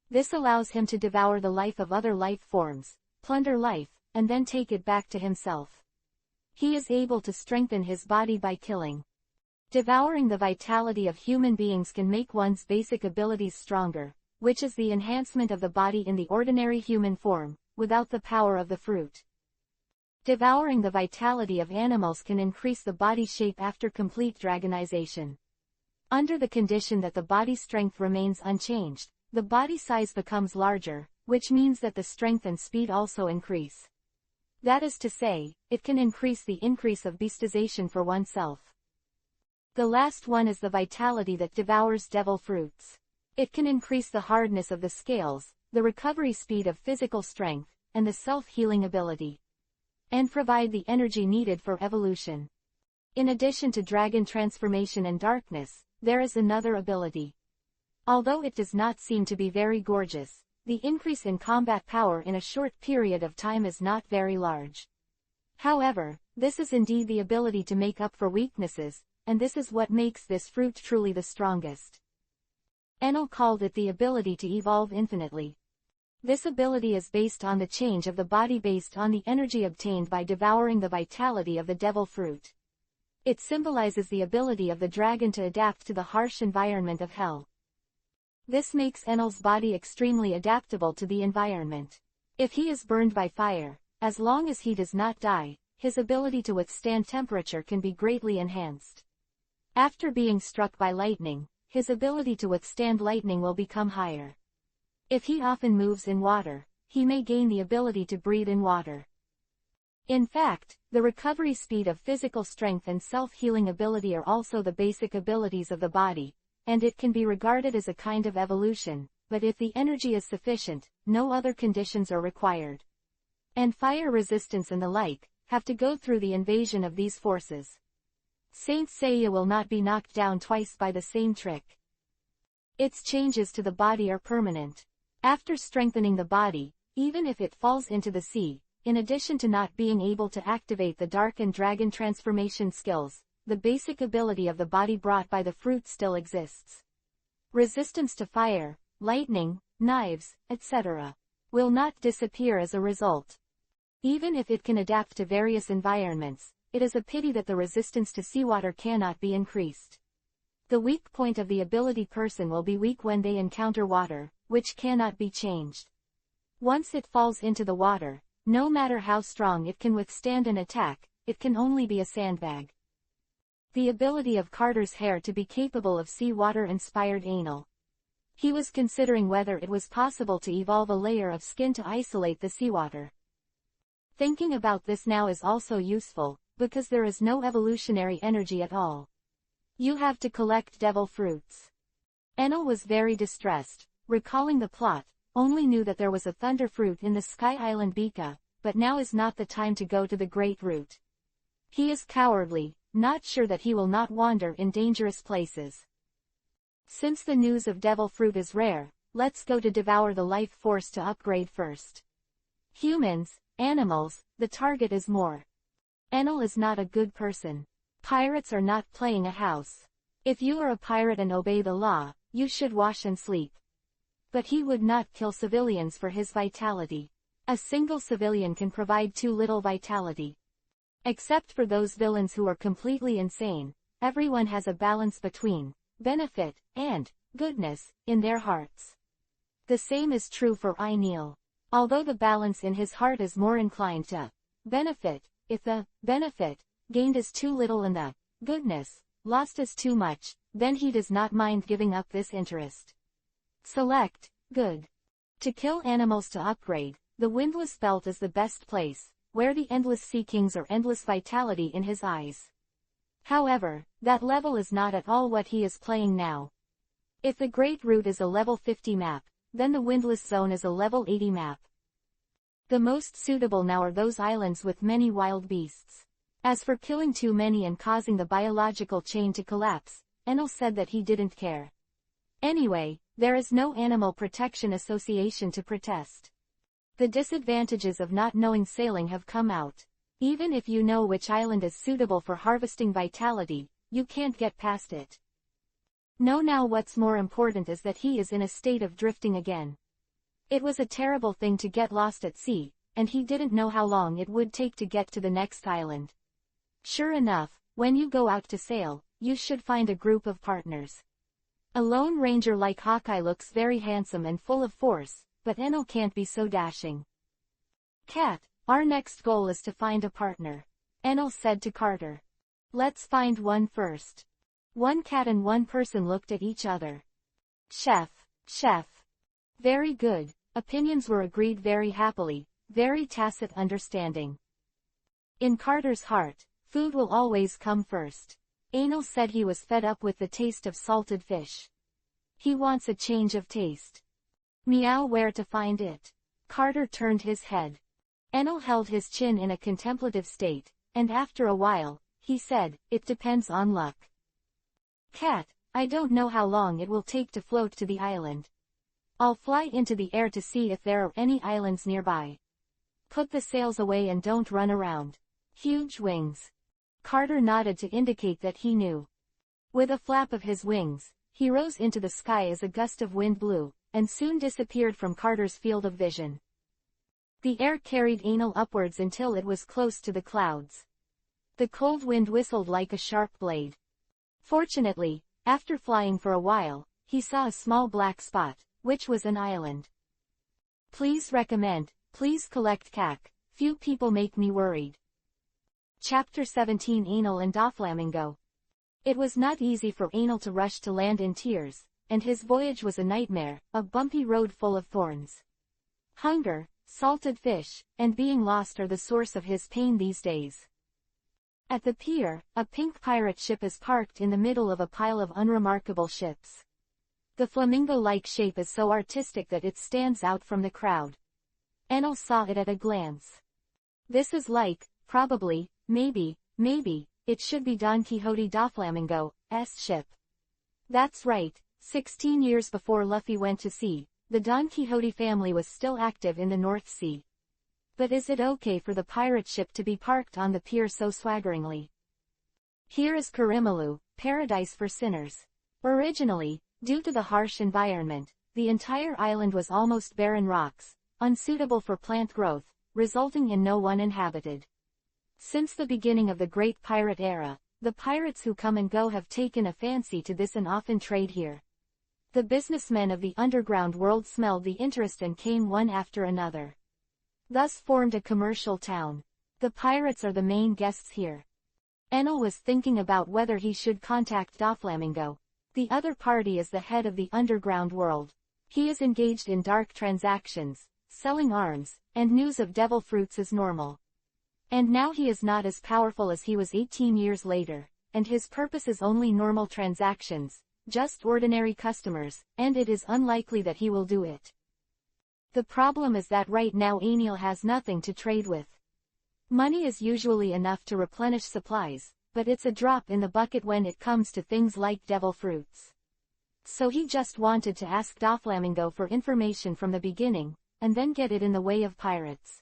This allows him to devour the life of other life forms, plunder life, and then take it back to himself. He is able to strengthen his body by killing. Devouring the vitality of human beings can make one's basic abilities stronger, which is the enhancement of the body in the ordinary human form, without the power of the fruit. Devouring the vitality of animals can increase the body shape after complete dragonization. Under the condition that the body strength remains unchanged, the body size becomes larger, which means that the strength and speed also increase. That is to say, it can increase the increase of beastization for oneself. The last one is the vitality that devours devil fruits. It can increase the hardness of the scales, the recovery speed of physical strength, and the self-healing ability. And provide the energy needed for evolution. In addition to dragon transformation and darkness, there is another ability. Although it does not seem to be very gorgeous, the increase in combat power in a short period of time is not very large. However, this is indeed the ability to make up for weaknesses, and this is what makes this fruit truly the strongest. Enel called it the ability to evolve infinitely. This ability is based on the change of the body based on the energy obtained by devouring the vitality of the devil fruit. It symbolizes the ability of the dragon to adapt to the harsh environment of hell. This makes Enel's body extremely adaptable to the environment. If he is burned by fire, as long as he does not die, his ability to withstand temperature can be greatly enhanced. After being struck by lightning, his ability to withstand lightning will become higher. If he often moves in water, he may gain the ability to breathe in water. In fact, the recovery speed of physical strength and self-healing ability are also the basic abilities of the body, and it can be regarded as a kind of evolution, but if the energy is sufficient, no other conditions are required. And fire resistance and the like, have to go through the invasion of these forces. Saint Seiya will not be knocked down twice by the same trick. Its changes to the body are permanent. After strengthening the body, even if it falls into the sea, in addition to not being able to activate the dark and dragon transformation skills, the basic ability of the body brought by the fruit still exists. Resistance to fire, lightning, knives, etc. will not disappear as a result. Even if it can adapt to various environments, it is a pity that the resistance to seawater cannot be increased. The weak point of the ability person will be weak when they encounter water, which cannot be changed. Once it falls into the water, no matter how strong it can withstand an attack, it can only be a sandbag. The ability of Carter's hair to be capable of seawater inspired Enel. He was considering whether it was possible to evolve a layer of skin to isolate the seawater. Thinking about this now is also useful, because there is no evolutionary energy at all. You have to collect devil fruits. Enel was very distressed, recalling the plot, only knew that there was a thunder fruit in the Sky Island Bika, but now is not the time to go to the Great Root. He is cowardly, not sure that he will not wander in dangerous places. Since the news of devil fruit is rare, let's go to devour the life force to upgrade first. Humans, animals, the target is more. Enel is not a good person. Pirates are not playing a house. If you are a pirate and obey the law, you should wash and sleep. But he would not kill civilians for his vitality. A single civilian can provide too little vitality. Except for those villains who are completely insane, everyone has a balance between, benefit, and goodness in their hearts. The same is true for Neil. Although the balance in his heart is more inclined to benefit, if the benefit gained is too little and the goodness lost is too much, then he does not mind giving up this interest. Select good. To kill animals to upgrade, the windless belt is the best place, where the endless sea kings are endless vitality in his eyes. However, that level is not at all what he is playing now. If the Great Route is a level 50 map, then the windless zone is a level 80 map. The most suitable now are those islands with many wild beasts. As for killing too many and causing the biological chain to collapse, Enel said that he didn't care. Anyway, there is no Animal Protection Association to protest. The disadvantages of not knowing sailing have come out. Even if you know which island is suitable for harvesting vitality, you can't get past it. No, now what's more important is that he is in a state of drifting again. It was a terrible thing to get lost at sea, and he didn't know how long it would take to get to the next island. Sure enough, when you go out to sail, you should find a group of partners. A lone ranger like Hawkeye looks very handsome and full of force, but Enel can't be so dashing. Cat, our next goal is to find a partner, Enel said to Carter. Let's find one first. One cat and one person looked at each other. Chef. Very good. Opinions were agreed very happily, very tacit understanding. In Carter's heart, food will always come first. Enel said he was fed up with the taste of salted fish. He wants a change of taste. Meow, where to find it? Carter turned his head. Enel held his chin in a contemplative state, and after a while, he said, it depends on luck. Cat, I don't know how long it will take to float to the island. I'll fly into the air to see if there are any islands nearby. Put the sails away and don't run around. Huge wings. Carter nodded to indicate that he knew. With a flap of his wings, he rose into the sky as a gust of wind blew, and soon disappeared from Carter's field of vision. The air carried Enel upwards until it was close to the clouds. The cold wind whistled like a sharp blade. Fortunately, after flying for a while, he saw a small black spot, which was an island. Please recommend, please collect CAC, few people make me worried. Chapter 17, Enel and Doflamingo. It was not easy for Enel to rush to land in tears, and his voyage was a nightmare, a bumpy road full of thorns. Hunger, salted fish, and being lost are the source of his pain these days. At the pier, a pink pirate ship is parked in the middle of a pile of unremarkable ships. The flamingo-like shape is so artistic that it stands out from the crowd. Enel saw it at a glance. This is like, probably, maybe, it should be Don Quixote Doflamingo's ship. That's right, 16 years before Luffy went to sea, the Don Quixote family was still active in the North Sea. But is it okay for the pirate ship to be parked on the pier so swaggeringly? Here is Karimalu, paradise for sinners. Originally, due to the harsh environment, the entire island was almost barren rocks, unsuitable for plant growth, resulting in no one inhabited. Since the beginning of the Great Pirate Era, the pirates who come and go have taken a fancy to this and often trade here. The businessmen of the underground world smelled the interest and came one after another. Thus formed a commercial town. The pirates are the main guests here. Enel was thinking about whether he should contact Doflamingo. The other party is the head of the underground world. He is engaged in dark transactions, selling arms, and news of devil fruits is normal. And now he is not as powerful as he was 18 years later, and his purpose is only normal transactions, just ordinary customers, and it is unlikely that he will do it. The problem is that right now Enel has nothing to trade with. Money is usually enough to replenish supplies, but it's a drop in the bucket when it comes to things like devil fruits. So he just wanted to ask Doflamingo for information from the beginning, and then get it in the way of pirates.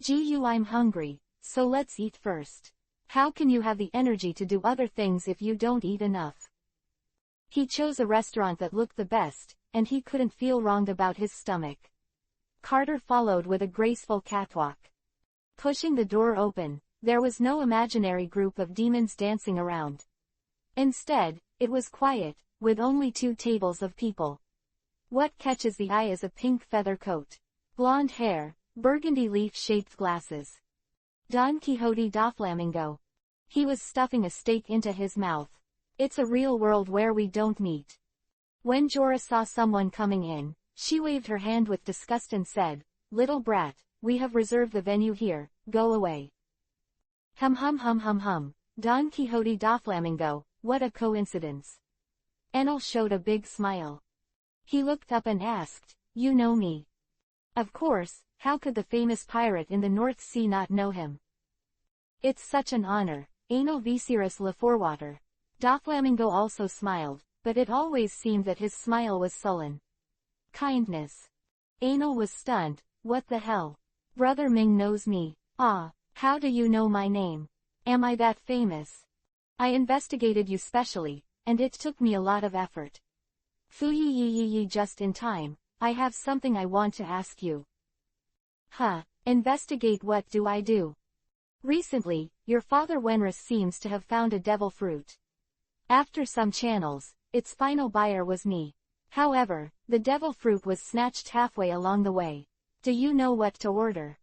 I'm hungry, so let's eat first. How can you have the energy to do other things if you don't eat enough? He chose a restaurant that looked the best, and he couldn't feel wronged about his stomach. Carter followed with a graceful catwalk. Pushing the door open, there was no imaginary group of demons dancing around. Instead, it was quiet, with only 2 tables of people. What catches the eye is a pink feather coat, blonde hair, burgundy leaf-shaped glasses. Don Quixote da Flamingo. He was stuffing a steak into his mouth. It's a real world where we don't meet. When Jorah saw someone coming in, she waved her hand with disgust and said, "Little brat, we have reserved the venue here, go away." Hum hum hum hum hum, Don Quixote da Flamingo, what a coincidence. Enel showed a big smile. He looked up and asked, "You know me?" Of course, how could the famous pirate in the North Sea not know him? It's such an honor, Enel Viserys Leforwater. Da Flamingo also smiled, but it always seemed that his smile was sullen. Kindness. Enel was stunned, what the hell? Brother Ming knows me. Ah, how do you know my name? Am I that famous? I investigated you specially, and it took me a lot of effort. Foo-yee-yee-yee-yee, just in time, I have something I want to ask you. Huh, investigate, what do I do? Recently, your father Wenris seems to have found a devil fruit. After some channels, its final buyer was me. However, the devil fruit was snatched halfway along the way. Do you know what to order?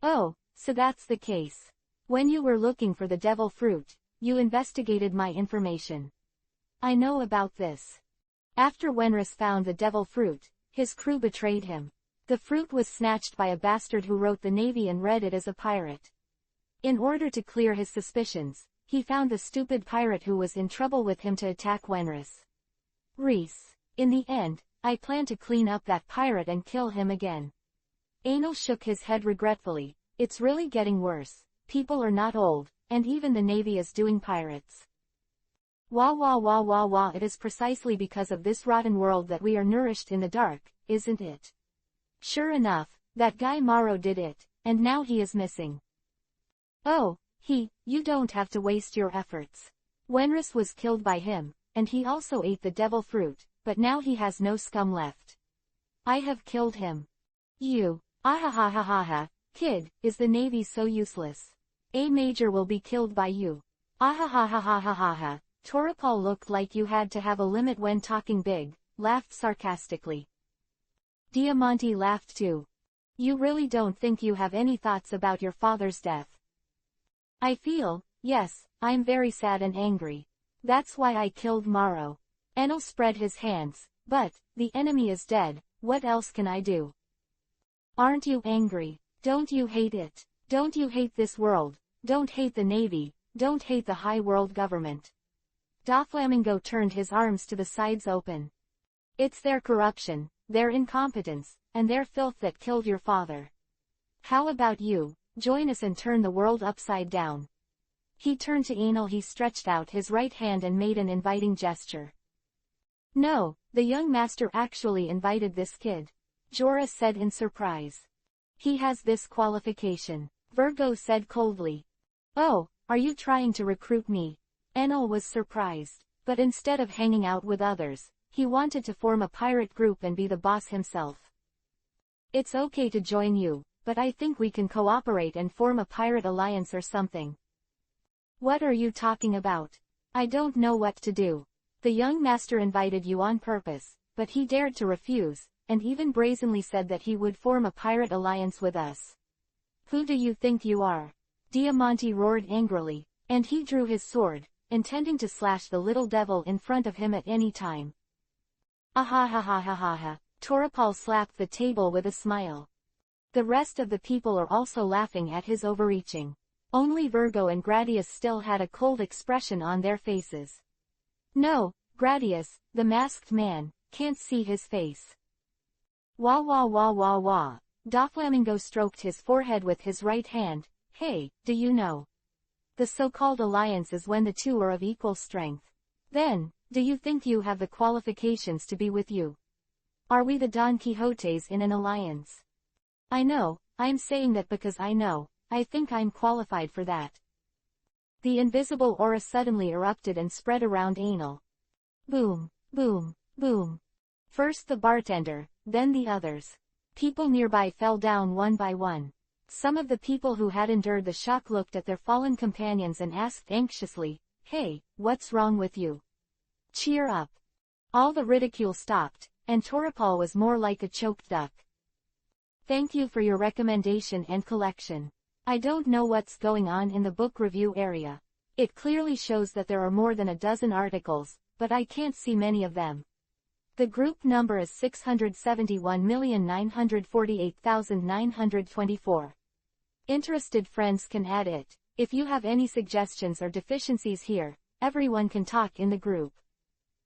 Oh, so that's the case. When you were looking for the devil fruit, you investigated my information. I know about this. After Wenris found the devil fruit, his crew betrayed him. The fruit was snatched by a bastard who wrote the Navy and read it as a pirate. In order to clear his suspicions, he found the stupid pirate who was in trouble with him to attack Wenris. Reese. In the end, I plan to clean up that pirate and kill him again. Enel shook his head regretfully. It's really getting worse. People are not old, and even the Navy is doing pirates. Wah wah wah wah wah, it is precisely because of this rotten world that we are nourished in the dark, isn't it? Sure enough, that guy Morrow did it, and now he is missing. Oh, you don't have to waste your efforts. Wenris was killed by him, and he also ate the devil fruit, but now he has no scum left. I have killed him. You, ahahahaha, kid, is the Navy so useless? A major will be killed by you. Ahahahahaha, Torapal looked like you had to have a limit when talking big, laughed sarcastically. Diamante laughed too. You really don't think you have any thoughts about your father's death? I feel, yes, I'm very sad and angry. That's why I killed Morrow. Enel spread his hands, but, the enemy is dead, what else can I do? Aren't you angry? Don't you hate it? Don't you hate this world? Don't hate the Navy, don't hate the high world government. Da Flamingo turned his arms to the sides open. It's their corruption, their incompetence, and their filth that killed your father. How about you, join us and turn the world upside down? He turned to Enel. He stretched out his right hand and made an inviting gesture. No, the young master actually invited this kid. Jorah said in surprise. He has this qualification, Virgo said coldly. Oh, are you trying to recruit me? Enel was surprised, but instead of hanging out with others, he wanted to form a pirate group and be the boss himself. It's okay to join you, but I think we can cooperate and form a pirate alliance or something. What are you talking about? I don't know what to do. The young master invited you on purpose, but he dared to refuse, and even brazenly said that he would form a pirate alliance with us. Who do you think you are? Diamante roared angrily, and he drew his sword, intending to slash the little devil in front of him at any time. Ahahahahaha, Torapal slapped the table with a smile. The rest of the people are also laughing at his overreaching. Only Virgo and Gradius still had a cold expression on their faces. No, Gradius, the masked man, can't see his face. Wah wah wah wah wah. Doflamingo stroked his forehead with his right hand. Hey, do you know? The so-called alliance is when the two are of equal strength. Then, do you think you have the qualifications to be with you? Are we the Don Quixotes in an alliance? I know, I'm saying that because I know, I think I'm qualified for that. The invisible aura suddenly erupted and spread around Enel. Boom, boom, boom. First the bartender, then the others. People nearby fell down one by one. Some of the people who had endured the shock looked at their fallen companions and asked anxiously, "Hey, what's wrong with you? Cheer up." All the ridicule stopped, and Torapal was more like a choked duck. "Thank you for your recommendation and collection. I don't know what's going on in the book review area. It clearly shows that there are more than a dozen articles, but I can't see many of them. The group number is 671,948,924. Interested friends can add it. If you have any suggestions or deficiencies here, everyone can talk in the group."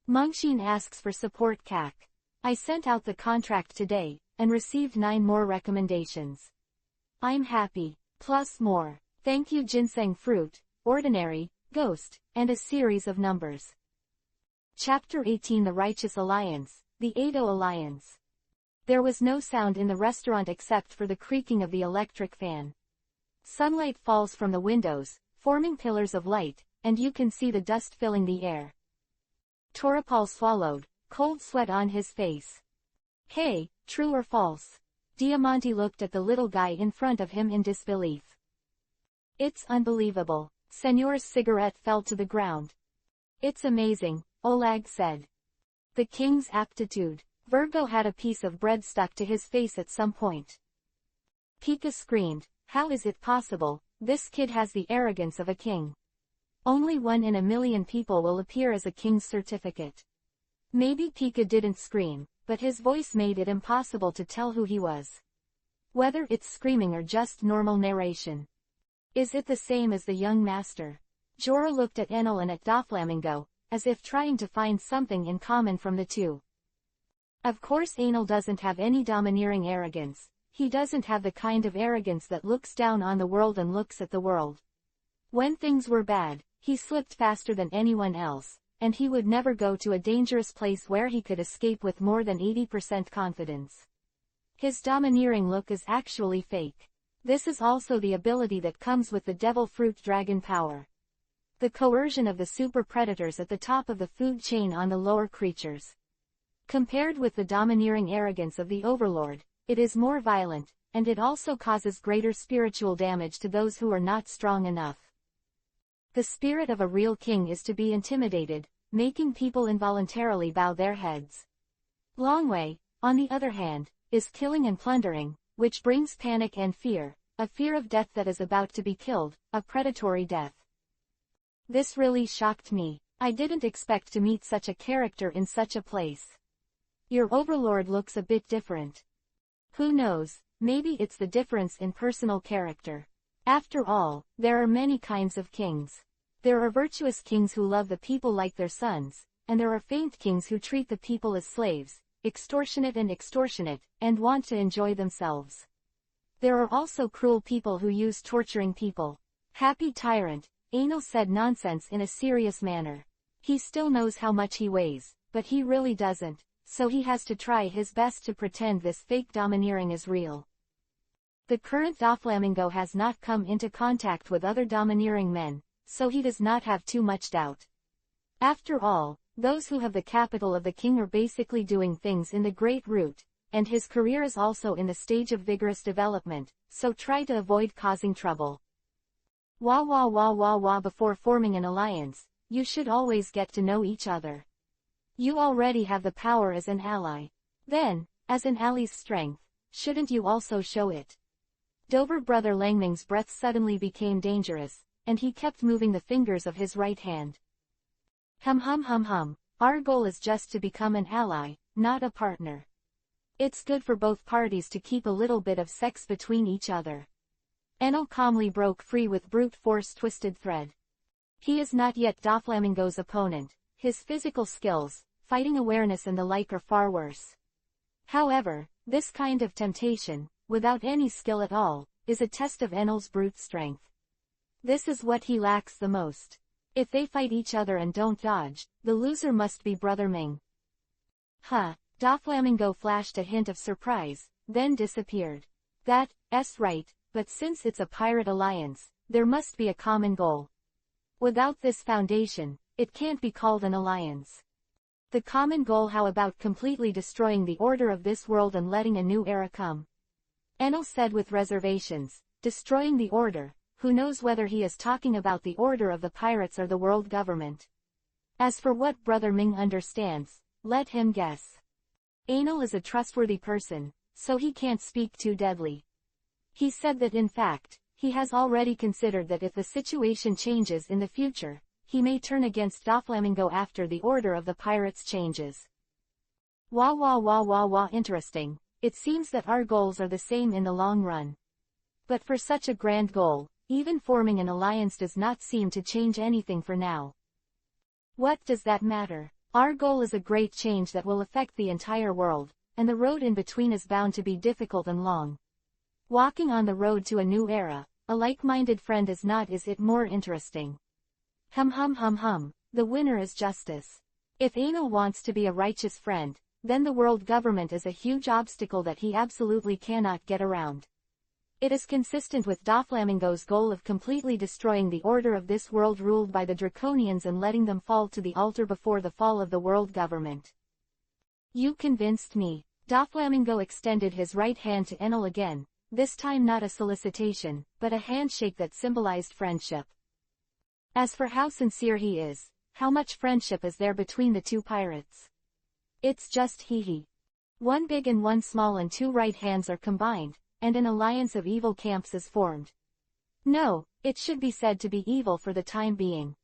Mungshin asks for support CAC. "I sent out the contract today, and received 9 more recommendations. I'm happy. Plus more. Thank you Ginseng Fruit, Ordinary, Ghost, and a series of numbers." Chapter 18 The Righteous Alliance, the Edo Alliance. There was no sound in the restaurant except for the creaking of the electric fan. Sunlight falls from the windows, forming pillars of light, and you can see the dust filling the air. Torapal swallowed, cold sweat on his face. "Hey, true or false?" Diamante looked at the little guy in front of him in disbelief. "It's unbelievable." Senor's cigarette fell to the ground. "It's amazing," Oleg said. "The king's aptitude." Virgo had a piece of bread stuck to his face at some point. Pika screamed, "How is it possible? This kid has the arrogance of a king. Only 1 in a million people will appear as a king's certificate." Maybe Pika didn't scream, but his voice made it impossible to tell who he was. Whether it's screaming or just normal narration. "Is it the same as the young master?" Jorah looked at Enel and at Doflamingo, as if trying to find something in common from the two. Of course Enel doesn't have any domineering arrogance. He doesn't have the kind of arrogance that looks down on the world and looks at the world. When things were bad, he slipped faster than anyone else, and he would never go to a dangerous place where he could escape with more than 80% confidence. His domineering look is actually fake. This is also the ability that comes with the devil fruit dragon power. The coercion of the super predators at the top of the food chain on the lower creatures. Compared with the domineering arrogance of the overlord, it is more violent, and it also causes greater spiritual damage to those who are not strong enough. The spirit of a real king is to be intimidated, making people involuntarily bow their heads. Longwei, on the other hand, is killing and plundering, which brings panic and fear, a fear of death that is about to be killed, a predatory death. This really shocked me. I didn't expect to meet such a character in such a place. Your overlord looks a bit different. Who knows, maybe it's the difference in personal character. After all, there are many kinds of kings. There are virtuous kings who love the people like their sons, and there are faint kings who treat the people as slaves, extortionate and want to enjoy themselves. There are also cruel people who use torturing people. Happy tyrant, Enel said nonsense in a serious manner. He still knows how much he weighs, but he really doesn't, so he has to try his best to pretend this fake domineering is real. The current Doflamingo has not come into contact with other domineering men, so he does not have too much doubt. After all, those who have the capital of the king are basically doing things in the Great Route, and his career is also in the stage of vigorous development, so try to avoid causing trouble. Before forming an alliance, you should always get to know each other. You already have the power as an ally. Then, as an ally's strength, shouldn't you also show it? Dover brother Langming's breath suddenly became dangerous, and he kept moving the fingers of his right hand. Our goal is just to become an ally, not a partner. It's good for both parties to keep a little bit of sex between each other. Enel calmly broke free with brute force twisted thread. He is not yet Doflamingo's opponent. His physical skills, fighting awareness and the like are far worse. However, this kind of temptation, without any skill at all, is a test of Enel's brute strength. This is what he lacks the most. If they fight each other and don't dodge, the loser must be Brother Ming. Doflamingo flashed a hint of surprise, then disappeared. That's right, but since it's a pirate alliance, there must be a common goal. Without this foundation, it can't be called an alliance. The common goal, how about completely destroying the order of this world and letting a new era come? Enel said with reservations, destroying the order, who knows whether he is talking about the order of the pirates or the world government. As for what Brother Ming understands, let him guess. Anil is a trustworthy person, so he can't speak too deadly. He said that in fact, he has already considered that if the situation changes in the future, he may turn against Doflamingo after the order of the pirates changes. Wah wah wah wah wah, interesting. It seems that our goals are the same in the long run. But for such a grand goal, even forming an alliance does not seem to change anything for now. What does that matter? Our goal is a great change that will affect the entire world, and the road in between is bound to be difficult and long. Walking on the road to a new era, a like-minded friend is it more interesting? Hum hum hum hum, the winner is justice. If Anil wants to be a righteous friend, then the world government is a huge obstacle that he absolutely cannot get around. It is consistent with Doflamingo's goal of completely destroying the order of this world ruled by the Draconians and letting them fall to the altar before the fall of the world government. You convinced me. Doflamingo extended his right hand to Enel again, this time not a solicitation, but a handshake that symbolized friendship. As for how sincere he is, how much friendship is there between the two pirates? It's just hee. One big and one small and two right hands are combined, and an alliance of evil camps is formed. No, it should be said to be evil for the time being.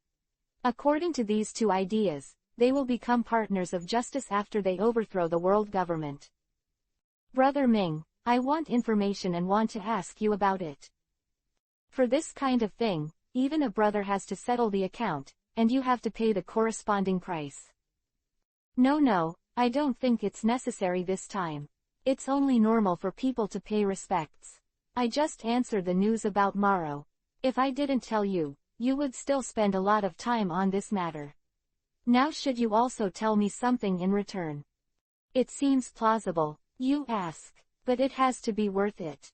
According to these two ideas, they will become partners of justice after they overthrow the world government. Brother Ming, I want information and want to ask you about it. For this kind of thing, even a brother has to settle the account, and you have to pay the corresponding price. No, I don't think it's necessary this time. It's only normal for people to pay respects. I just answered the news about Morrow. If I didn't tell you, you would still spend a lot of time on this matter. Now should you also tell me something in return? It seems plausible, you ask, but it has to be worth it.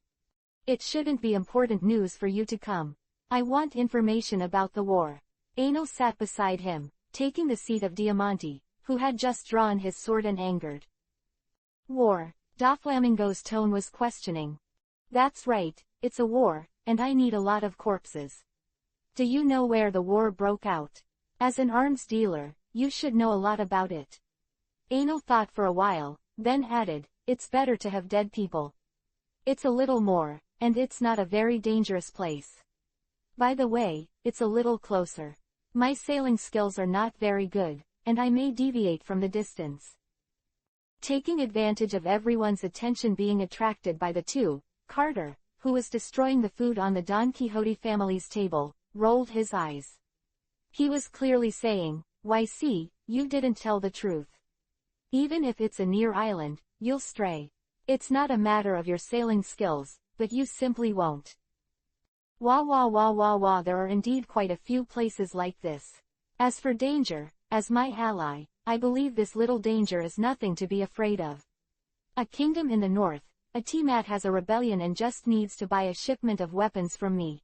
It shouldn't be important news for you to come. I want information about the war. Anil sat beside him, taking the seat of Diamante, who had just drawn his sword and angered. War. Doflamingo's tone was questioning. That's right, it's a war, and I need a lot of corpses. Do you know where the war broke out? As an arms dealer, you should know a lot about it. Anil thought for a while, then added, it's better to have dead people. It's a little more, and it's not a very dangerous place. By the way, it's a little closer. My sailing skills are not very good, and I may deviate from the distance. Taking advantage of everyone's attention being attracted by the two, Carter, who was destroying the food on the Don Quixote family's table, rolled his eyes. He was clearly saying, why see, you didn't tell the truth. Even if it's a near island, you'll stray. It's not a matter of your sailing skills, but you simply won't. Wah wah wah wah wah, there are indeed quite a few places like this. As for danger, as my ally, I believe this little danger is nothing to be afraid of. A kingdom in the north, a Tiamat has a rebellion and just needs to buy a shipment of weapons from me.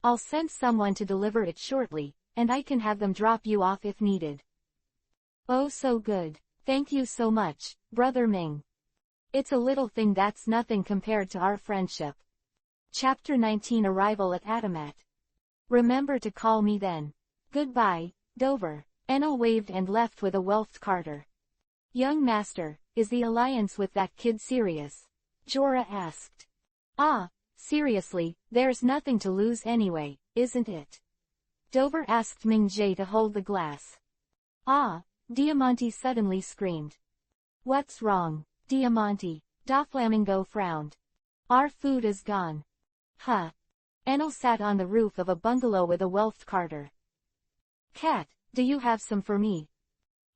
I'll send someone to deliver it shortly, and I can have them drop you off if needed. Oh, so good. Thank you so much, Brother Ming. It's a little thing that's nothing compared to our friendship. Chapter 19, Arrival at Adamat. Remember to call me then. Goodbye, Dover. Enel waved and left with a wealthed Carter. Young master, is the alliance with that kid serious? Jorah asked. Ah, seriously, there's nothing to lose anyway, isn't it? Dover asked Ming Jie to hold the glass. Ah, Diamante suddenly screamed. What's wrong, Diamante? Doflamingo frowned. Our food is gone. Huh. Enel sat on the roof of a bungalow with a wealthed Carter. Cat, do you have some for me?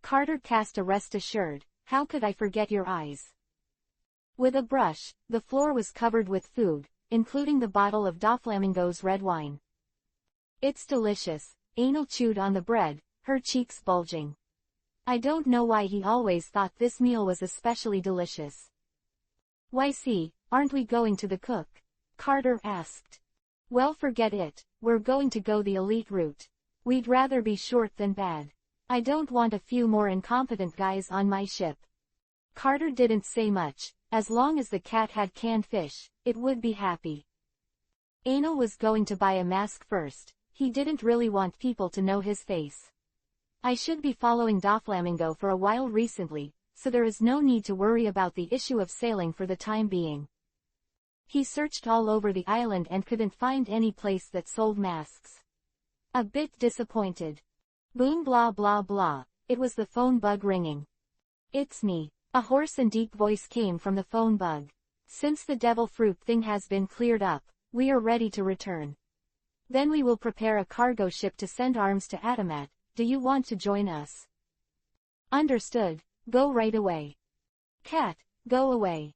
Carter cast a rest assured, how could I forget your eyes? With a brush, the floor was covered with food, including the bottle of Doflamingo's red wine. It's delicious, Anil chewed on the bread, her cheeks bulging. I don't know why he always thought this meal was especially delicious. Why see, aren't we going to the cook? Carter asked. Well, forget it, we're going to go the elite route. We'd rather be short than bad. I don't want a few more incompetent guys on my ship. Carter didn't say much, as long as the cat had canned fish, it would be happy. Anil was going to buy a mask first. He didn't really want people to know his face. I should be following Doflamingo for a while recently, so there is no need to worry about the issue of sailing for the time being. He searched all over the island and couldn't find any place that sold masks. A bit disappointed. Boom blah blah blah. It was the phone bug ringing. It's me. A hoarse and deep voice came from the phone bug. Since the devil fruit thing has been cleared up, we are ready to return. Then we will prepare a cargo ship to send arms to Adamat. Do you want to join us? Understood. Go right away. Cat, go away.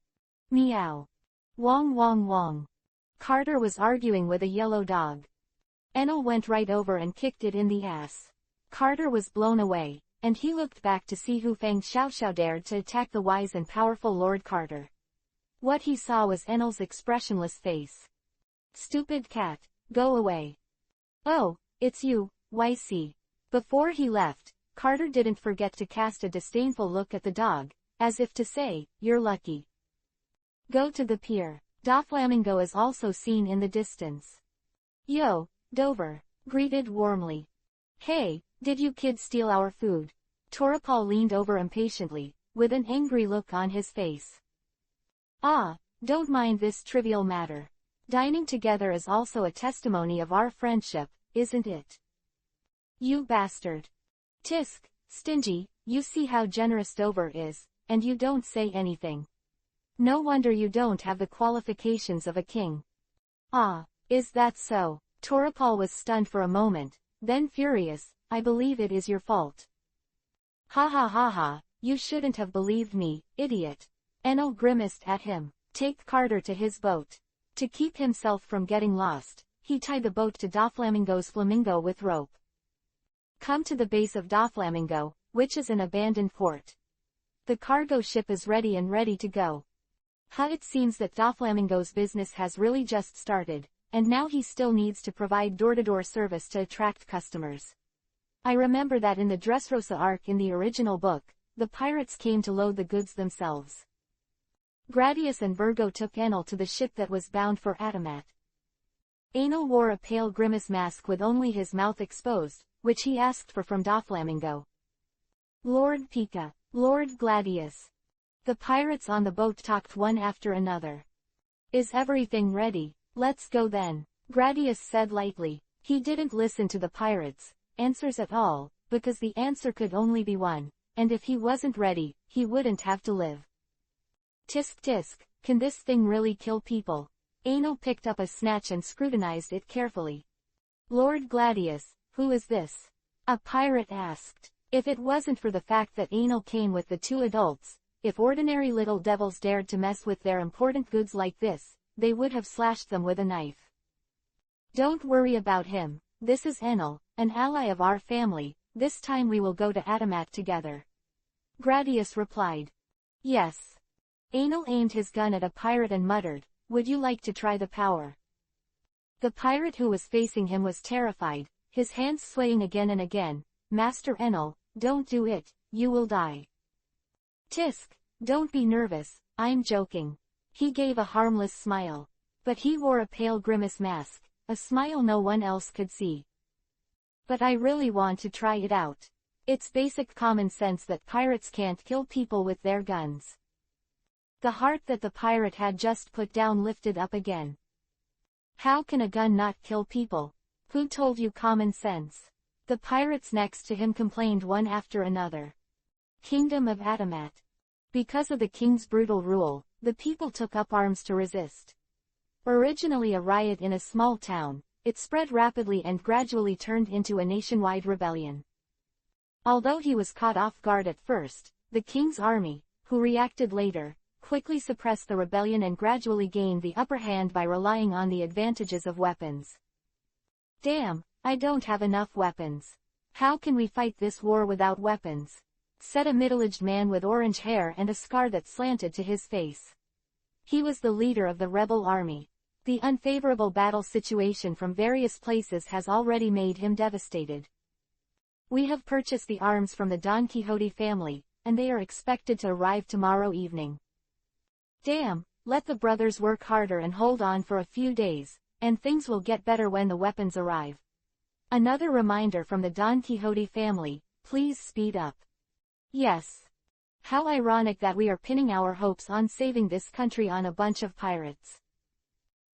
Meow. Wong wong wong. Carter was arguing with a yellow dog. Enel went right over and kicked it in the ass. Carter was blown away, and he looked back to see who Fang Xiaoxiao dared to attack the wise and powerful Lord Carter. What he saw was Enel's expressionless face. Stupid cat, go away. Oh, it's you, YC. Before he left, Carter didn't forget to cast a disdainful look at the dog, as if to say, you're lucky. Go to the pier. Doflamingo is also seen in the distance. Yo, Dover, greeted warmly. Hey, did you kids steal our food? Torapal leaned over impatiently, with an angry look on his face. Ah, don't mind this trivial matter. Dining together is also a testimony of our friendship, isn't it? You bastard. Tisk, stingy, you see how generous Dover is, and you don't say anything. No wonder you don't have the qualifications of a king. Ah, is that so? Torapal was stunned for a moment, then furious, I believe it is your fault. Ha ha ha ha, you shouldn't have believed me, idiot. Enel grimaced at him. Take Carter to his boat. To keep himself from getting lost, he tied the boat to Doflamingo's flamingo with rope. Come to the base of Doflamingo, which is an abandoned port. The cargo ship is ready and ready to go. It seems that Doflamingo's business has really just started, and now he still needs to provide door-to-door service to attract customers. I remember that in the Dressrosa arc in the original book, the pirates came to load the goods themselves. Gradius and Virgo took Enel to the ship that was bound for Adamat. Enel wore a pale grimace mask with only his mouth exposed, which he asked for from Doflamingo. Lord Pika, Lord Gladius. The pirates on the boat talked one after another. Is everything ready? Let's go then, Gradius said lightly. He didn't listen to the pirates' answers at all, because the answer could only be one, and if he wasn't ready, he wouldn't have to live. Tisk tisk, can this thing really kill people? Enel picked up a snatch and scrutinized it carefully. Lord Gladius, who is this? A pirate asked. If it wasn't for the fact that Enel came with the two adults, if ordinary little devils dared to mess with their important goods like this, they would have slashed them with a knife. Don't worry about him, this is Enel, an ally of our family, this time we will go to Adamat together. Gradius replied. Yes. Enel aimed his gun at a pirate and muttered, would you like to try the power? The pirate who was facing him was terrified, his hands swaying again and again. Master Enel, don't do it, you will die. Tisk, don't be nervous, I'm joking. He gave a harmless smile. But he wore a pale grimace mask, a smile no one else could see. But I really want to try it out. It's basic common sense that pirates can't kill people with their guns. The heart that the pirate had just put down lifted up again. How can a gun not kill people? Who told you common sense? The pirates next to him complained one after another. Kingdom of Adamat. Because of the king's brutal rule, the people took up arms to resist. Originally a riot in a small town, it spread rapidly and gradually turned into a nationwide rebellion. Although he was caught off guard at first, the king's army, who reacted later, quickly suppressed the rebellion and gradually gained the upper hand by relying on the advantages of weapons. Damn, I don't have enough weapons. How can we fight this war without weapons? Said a middle-aged man with orange hair and a scar that slanted to his face. He was the leader of the rebel army. The unfavorable battle situation from various places has already made him devastated. We have purchased the arms from the Don Quixote family, and they are expected to arrive tomorrow evening. Damn, let the brothers work harder and hold on for a few days, and things will get better when the weapons arrive. Another reminder from the Don Quixote family, please speed up. Yes. How ironic that we are pinning our hopes on saving this country on a bunch of pirates.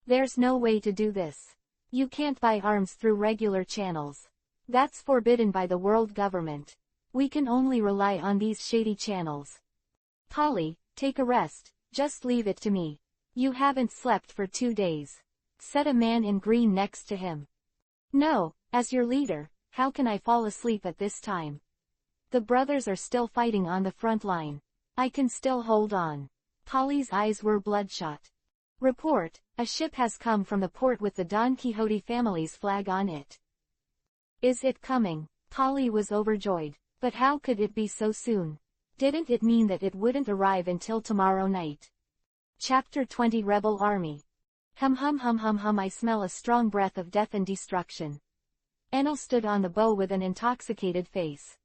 There's no way to do this. You can't buy arms through regular channels. That's forbidden by the world government. We can only rely on these shady channels. Polly, take a rest, just leave it to me. You haven't slept for 2 days. Said a man in green next to him. No, as your leader, how can I fall asleep at this time? The brothers are still fighting on the front line. I can still hold on. Polly's eyes were bloodshot. Report, a ship has come from the port with the Don Quixote family's flag on it. Is it coming? Polly was overjoyed. But how could it be so soon? Didn't it mean that it wouldn't arrive until tomorrow night? Chapter 20 Rebel Army. Hum hum hum hum hum, I smell a strong breath of death and destruction. Enel stood on the bow with an intoxicated face.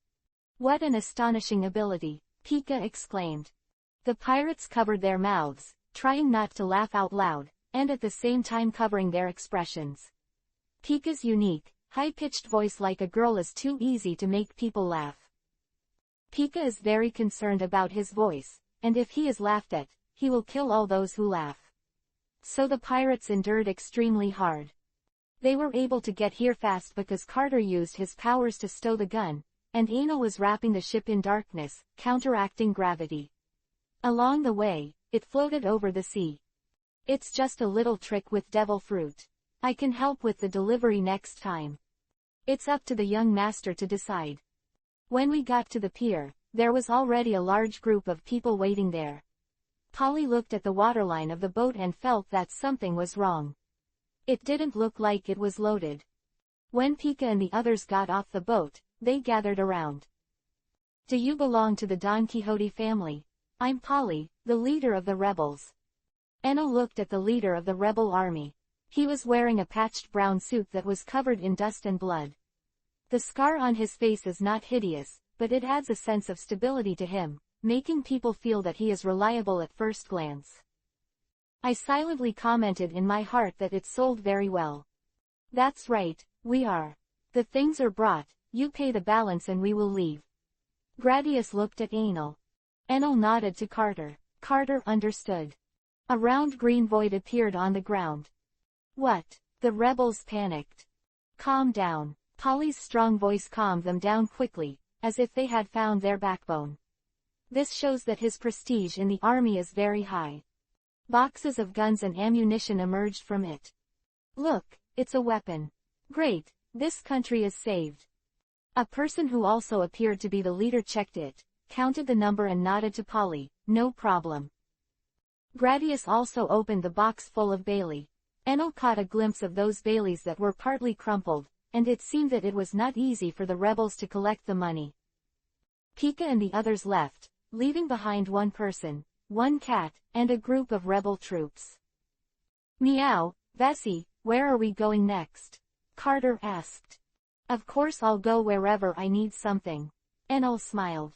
What an astonishing ability, Pika exclaimed. The pirates covered their mouths, trying not to laugh out loud, and at the same time covering their expressions. Pika's unique, high-pitched voice like a girl is too easy to make people laugh. Pika is very concerned about his voice, and if he is laughed at, he will kill all those who laugh. So the pirates endured extremely hard. They were able to get here fast because Carter used his powers to stow the gun, and Anal was wrapping the ship in darkness, counteracting gravity. Along the way, it floated over the sea. It's just a little trick with devil fruit. I can help with the delivery next time. It's up to the young master to decide. When we got to the pier, there was already a large group of people waiting there. Polly looked at the waterline of the boat and felt that something was wrong. It didn't look like it was loaded. When Pika and the others got off the boat, they gathered around. Do you belong to the Don Quixote family? I'm Polly, the leader of the rebels. Enel looked at the leader of the rebel army. He was wearing a patched brown suit that was covered in dust and blood. The scar on his face is not hideous, but it adds a sense of stability to him, making people feel that he is reliable at first glance. I silently commented in my heart that it sold very well. That's right, we are. The things are brought, you pay the balance and we will leave. Gradius looked at Anal. Enel nodded to Carter. Carter understood. A round green void appeared on the ground. What? The rebels panicked. Calm down. Polly's strong voice calmed them down quickly, as if they had found their backbone. This shows that his prestige in the army is very high. Boxes of guns and ammunition emerged from it. Look, it's a weapon. Great, this country is saved. A person who also appeared to be the leader checked it, counted the number and nodded to Polly, no problem. Gradius also opened the box full of Bailey. Enel caught a glimpse of those Baileys that were partly crumpled, and it seemed that it was not easy for the rebels to collect the money. Pika and the others left, leaving behind one person, one cat, and a group of rebel troops. Meow, Bessie, where are we going next? Carter asked. Of course I'll go wherever I need something. Enel smiled.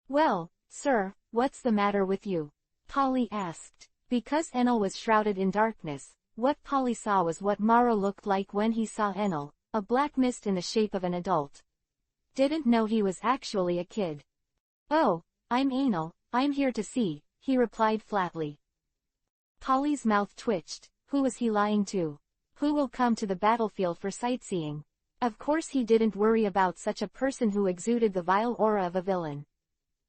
Well, sir, what's the matter with you? Polly asked. Because Enel was shrouded in darkness, what Polly saw was what Mara looked like when he saw Enel, a black mist in the shape of an adult. Didn't know he was actually a kid. Oh, I'm Anal, I'm here to see, he replied flatly. Polly's mouth twitched. Who was he lying to? Who will come to the battlefield for sightseeing? Of course he didn't worry about such a person who exuded the vile aura of a villain.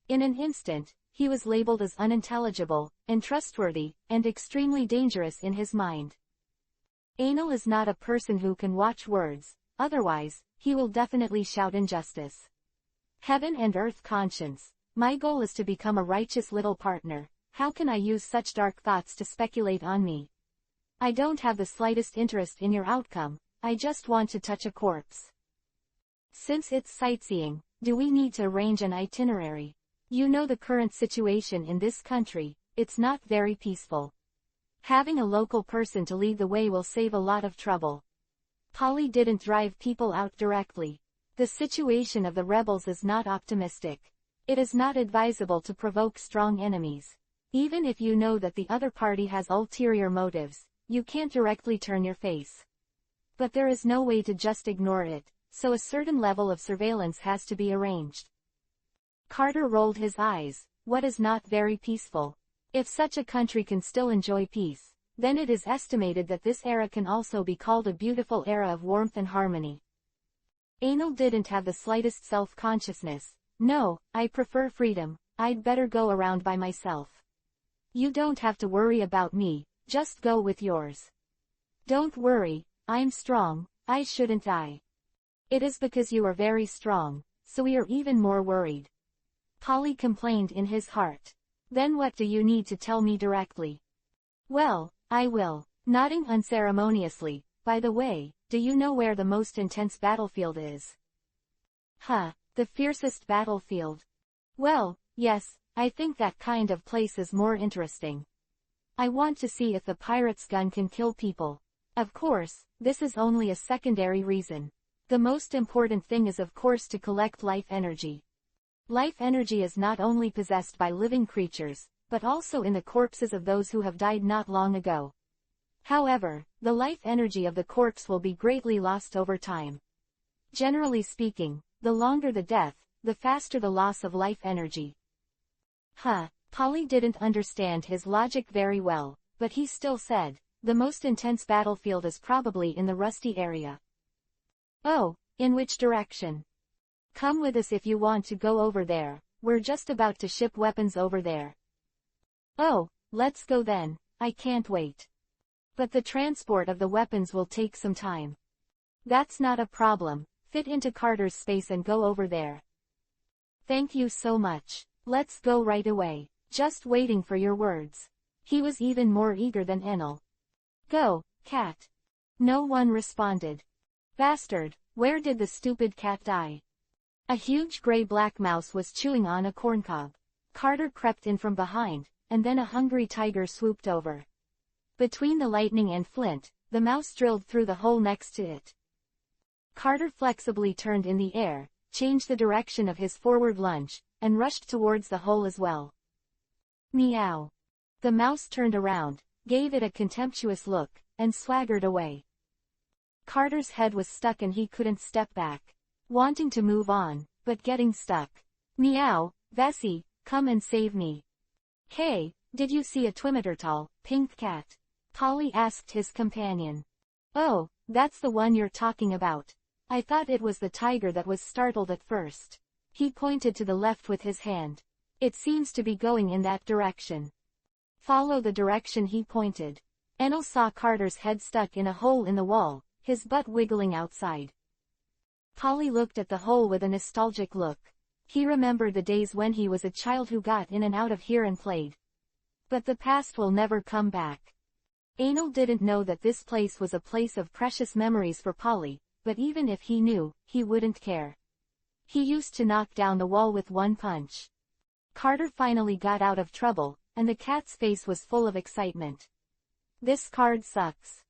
In an instant, he was labeled as unintelligible, untrustworthy, and extremely dangerous in his mind. Anal is not a person who can watch words, otherwise, he will definitely shout injustice. Heaven and earth conscience. My goal is to become a righteous little partner. How can I use such dark thoughts to speculate on me? I don't have the slightest interest in your outcome, I just want to touch a corpse. Since it's sightseeing, do we need to arrange an itinerary? You know the current situation in this country, it's not very peaceful. Having a local person to lead the way will save a lot of trouble. Polly didn't drive people out directly. The situation of the rebels is not optimistic. It is not advisable to provoke strong enemies. Even if you know that the other party has ulterior motives, you can't directly turn your face. But there is no way to just ignore it, so a certain level of surveillance has to be arranged. Carter rolled his eyes. What is not very peaceful? If such a country can still enjoy peace, then it is estimated that this era can also be called a beautiful era of warmth and harmony. Anil didn't have the slightest self-consciousness. No, I prefer freedom. I'd better go around by myself. You don't have to worry about me, just go with yours. Don't worry, I'm strong, I shouldn't die. It is because you are very strong, so we are even more worried. Polly complained in his heart. Then what do you need to tell me directly? Well, I will. Nodding unceremoniously, by the way, do you know where the most intense battlefield is? Huh, the fiercest battlefield. Well, yes, I think that kind of place is more interesting. I want to see if the pirate's gun can kill people. Of course, this is only a secondary reason. The most important thing is of course to collect life energy. Life energy is not only possessed by living creatures, but also in the corpses of those who have died not long ago. However, the life energy of the corpse will be greatly lost over time. Generally speaking, the longer the death, the faster the loss of life energy. Polly didn't understand his logic very well, but he still said, the most intense battlefield is probably in the Rusty area. Oh, in which direction? Come with us if you want to go over there, we're just about to ship weapons over there. Oh, let's go then, I can't wait. But the transport of the weapons will take some time. That's not a problem, fit into Carter's space and go over there. Thank you so much, let's go right away, just waiting for your words. He was even more eager than Enel. Go, cat. No one responded. Bastard, where did the stupid cat die? A huge gray-black mouse was chewing on a corncob. Carter crept in from behind, and then a hungry tiger swooped over. Between the lightning and flint, the mouse drilled through the hole next to it. Carter flexibly turned in the air, changed the direction of his forward lunge, and rushed towards the hole as well. Meow. The mouse turned around, gave it a contemptuous look, and swaggered away. Carter's head was stuck and he couldn't step back. Wanting to move on, but getting stuck. Meow, Vessie, come and save me. Hey, did you see a Twimiturtle, pink cat? Polly asked his companion. Oh, that's the one you're talking about. I thought it was the tiger that was startled at first. He pointed to the left with his hand. It seems to be going in that direction. Follow the direction he pointed. Enel saw Carter's head stuck in a hole in the wall, his butt wiggling outside. Polly looked at the hole with a nostalgic look. He remembered the days when he was a child who got in and out of here and played. But the past will never come back. Anil didn't know that this place was a place of precious memories for Polly, but even if he knew, he wouldn't care. He used to knock down the wall with one punch. Carter finally got out of trouble, and the cat's face was full of excitement. This card sucks.